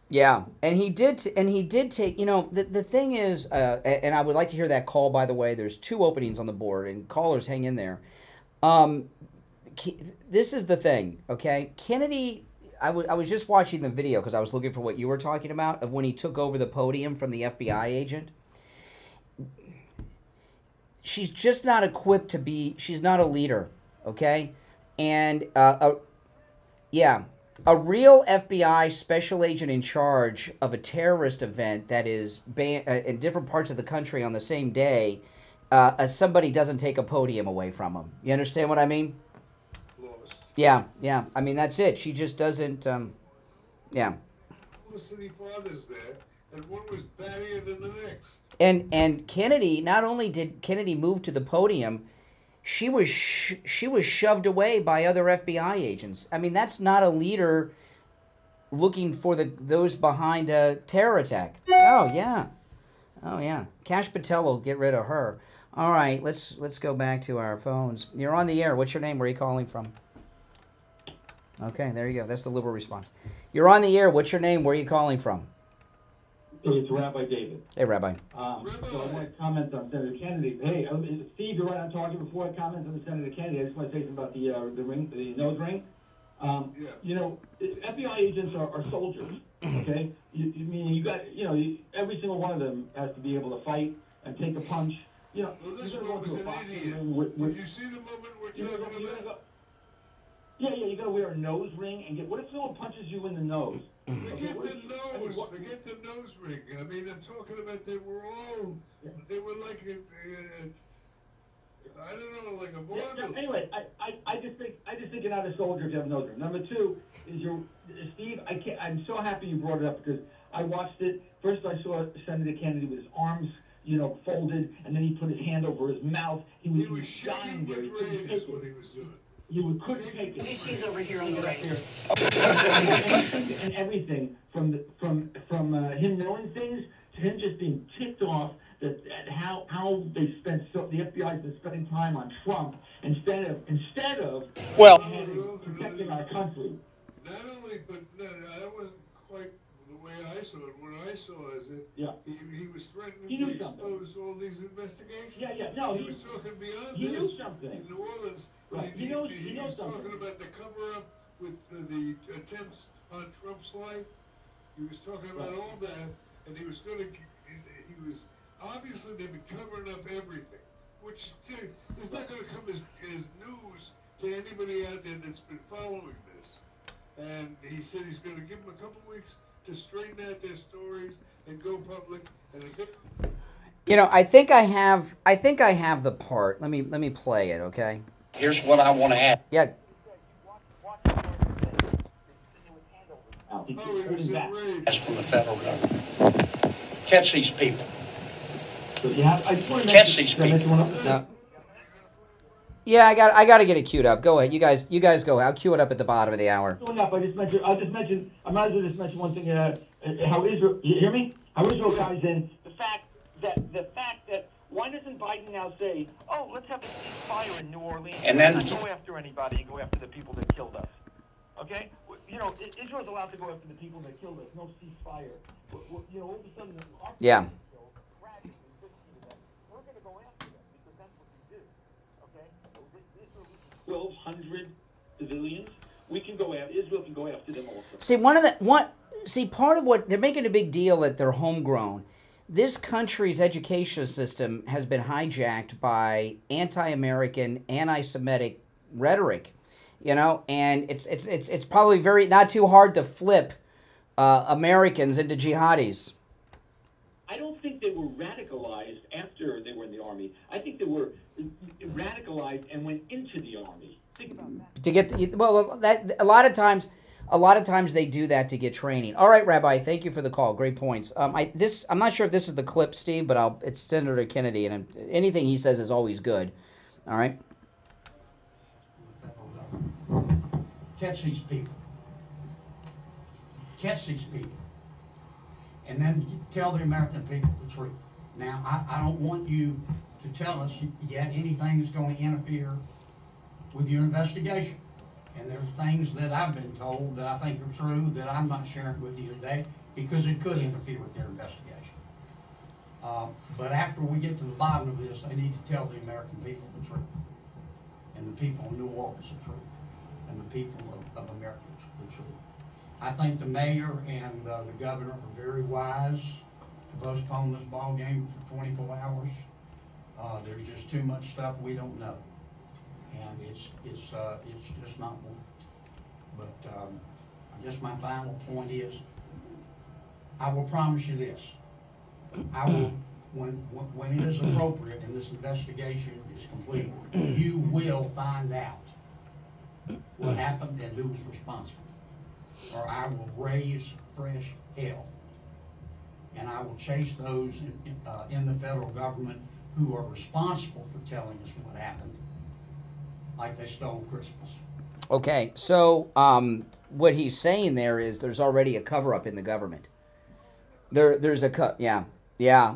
Yeah, and he did take, the thing is, and I would like to hear that call, by the way. There's 2 openings on the board, and callers hang in there. This is the thing, okay? Kennedy, I was just watching the video because I was looking for what you were talking about, of when he took over the podium from the FBI agent. She's just not equipped to be, she's not a leader, okay? And, a real FBI special agent in charge of a terrorist event that is banned in different parts of the country on the same day somebody doesn't take a podium away from them. You understand what I mean? Lost. Yeah, yeah. I mean, that's it. She just doesn't, yeah. City fathers there, and one was battier than the next. And Kennedy, not only did Kennedy move to the podium, she was shoved away by other FBI agents. I mean, that's not a leader looking for those behind a terror attack. Oh yeah, oh yeah. Kash Patel will get rid of her. All right, let's go back to our phones. You're on the air. What's your name? Where are you calling from? Okay, there you go. That's the liberal response. You're on the air. What's your name? Where are you calling from? It's Rabbi David. Hey, Rabbi. So I want to comment on Senator Kennedy. Hey, Steve, you're right on target. Before I comment on the Senator Kennedy, I just want to say something about the ring, the nose ring. You know, FBI agents are soldiers. Okay, you got every single one of them has to be able to fight and take a punch. You know, Well, this you're one gonna was go into a an boxing idiot. ring with Did you see the moment we're you're talking gonna go- about? Yeah, you gotta wear a nose ring and get. What if someone punches you in the nose? Forget what the if you- nose. what- Forget the nose ring. I mean, I'm talking about they were like I don't know, like a bundle. Anyway, I just think you're not a soldier if you have a nose ring. Number two is Steve. I'm so happy you brought it up because I watched it. First, I saw Senator Kennedy with his arms, folded, and then he put his hand over his mouth. He was dying there. He couldn't take it. What he was doing. You couldn't take it. DC's over here on the right. And everything from him knowing things to him just being ticked off at how they spent the FBI's been spending time on Trump instead of protecting our country. Not only, but that wasn't quite the way I saw it. What I saw is that he was threatening to expose all these investigations. No, he was talking beyond he this. knew something. In New Orleans, Right. he knows was something. talking about the cover-up with the attempts on Trump's life. He was talking about all that, and he was going to. He was obviously they've been covering up everything, which is not going to come as news to anybody out there that's been following this. And he said he's going to give them a couple weeks to straighten out their stories and go public. And I think I have the part. Let me play it, okay? Here's what I want to add. Yeah. That's from the federal government. Catch these people. Catch these people. No. Yeah, I got to get it queued up. Go ahead, you guys go. I'll queue it up at the bottom of the hour. Enough. I might as well just mention one thing. How Israel? You hear me? How Israel guys in the fact that why doesn't Biden now say, "Oh, let's have a ceasefire in New Orleans and then not go after anybody and go after the people that killed us"? Okay, Israel's allowed to go after the people that killed us. No ceasefire. All of a sudden, yeah. We're going to go after them because that's what we do. Okay, 1,200 civilians. We can go after Israel. Can go after them also. See, part of what they're making a big deal that they're homegrown. This country's education system has been hijacked by anti-American, anti-Semitic rhetoric, and it's probably not too hard to flip Americans into jihadis. I don't think they were radicalized after they were in the army. I think they were radicalized and went into the army. Think about that. To get that a lot of times they do that to get training. All right, Rabbi, thank you for the call. Great points. I'm not sure if this is the clip, Steve, but it's Senator Kennedy, and anything he says is always good. All right. Catch these people. Catch these people. And then tell the American people the truth. Now, I don't want you to tell us yet anything that's going to interfere with your investigation. And there's things that I've been told that I think are true that I'm not sharing with you today because it could interfere with their investigation. But after we get to the bottom of this, they need to tell the American people the truth. And the people of New Orleans the truth. And the people of America the truth. I think the mayor and the governor are very wise to postpone this ball game for 24 hours. There's just too much stuff we don't know. And it's just not worth it. But I guess my final point is, I will promise you this: I will when it is appropriate and this investigation is complete, you will find out what happened and who was responsible. Or I will raise fresh hell. And I will chase those in the federal government who are responsible for telling us what happened, like they stole Christmas. Okay, so what he's saying there is there's already a cover-up in the government. There's a yeah.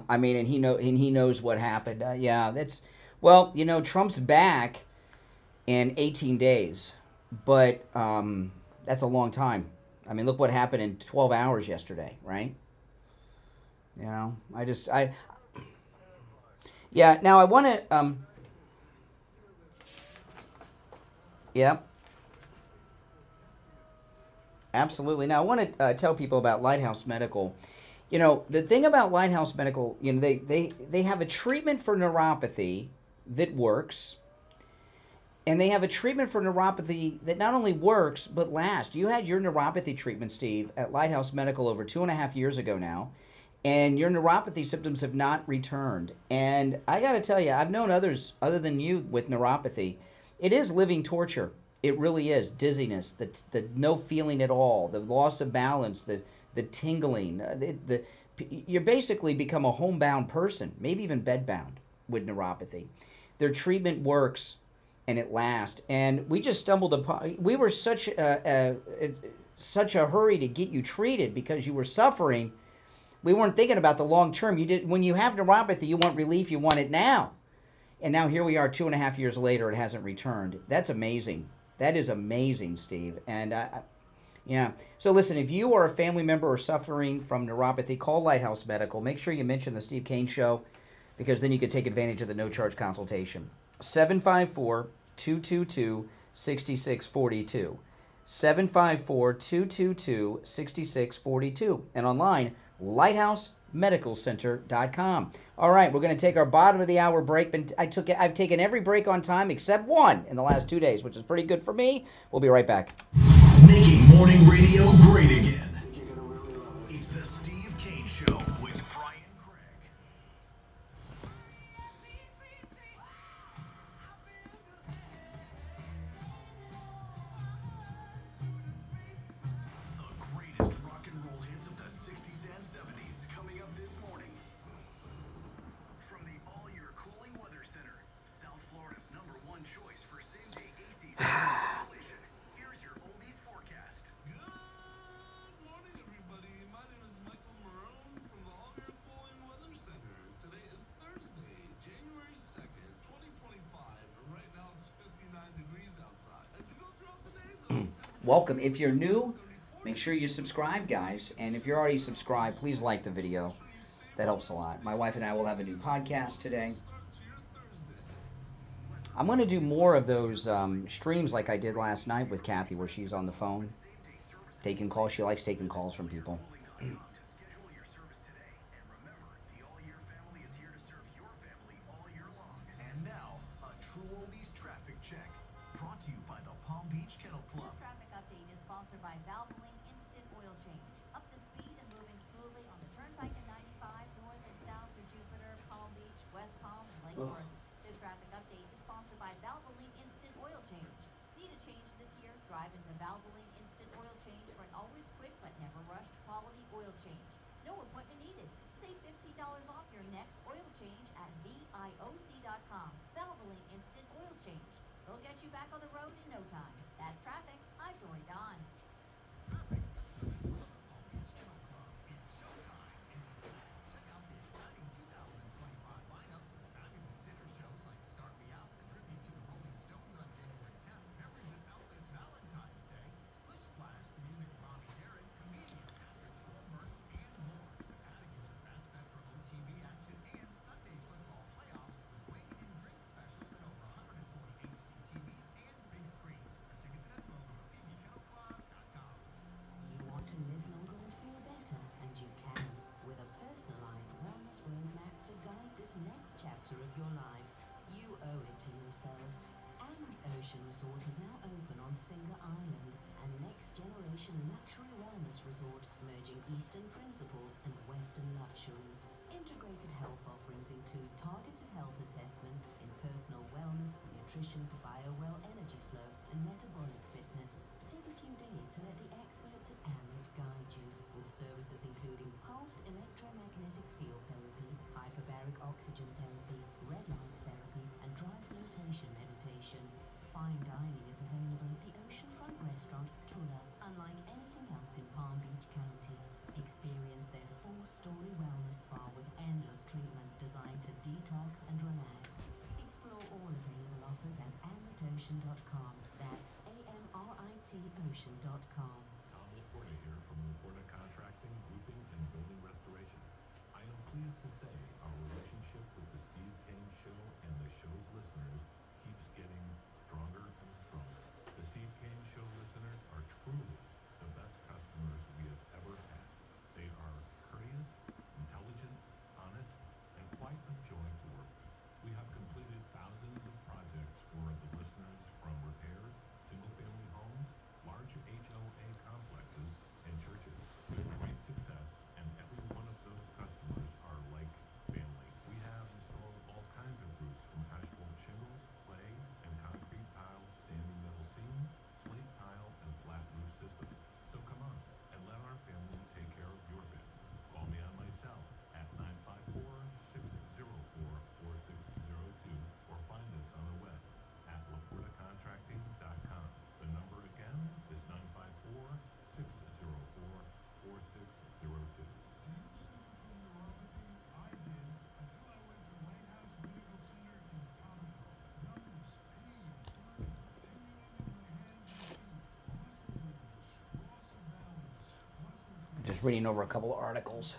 I mean, and he knows what happened. Yeah, that's, well, you know, Trump's back in 18 days, but that's a long time. I mean, look what happened in 12 hours yesterday, right? You know, yeah. Now I want to yeah. Absolutely. Now, I want to tell people about Lighthouse Medical. You know, the thing about Lighthouse Medical, you know, they have a treatment for neuropathy that works, and they have a treatment for neuropathy that not only works, but lasts. You had your neuropathy treatment, Steve, at Lighthouse Medical over 2.5 years ago now, and your neuropathy symptoms have not returned. And I got to tell you, I've known others other than you with neuropathy. It is living torture. It really is. Dizziness, the no feeling at all, the loss of balance, the tingling. You basically become a homebound person, maybe even bedbound with neuropathy. Their treatment works, and it lasts. And we just stumbled upon. We were such a hurry to get you treated because you were suffering. We weren't thinking about the long term. When you have neuropathy, you want relief. You want it now. And now here we are, 2.5 years later. It hasn't returned. That's amazing. That is amazing, Steve. And yeah. So listen, if you are a family member or suffering from neuropathy, call Lighthouse Medical. Make sure you mention the Steve Kane Show, because then you can take advantage of the no-charge consultation. 754-222-6642. 754-222-6642. And online, lighthousemedicalcenter.com. All right, we're going to take our bottom of the hour break. But I've taken every break on time except one in the last 2 days, which is pretty good for me. We'll be right back. Making morning radio great again. It's the Steve Kane Show with Brian Craig. The greatest rock and roll hits of the 60s and 70s coming up this morning. From the all-year cooling weather center, South Florida's #1 choice for same-day AC installation. Here's your oldies forecast. Good morning, everybody. My name is Michael Marone from the All-Year Cooling Weather Center. Today is Thursday, January 2nd, 2025, and right now it's 59 degrees outside. As we go throughout the day, though, Welcome. If you're new, make sure you subscribe, guys. And if you're already subscribed, please like the video. That helps a lot. My wife and I will have a new podcast today. I'm going to do more of those streams like I did last night with Kathy, where she's on the phone taking calls. She likes taking calls from people. And now, a true oldies traffic check, brought to you by the Palm Beach Kennel Club. This traffic update is sponsored by Valvoline Instant Oil Change. Up to speed and moving smoothly on the Turnpike and 95, north and south for Jupiter, Palm Beach, West Palm, and Lake Worth. This traffic update is sponsored by Valvoline Instant Oil Change. Need a change this year? Drive into Valvoline Instant Oil Change for an always quick but never rushed quality oil change. No appointment needed. Save $15 off your next oil change at VIOC.com. Valvoline Instant Oil Change. They'll get you back on the road in no time. That's traffic. I'm Dory Don. To live longer and feel better, and you can, with a personalized wellness roadmap to guide this next chapter of your life. You owe it to yourself. And Ocean Resort is now open on Singer Island, a next-generation luxury wellness resort merging Eastern principles and Western luxury. Integrated integrated health offerings include targeted health assessments in personal wellness, nutrition, bio-well energy flow, and metabolic fitness. Take a few days to let the experts at AMRIT guide you, with services including pulsed electromagnetic field therapy, hyperbaric oxygen therapy, red light therapy, and dry flotation meditation. Fine dining is available at the oceanfront restaurant Tula, unlike anything else in Palm Beach County. Experience their 4-story wellness spa with endless treatments designed to detox and relax. Explore all available offers at amritocean.com. That's AMRITOcean.com. Tom Laporta here from Laporta Contracting, Roofing, and Building Restoration. I am pleased to say our relationship with the Steve Kane Show and the show's listeners keeps getting stronger and stronger. The Steve Kane Show listeners are truly the best customers we have ever had. They are courteous, intelligent, honest, and quite a joy to work with. We have completed thousands of projects for the listeners, from repairs, single-family homes, large HOA complexes, and churches, with great success, and every one of those customers are like family. We have installed all kinds of roofs, from asphalt shingles, clay, and concrete tile, standing metal seam, slate tile, and flat roof systems. So come on, and let our family take care of your family. Call me on my cell at 954-604-4602, or find us on the web at laportacontracting.com. The number again is 954-604-4602. Do you suffer from neuropathy? I did, until I went to Lighthouse Medical Center in Pamela. Numbness, pain, burning, tingling in my hands and feet, muscle weakness, loss of balance, muscle Just reading over a couple of articles.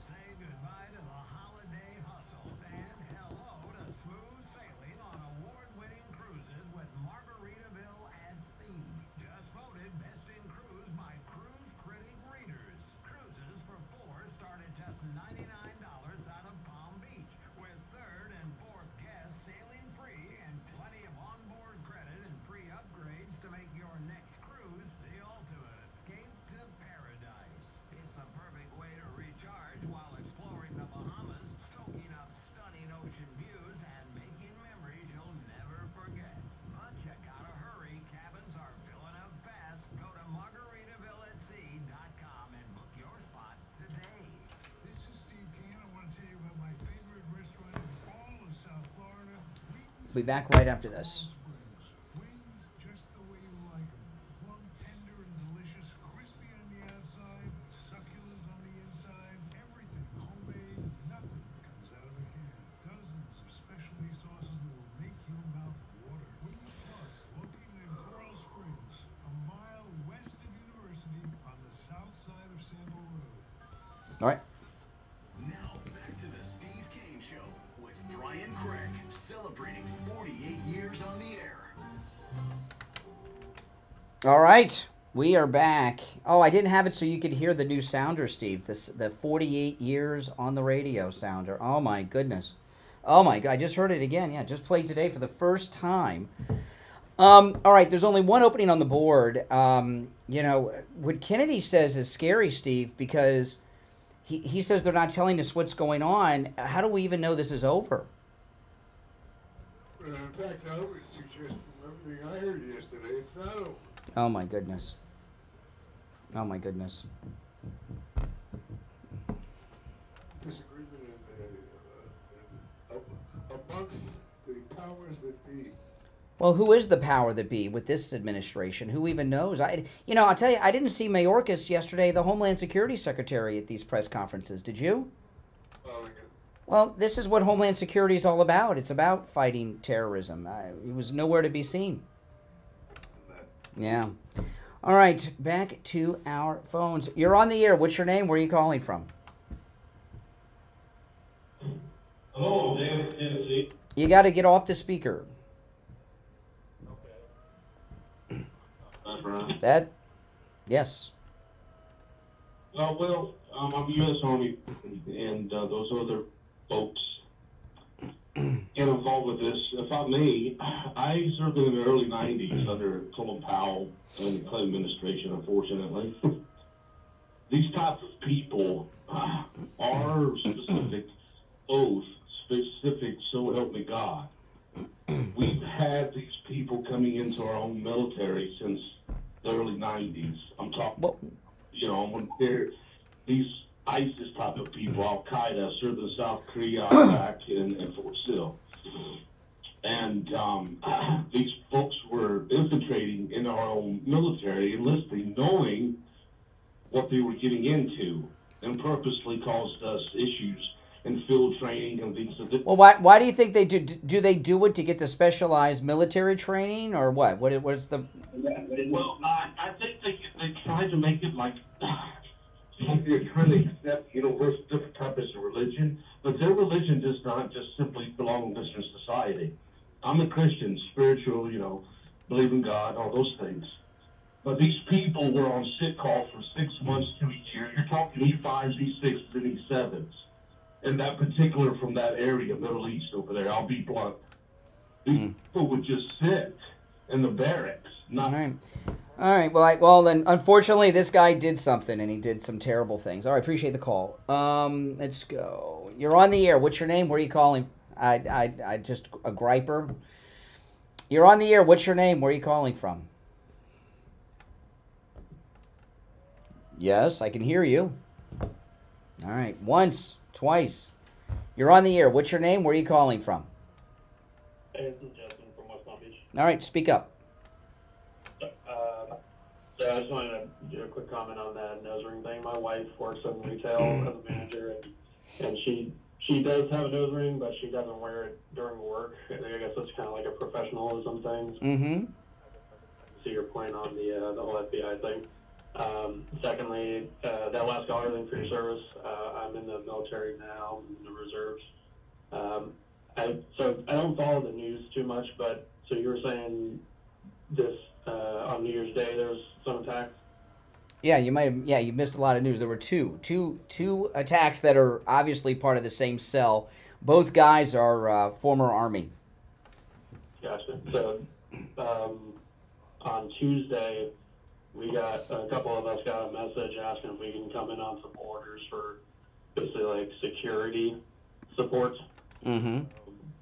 Say goodbye to the holiday hustle and hello to smooth sailing on award-winning cruises with Margaritaville at Sea. Just voted Best in Cruise by Cruise Critic Readers. Cruises for 4 start at just $99 out of Palm Beach, with 3rd and 4th guests sailing free and plenty of onboard credit and free upgrades to make your next cruise the ultimate escape to paradise. It's the perfect way to recharge while exploring the Bahamas, soaking up stunning ocean views, and making memories you'll never forget. But you gotta hurry, cabins are filling up fast. Go to margaritavilleatsea.com and book your spot today. This is Steve Kane. I want to tell you about my favorite restaurant in all of South Florida. Be back right after this. Wings just the way you like them. Plump, tender, and delicious. Crispy on the outside, succulent on the inside. Everything homemade. Nothing comes out of a can. Dozens of specialty sauces that will make your mouth water. Wings Plus, located in Coral Springs, a mile west of University on the south side of Sample Road. All right. Now back to the Steve Kane Show with Brian Craig, celebrating 48 years on the air. All right, we are back. Oh, I didn't have it so you could hear the new sounder, Steve. The 48 years on the radio sounder. Oh my goodness. Oh my God, I just heard it again. Yeah, just played today for the first time. All right, there's only one opening on the board. You know, what Kennedy says is scary, Steve, because he says they're not telling us what's going on. How do we even know this is over? In fact, I would suggest from everything I heard yesterday, it's not over. Oh my goodness. Oh my goodness. Disagreement amongst the powers that be. Well, who is the power that be with this administration? Who even knows? I'll tell you, I didn't see Mayorkas yesterday, the Homeland Security Secretary, at these press conferences. Did you? Well, this is what Homeland Security is all about. It's about fighting terrorism. He was nowhere to be seen. Yeah. All right, back to our phones. You're on the air. What's your name? Where are you calling from? Hello, David, Tennessee. You got to get off the speaker. That's right. That, yes. I'm U.S. Army, and those other folks, get involved with this. If I may, I served in the early 90s under Colin Powell and the Clinton administration, unfortunately. These types of people are specific oath, specific, so help me God. We've had these people coming into our own military since the early 90s. I'm talking, you know, when they're these ISIS type of people, Al-Qaeda, served in South Korea, Iraq, and Fort Sill. And these folks were infiltrating in our own military, enlisting, knowing what they were getting into, and purposely caused us issues in field training and things of that. Well, why do you think they do? Do they do it to get the specialized military training, or what? What's the? Well, I think they tried to make it like they're trying to accept universal different types of religion, but their religion does not just simply belong to Western society. I'm a Christian, spiritual, you know, believe in God, all those things. But these people were on sick call for 6 months to a year. You're talking E5s, E6s, and E7s. And that particular from that area, Middle East over there, I'll be blunt. These people would just sit in the barracks. All right. Well, then, unfortunately, this guy did something, and he did some terrible things. All right, appreciate the call. Let's go. You're on the air. What's your name? Where are you calling? I just a griper. You're on the air. What's your name? Where are you calling from? Yes, I can hear you. All right, once, twice. You're on the air. What's your name? Where are you calling from? Hey, this is Justin from West Palm Beach. All right, speak up. So I just wanted to do a quick comment on that nose ring thing. My wife works in retail as a manager, and she does have a nose ring, but she doesn't wear it during work. I guess it's kind of like a professionalism thing. Mm-hmm. See your point on the whole FBI thing. Secondly, that last dollar thing for your service, I'm in the military now, in the reserves. So I don't follow the news too much, but so you were saying this on New Year's Day there was some attacks? Yeah, you might have. Yeah, you missed a lot of news. There were two attacks that are obviously part of the same cell. Both guys are former Army. Gotcha. So on Tuesday, a couple of us got a message asking if we can come in on some orders for basically like security support. Mm-hmm.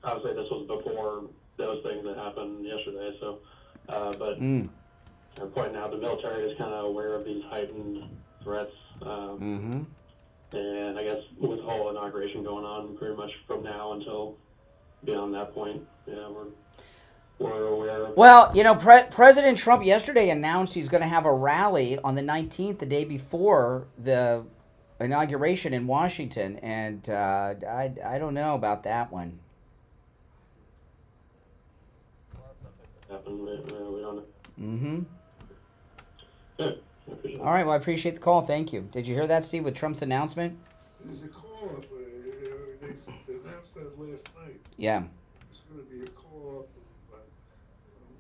Obviously, this was before those things that happened yesterday. So, but they're pointing out the military is kind of aware of these heightened threats. And I guess with the whole inauguration going on, pretty much from now until beyond that point, yeah, we're aware of. Well, you know, President Trump yesterday announced he's going to have a rally on the 19th, the day before the inauguration in Washington, and I don't know about that one. We don't know. Mm-hmm. Good. All right, well, I appreciate the call. Thank you. Did you hear that, Steve, with Trump's announcement? There's a call-up. They announced that last night. Yeah. There's going to be a call-up on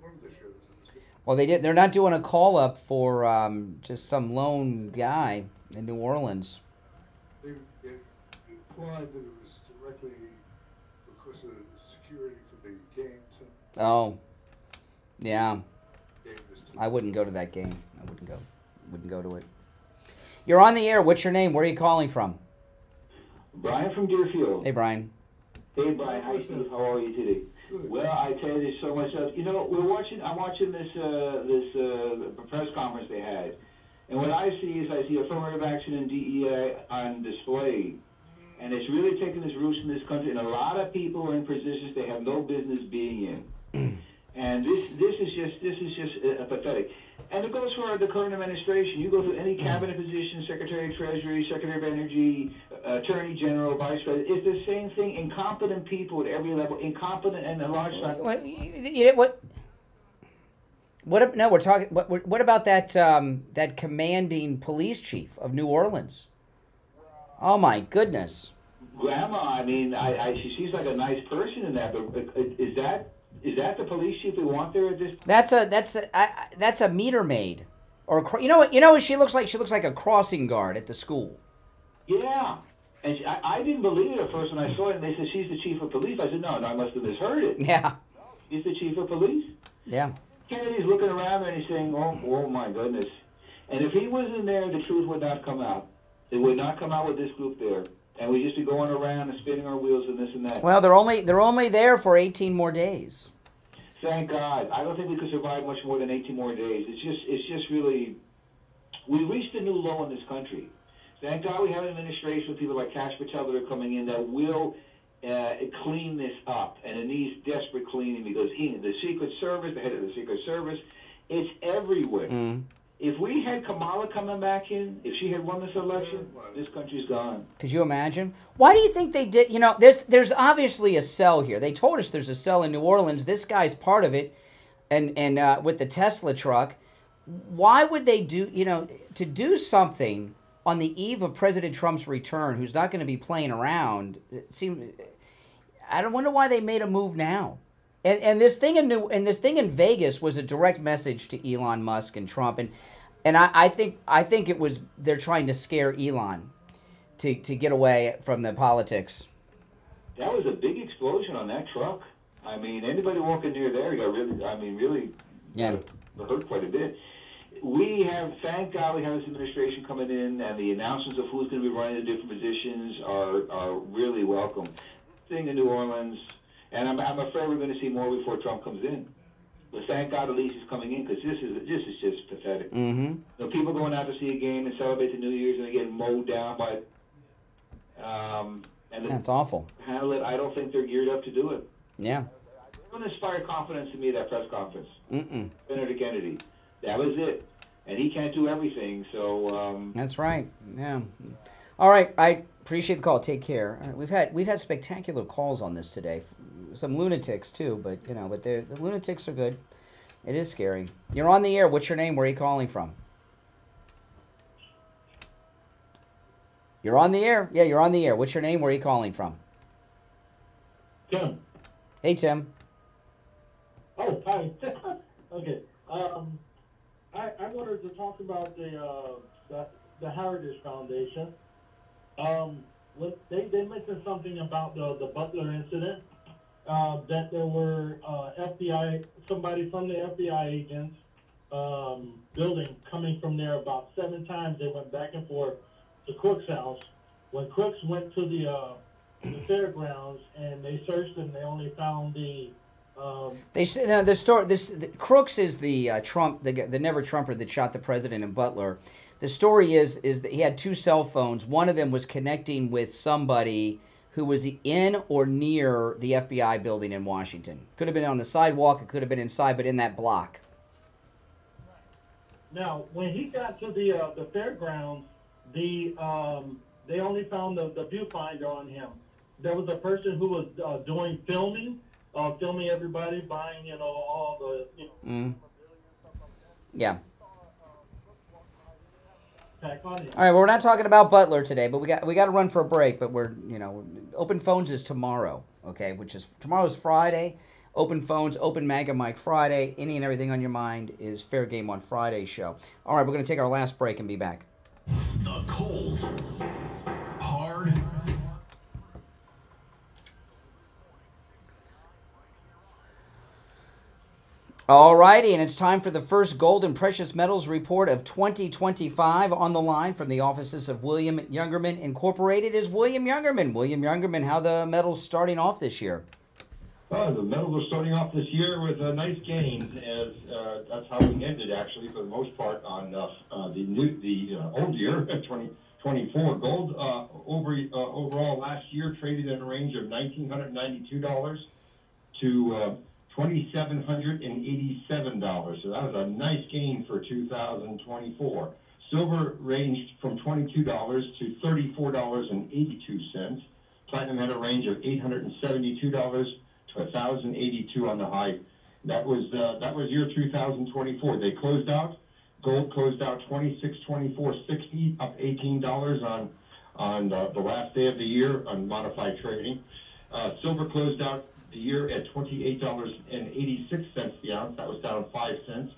one of the shows. Well, they're not doing a call-up for just some lone guy in New Orleans. They implied that it was directly because of the security for the game. Oh, yeah. I wouldn't go to that game. I wouldn't go to it. You're on the air. What's your name? Where are you calling from? Brian from Deerfield. Hey, Brian. Hey, Brian. Hi, Steve. How are you today? Good. Well, I tell you, there's so much stuff. You know, I'm watching this press conference they had, and what I see affirmative action and DEI on display, and it's really taking its roots in this country. And a lot of people are in positions they have no business being in. And this is just pathetic. And it goes for the current administration. You go to any cabinet position, Secretary of Treasury, Secretary of Energy, Attorney General, Vice President. It's the same thing. Incompetent people at every level. Incompetent and a large size. No, we're talking. What about that commanding police chief of New Orleans? Oh my goodness. Grandma, I mean, she seems like a nice person in that, but is that the police chief we want there? That's a meter maid, or you know what she looks like? She looks like a crossing guard at the school. Yeah, And I didn't believe it at first when I saw it, and they said, she's the chief of police. I said, no, I must have misheard it. Yeah. He's the chief of police? Yeah. Kennedy's looking around there and he's saying, oh my goodness. And if he wasn't there, the truth would not come out. It would not come out with this group there. And we'd just be going around and spinning our wheels and this and that. Well, they're only there for 18 more days. Thank God. I don't think we could survive much more than 18 more days. It's just really, we reached a new low in this country. Thank God we have an administration with people like Cash Patel that are coming in that will clean this up. And it needs desperate cleaning because the Secret Service, the head of the Secret Service, it's everywhere. Mm. If we had Kamala coming back in, if she had won this election, this country's gone. Could you imagine? Why do you think they did? You know, there's obviously a cell here. They told us there's a cell in New Orleans. This guy's part of it, and with the Tesla truck. Why would they do, to do something on the eve of President Trump's return, who's not going to be playing around? I don't wonder why they made a move now. And this thing in Vegas was a direct message to Elon Musk and Trump, and I think it was they're trying to scare Elon to get away from the politics. That was a big explosion on that truck. I mean, anybody walking near there got really hurt quite a bit. We have, thank God, we have this administration coming in, and the announcements of who's going to be running the different positions are really welcome. Thing in New Orleans. And I'm afraid we're going to see more before Trump comes in. But thank God at least he's coming in, because this is just pathetic. Mm-hmm. People going out to see a game and celebrate the New Year's and they get mowed down by that's awful. Handle it. I don't think they're geared up to do it. Yeah. It wouldn't inspire confidence in me, that press conference. Mm-mm. Senator Kennedy. That was it. And he can't do everything, so... That's right. Yeah. All right. I appreciate the call. Take care. We've had spectacular calls on this today. Some lunatics too, but the lunatics are good. It is scary. You're on the air. What's your name? Where are you calling from? You're on the air. Yeah, you're on the air. What's your name? Where are you calling from? Tim. Hey, Tim. Oh, hi. Okay. I wanted to talk about the Heritage Foundation. They mentioned something about the Butler incident. That there were somebody from the FBI agents building coming from there about 7 times. They went back and forth to Crook's house. When Crooks went to the fairgrounds and they searched and they only found the they said Crooks is the Trump, the never Trumper that shot the president in Butler. The story is that he had 2 cell phones. One of them was connecting with somebody who was in or near the FBI building in Washington. Could have been on the sidewalk, it could have been inside, but in that block. Now, when he got to the fairgrounds, they only found the viewfinder on him. There was a person who was doing filming everybody, buying all the Yeah. All right, well, we're not talking about Butler today, but we got to run for a break. But we're open phones is tomorrow, okay? Tomorrow's Friday. Open phones, open MAGA Mike Friday. Any and everything on your mind is fair game on Friday's show. All right, we're going to take our last break and be back. The cold, hard, Alrighty, and it's time for the first gold and precious metals report of 2025. On the line from the offices of William Youngerman Incorporated is William Youngerman. William Youngerman, how the metals starting off this year? The metals are starting off this year with nice gains, as that's how we ended actually for the most part on the old year, 2024. Gold overall last year traded in a range of $1,992 to $2,787. So that was a nice gain for 2024. Silver ranged from $22 to $34.82. Platinum had a range of $872 to $1,082 on the high. That was year 2024. They closed out. Gold closed out $26.2460, up $18 on the last day of the year on modified trading. Silver closed out the year at $28.86 the ounce. That was down 5 cents.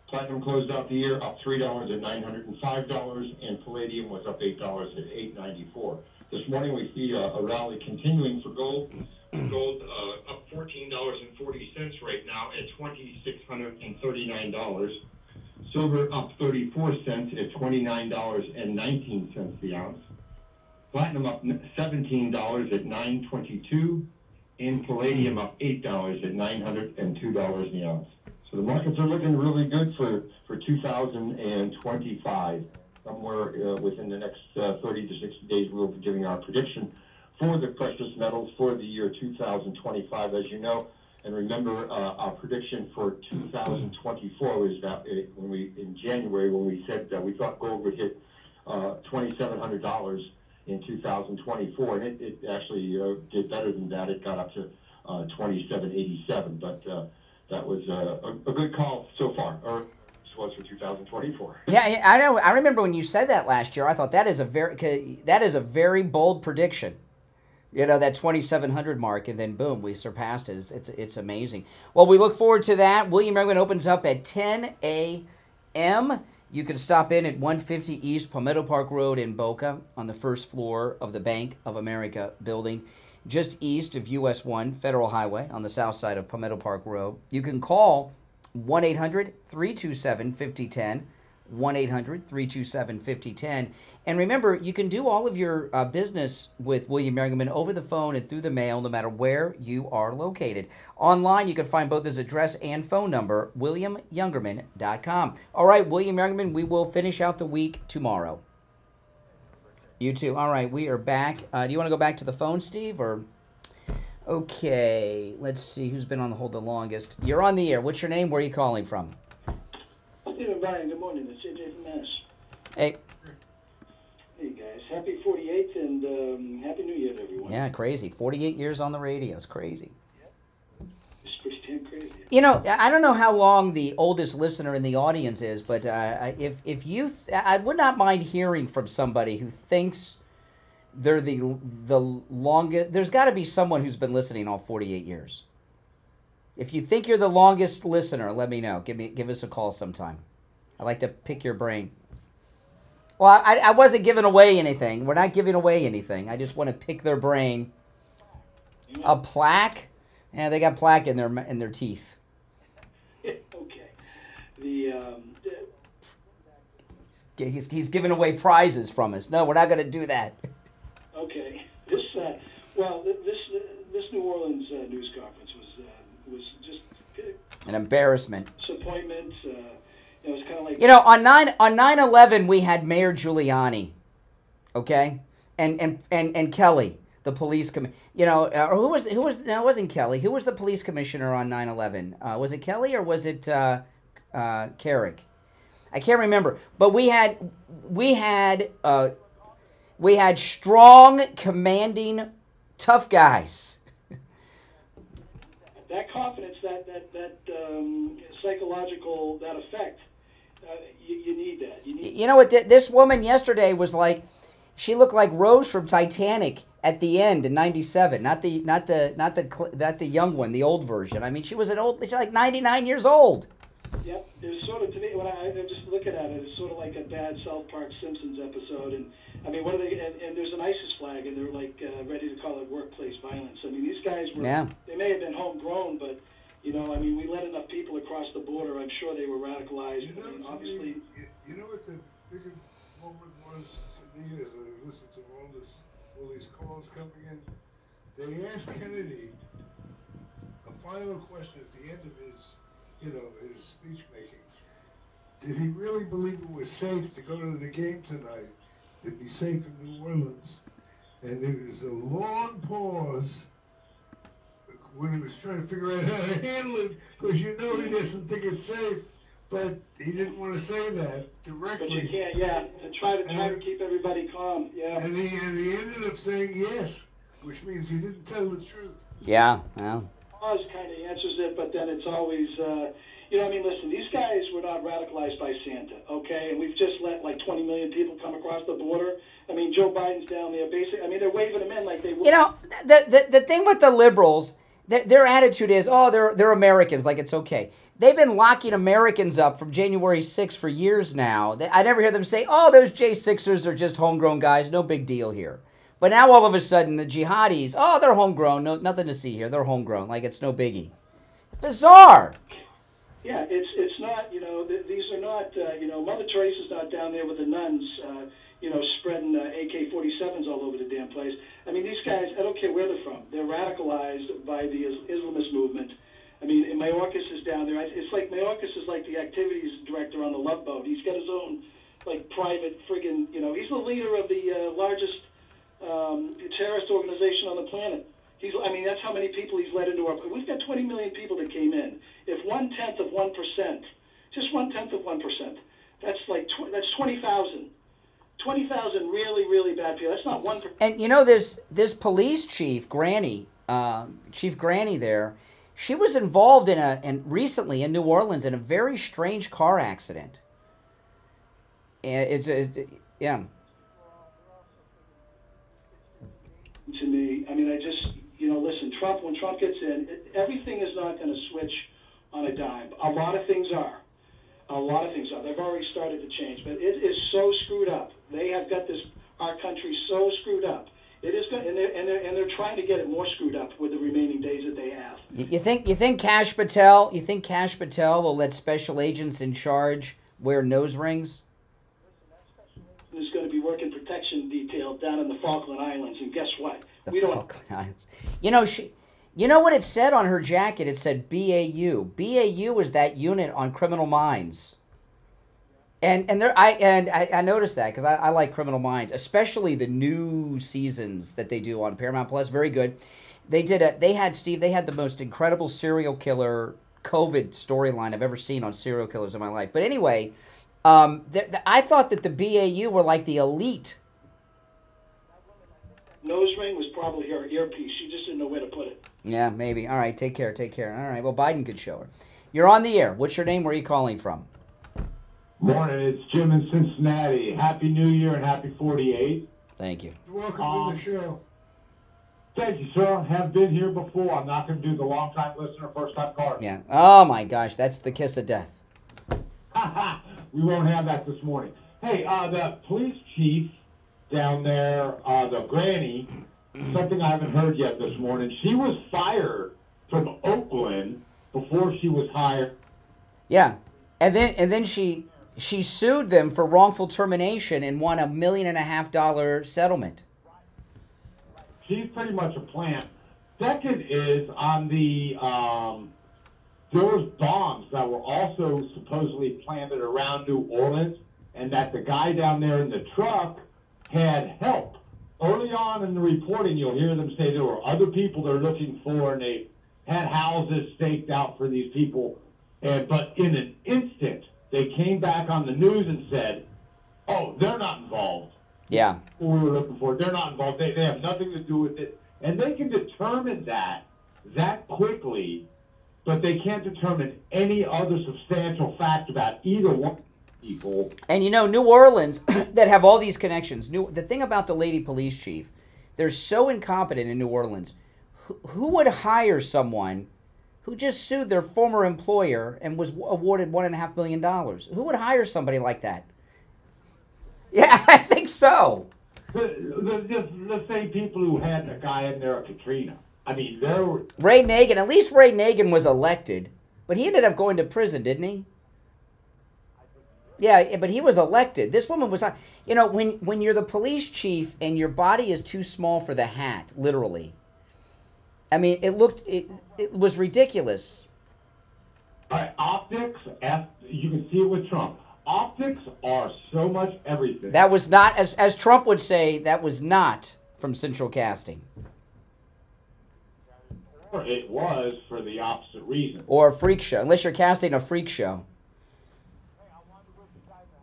Platinum closed out the year up $3 at $905, and palladium was up $8 at $894. This morning we see a rally continuing for gold. Gold up $14.40 right now at $2,639. Silver up 34 cents at $29.19 the ounce. Platinum up $17 at $9.22. And palladium up $8 at $902 the ounce. So the markets are looking really good for 2025. Somewhere within the next 30 to 60 days, we'll be giving our prediction for the precious metals for the year 2025, as you know. And remember, our prediction for 2024 was that in January, when we said that we thought gold would hit $2,700 in 2024, and it actually did better than that. It got up to $2,787, but that was a good call so far, or was for 2024. Yeah, I know. I remember when you said that last year. I thought that is a very bold prediction. You know, that 2,700 mark, and then boom, we surpassed it. It's amazing. Well, we look forward to that. William Merriman opens up at 10 a.m. You can stop in at 150 East Palmetto Park Road in Boca on the first floor of the Bank of America building, just east of US 1 Federal Highway on the south side of Palmetto Park Road. You can call 1-800-327-5010, 1-800-327-5010. And remember, you can do all of your business with William Merriman over the phone and through the mail, no matter where you are located. Online, you can find both his address and phone number, williamyoungerman.com. All right, William Merriman, we will finish out the week tomorrow. You too. All right, we are back. Do you want to go back to the phone, Steve, or... Okay, let's see who's been on the hold the longest. You're on the air. What's your name? Where are you calling from? Steve and Brian, good morning. It's JJ from Mass. Hey. Hey, guys. Happy 48th and Happy New Year to everyone. Yeah, crazy. 48 years on the radio. It's crazy. It's pretty damn crazy. You know, I don't know how long the oldest listener in the audience is, but if you... I would not mind hearing from somebody who thinks... they're the longest. There's got to be someone who's been listening all 48 years. If you think you're the longest listener, let me know. Give us a call sometime. I'd like to pick your brain. Well, I wasn't giving away anything. We're not giving away anything. I just want to pick their brain. A plaque? Yeah, they got plaque in their teeth. Okay. He's giving away prizes from us. No, we're not going to do that. Okay. This New Orleans news conference was just an embarrassment. Disappointment. It was kind of like, you know, on 9/11 we had Mayor Giuliani, okay, and Kelly, the police commissioner. You know, who was no, it wasn't Kelly. Who was the police commissioner on 9/11? Was it Kelly or was it Carrick? I can't remember. But we had strong, commanding, tough guys. That confidence, that psychological, that effect, you need that. You know what? This woman yesterday was like, she looked like Rose from Titanic at the end in '97. Not the young one, the old version. I mean, she's like 99 years old. Yep, it was sort of, to me, when I'm just looking at it, it's sort of like a bad South Park Simpsons episode. And I mean, what are they? And there's an ISIS flag, and they're like ready to call it workplace violence. I mean, these guys were, they may have been homegrown, but you know, I mean, we let enough people across the border. I'm sure they were radicalized. You know, I mean, obviously. You know what the biggest moment was to me as I listened to all these calls coming in? They asked Kennedy a final question at the end of his speech making. Did he really believe it was safe to go to the game tonight, to be safe in New Orleans? And there was a long pause when he was trying to figure out how to handle it, because you know he doesn't think it's safe, but he didn't want to say that directly. But you can't, and try to keep everybody calm, And he ended up saying yes, which means he didn't tell the truth. Yeah, well. Pause kind of answers it, but then it's always, I mean, listen, these guys were not radicalized by Santa, okay? And we've just let like 20 million people come across the border. I mean, Joe Biden's down there basically. I mean, they're waving them in like they were. You know, the thing with the liberals, their attitude is, oh, they're Americans, like it's okay. They've been locking Americans up from January 6th for years now. I never hear them say, oh, those J6ers are just homegrown guys, no big deal here. But now all of a sudden the jihadis, oh, they're homegrown. No, nothing to see here. They're homegrown. Like it's no biggie. Bizarre. Yeah, it's not, these are not, Mother Teresa's not down there with the nuns, spreading AK-47s all over the damn place. I mean, these guys, I don't care where they're from. They're radicalized by the Islamist movement. I mean, and Mayorkas is down there. It's like Mayorkas is like the activities director on the Love Boat. He's got his own, private friggin', he's the leader of the largest terrorist organization on the planet. That's how many people he's led into our... We've got 20 million people that came in. If 1/10 of 1%, just 1/10 of 1%, that's that's 20,000. 20,000 really, really bad people. That's not 1%. And this police chief, Granny, Chief Granny there, she was involved recently in New Orleans in a very strange car accident. And yeah. To me, listen, Trump, when Trump gets in, everything is not going to switch on a dime. A lot of things are. They've already started to change, but it is so screwed up. They have got our country so screwed up. It is good, and they're trying to get it more screwed up with the remaining days that they have. You think Kash Patel will let special agents in charge wear nose rings? There's going to be working protection detail down in the Falkland Islands, and guess what? Falkland Islands. You know what it said on her jacket? It said BAU. BAU is that unit on Criminal Minds. And I noticed that because I like Criminal Minds, especially the new seasons that they do on Paramount Plus. Very good. They had the most incredible serial killer COVID storyline I've ever seen on serial killers in my life. But anyway, I thought that the BAU were like the elite. Nose ring was probably her earpiece. She just didn't know where to put it. Yeah, maybe. All right, take care. All right, well, Biden could show her. You're on the air. What's your name? Where are you calling from? Morning, it's Jim in Cincinnati. Happy New Year and happy 48. Thank you. Welcome to the show. Thank you, sir. Have been here before. I'm not going to do the long-time listener, first-time caller. Yeah. Oh, my gosh. That's the kiss of death. We won't have that this morning. Hey, the police chief down there, the Granny, something I haven't heard yet this morning. She was fired from Oakland before she was hired. Yeah. And then she sued them for wrongful termination and won $1.5 million settlement. She's pretty much a plant. Second is on the there was bombs that were also supposedly planted around New Orleans, and that the guy down there in the truck had help. Early on in the reporting, you'll hear them say there were other people they're looking for, and they had houses staked out for these people. But in an instant, they came back on the news and said, oh, they're not involved. Yeah. Who we were looking for, they're not involved. They have nothing to do with it. And they can determine that quickly, but they can't determine any other substantial fact about either one of the people. And New Orleans, that have all these connections. The thing about the lady police chief, they're so incompetent in New Orleans. Who would hire someone who just sued their former employer and was awarded $1.5 million? Who would hire somebody like that? Yeah, I think so. The same people who had the guy in there at Katrina. I mean, there were... Ray Nagin. At least Ray Nagin was elected. But he ended up going to prison, didn't he? Yeah, but he was elected. This woman was not... when you're the police chief and your body is too small for the hat, literally. I mean, it was ridiculous. All right, optics, you can see it with Trump. Optics are so much everything. That was not, as Trump would say, that was not from Central Casting. Or it was for the opposite reason. Or a freak show, unless you're casting a freak show.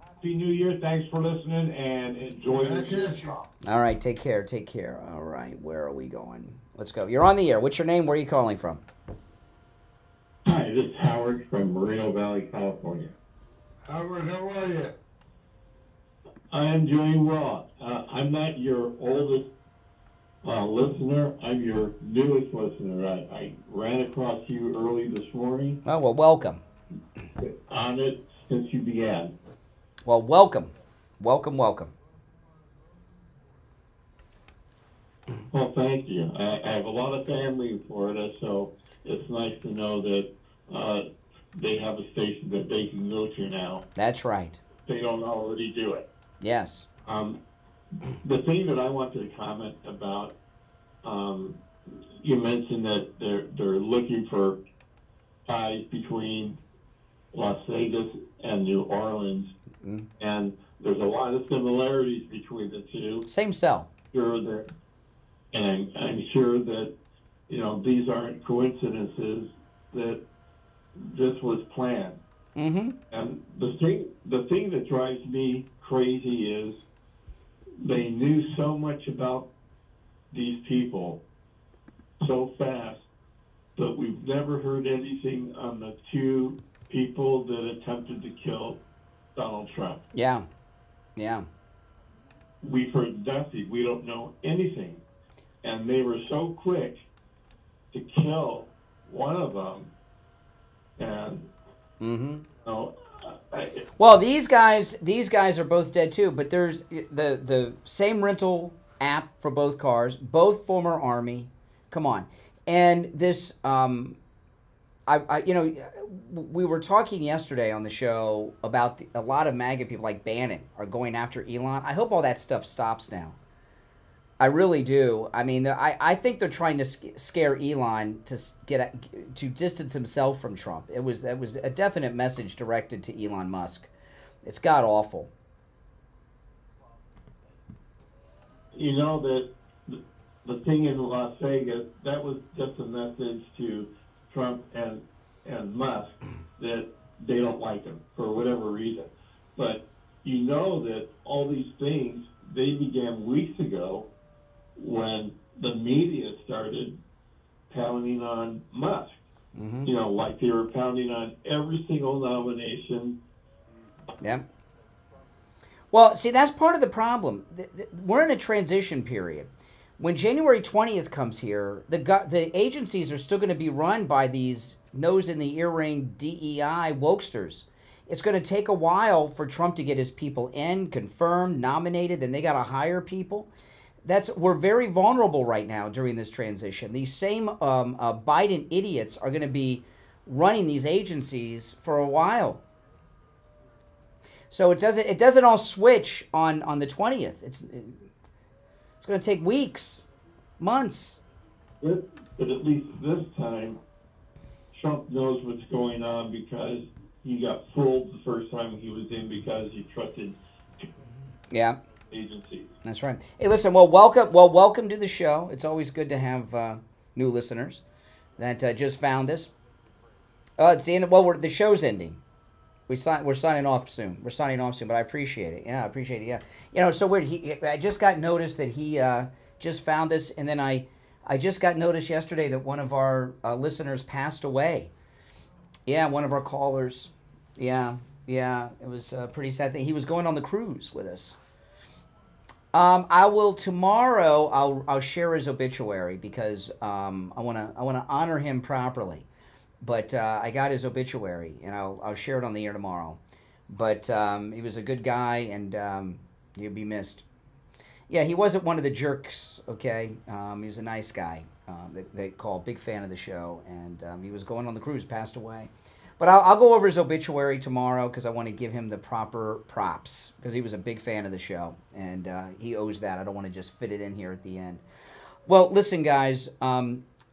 Happy New Year. Thanks for listening and enjoy the show. All right, take care. All right, where are we going? Let's go. You're on the air. What's your name? Where are you calling from? Hi, this is Howard from Moreno Valley, California. Howard, how are you? I am doing well. I'm not your oldest listener. I'm your newest listener. I ran across you early this morning. Oh, well, welcome. On it since you began. Well, welcome. Welcome. Well, thank you. I have a lot of family in Florida, so it's nice to know that they have a station that they can go to now. That's right. They don't already do it. Yes. The thing that I wanted to comment about, you mentioned that they're looking for ties between Las Vegas and New Orleans, and there's a lot of similarities between the two. Same cell. Sure that, and I'm sure that these aren't coincidences. That this was planned. Mm-hmm. And the thing that drives me crazy is they knew so much about these people so fast, but we've never heard anything on the two people that attempted to kill Donald Trump. Yeah. Yeah. We've heard nothing. We don't know anything. And they were so quick to kill one of them. And well, these guys are both dead too. But there's the same rental app for both cars, both former Army. Come on, and this we were talking yesterday on the show about a lot of MAGA people like Bannon are going after Elon. I hope all that stuff stops now. I really do. I mean, I think they're trying to scare Elon to distance himself from Trump. That was a definite message directed to Elon Musk. It's god awful. You know that the thing in Las Vegas, that was just a message to Trump and Musk that they don't like him for whatever reason. But you know that all these things, they began weeks ago when the media started pounding on Musk. Mm-hmm. Like they were pounding on every single nomination. Yeah. Well, see, that's part of the problem. We're in a transition period. When January 20th comes here, the agencies are still going to be run by these nose-in-the-earring DEI wokesters. It's going to take a while for Trump to get his people in, confirmed, nominated, then they got to hire people. We're very vulnerable right now during this transition. These same Biden idiots are going to be running these agencies for a while. So it doesn't all switch on the 20th. It's going to take weeks, months. But at least this time, Trump knows what's going on because he got fooled the first time he was in because he trusted agencies. That's right. Hey, listen. Well, welcome to the show. It's always good to have new listeners that just found us. It's the end. Well, the show's ending. We're signing off soon. But I appreciate it. Yeah, I appreciate it. Yeah. So weird. I just got notice that he just found us, and then I just got notice yesterday that one of our listeners passed away. Yeah, one of our callers. Yeah. It was a pretty sad thing. He was going on the cruise with us. I will tomorrow. I'll share his obituary because I wanna honor him properly. But I got his obituary, and I'll share it on the air tomorrow. But he was a good guy, and he'll be missed. Yeah, he wasn't one of the jerks, okay? He was a nice guy. They called, big fan of the show, and he was going on the cruise, passed away. But I'll go over his obituary tomorrow because I want to give him the proper props because he was a big fan of the show, and he owes that. I don't want to just fit it in here at the end. Well, listen, guys.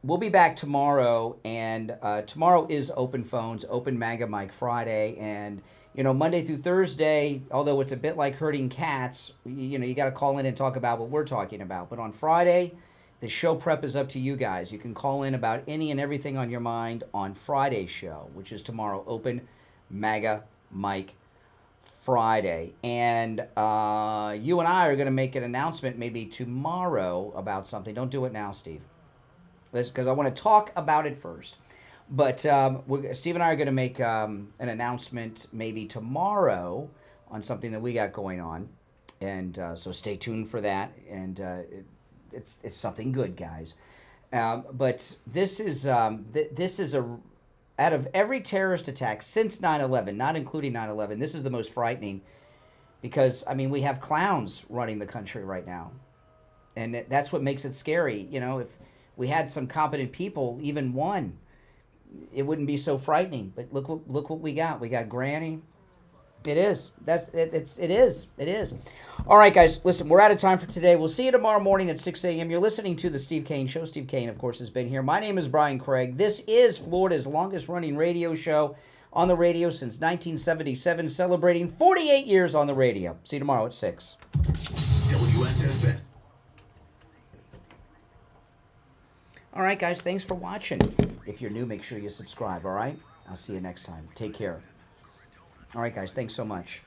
We'll be back tomorrow, and tomorrow is Open Phones, Open MAGA Mike Friday, and Monday through Thursday, although it's a bit like herding cats, you got to call in and talk about what we're talking about. But on Friday, the show prep is up to you guys. You can call in about any and everything on your mind on Friday's show, which is tomorrow, Open MAGA Mike Friday. And you and I are going to make an announcement maybe tomorrow about something. Don't do it now, Steve, because I want to talk about it first. But Steve and I are going to make an announcement maybe tomorrow on something that we got going on. And so stay tuned for that. And it's something good, guys. But this is out of every terrorist attack since 9/11, not including 9/11, this is the most frightening because, we have clowns running the country right now. And that's what makes it scary. You know, if we had some competent people, even one, it wouldn't be so frightening. But look what we got. We got Granny. It is. It is. All right, guys. Listen, we're out of time for today. We'll see you tomorrow morning at 6 a.m. You're listening to the Steve Kane Show. Steve Kane, of course, has been here. My name is Brian Craig. This is Florida's longest-running radio show on the radio since 1977, celebrating 48 years on the radio. See you tomorrow at 6. WSFM. All right, guys. Thanks for watching. If you're new, make sure you subscribe, all right? I'll see you next time. Take care. All right, guys. Thanks so much.